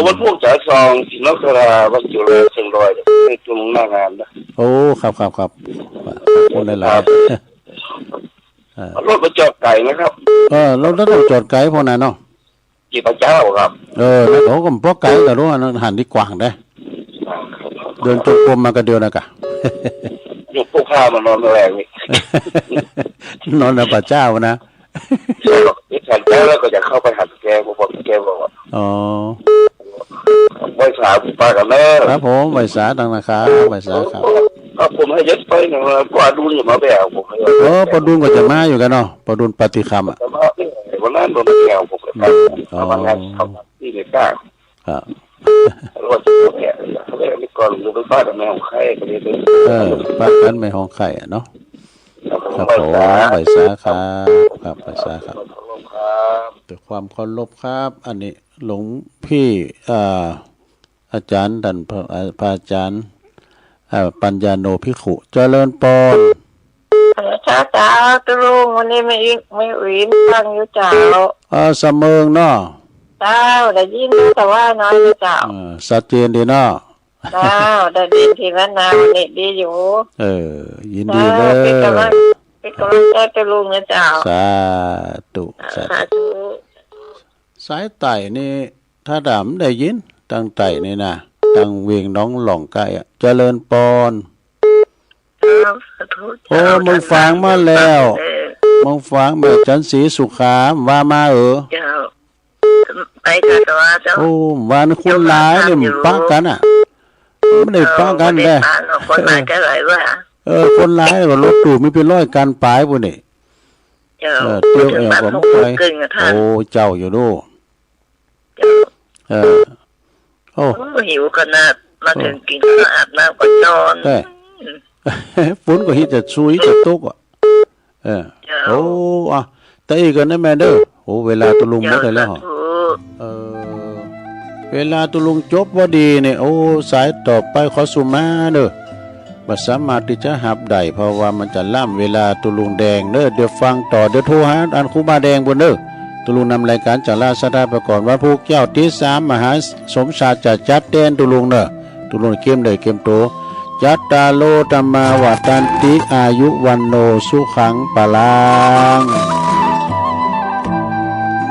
วันพวกจ่ายซองสินคราวัดจุฬาเชียงรายในจุ่มหน้างานนะครับ คนหลายๆ รถมาจอดไก่นะครับ เราต้องจอดไกลพวกนั้นเนาะ กี่พระเจ้าครับ แล้วเขาก็พวกไกลแต่รู้ว่าหันดีกว่างได้เดินจงกรมมากันเดียวนะกะ ยกพวกข้ามานอนแรงนี่ นอนในป่าเจ้านะนี่ขันแก้แล้วก็จะเข้าไปหัดแกบอกแกบอกว่าอ๋อไว้สาปากันเนอะครับผมไว้สาดังนะครับไว้สาครับผมให้ยัดไปหนึ่งก็อดุลอย่ามาแบกผมปอดุลก็จะมาอยู่กันเนาะปอดุลปฏิคำอ่ะวันนั้นโดนแกวผมเลยทำงานทำที่ในกล้าครับรถเนี่ยเขาเลยไม่ก่อนอยู่ไปบ้านแม่ของใครก็เลยบ้านนั้นไม่ห้องไข่เนาะครับผมไว้สาครับครับไว้สาครับด้วยความเคารพครับ อันนี้หลวงพี่อาจารย์ท่านพระอาจารย์ปัญญาโนภิกขุเจริญปอนเจ้าตลุงวันนี้ไม่วินฟังอยู่เจ้าเสมอเนาะเจ้าได้ยินแต่ว่าน้อยเจ้าชัดเจนดีเนาะเจ้าได้ยินที่ว่านาวันนี้ดีอยู่ยินดีเลยเป็นกำลังใจตลุงนะเจ้าสาธุสาธุสายไต่นี่ถ้าดำได้ยินตั้งไต่นี่นะตั้งเวียงน้องหล่องไก่เจริญปอนโอ้มึงฟังมาแล้วมึงฟังแม่จันสีสุขามว่ามาไปกันตัวเจ้าโอ้วันคุณร้ายเนี่ยมึงปักกันอ่ะไม่ได้ปักกันได้คนร้ายก็เลยว่าคนร้ายก็รถตู้ไม่เป็นร้อยกันปลายปุ่นนี่เตี้ยวแอบผมไปโอ้เจ้าอยู่ดูโอ้หิวขนาดมาถึงกินข้าวอาบน้ำก็จอนฝนก็ฮิตจะซุยจะตกอ่ะโอ้แต่อีกกันนะแม่เด้อโอ้เวลาตุลุงหมดแล้วเวลาตุลุงจบว่าดีเนี่ยโอ้สายต่อไปขอสุมาเด้อบ่สามารถที่จะหับได้เพราะว่ามันจะล่ำเวลาตุลุงแดงเด้อเดี๋ยวฟังต่อเดี๋ยวโทรหาอันครูบาแดงบนเด้อตุลุงนำรายการจากราชดาไปก่อนว่าผู้เจ้าที่3มหาสมชาติจะจัดเต้นตุลุงเด้อตุลุงเข้มเลยเข้มโตยัตตาโลธรรมาวัตันติอายุวันโนสุขังปะลัง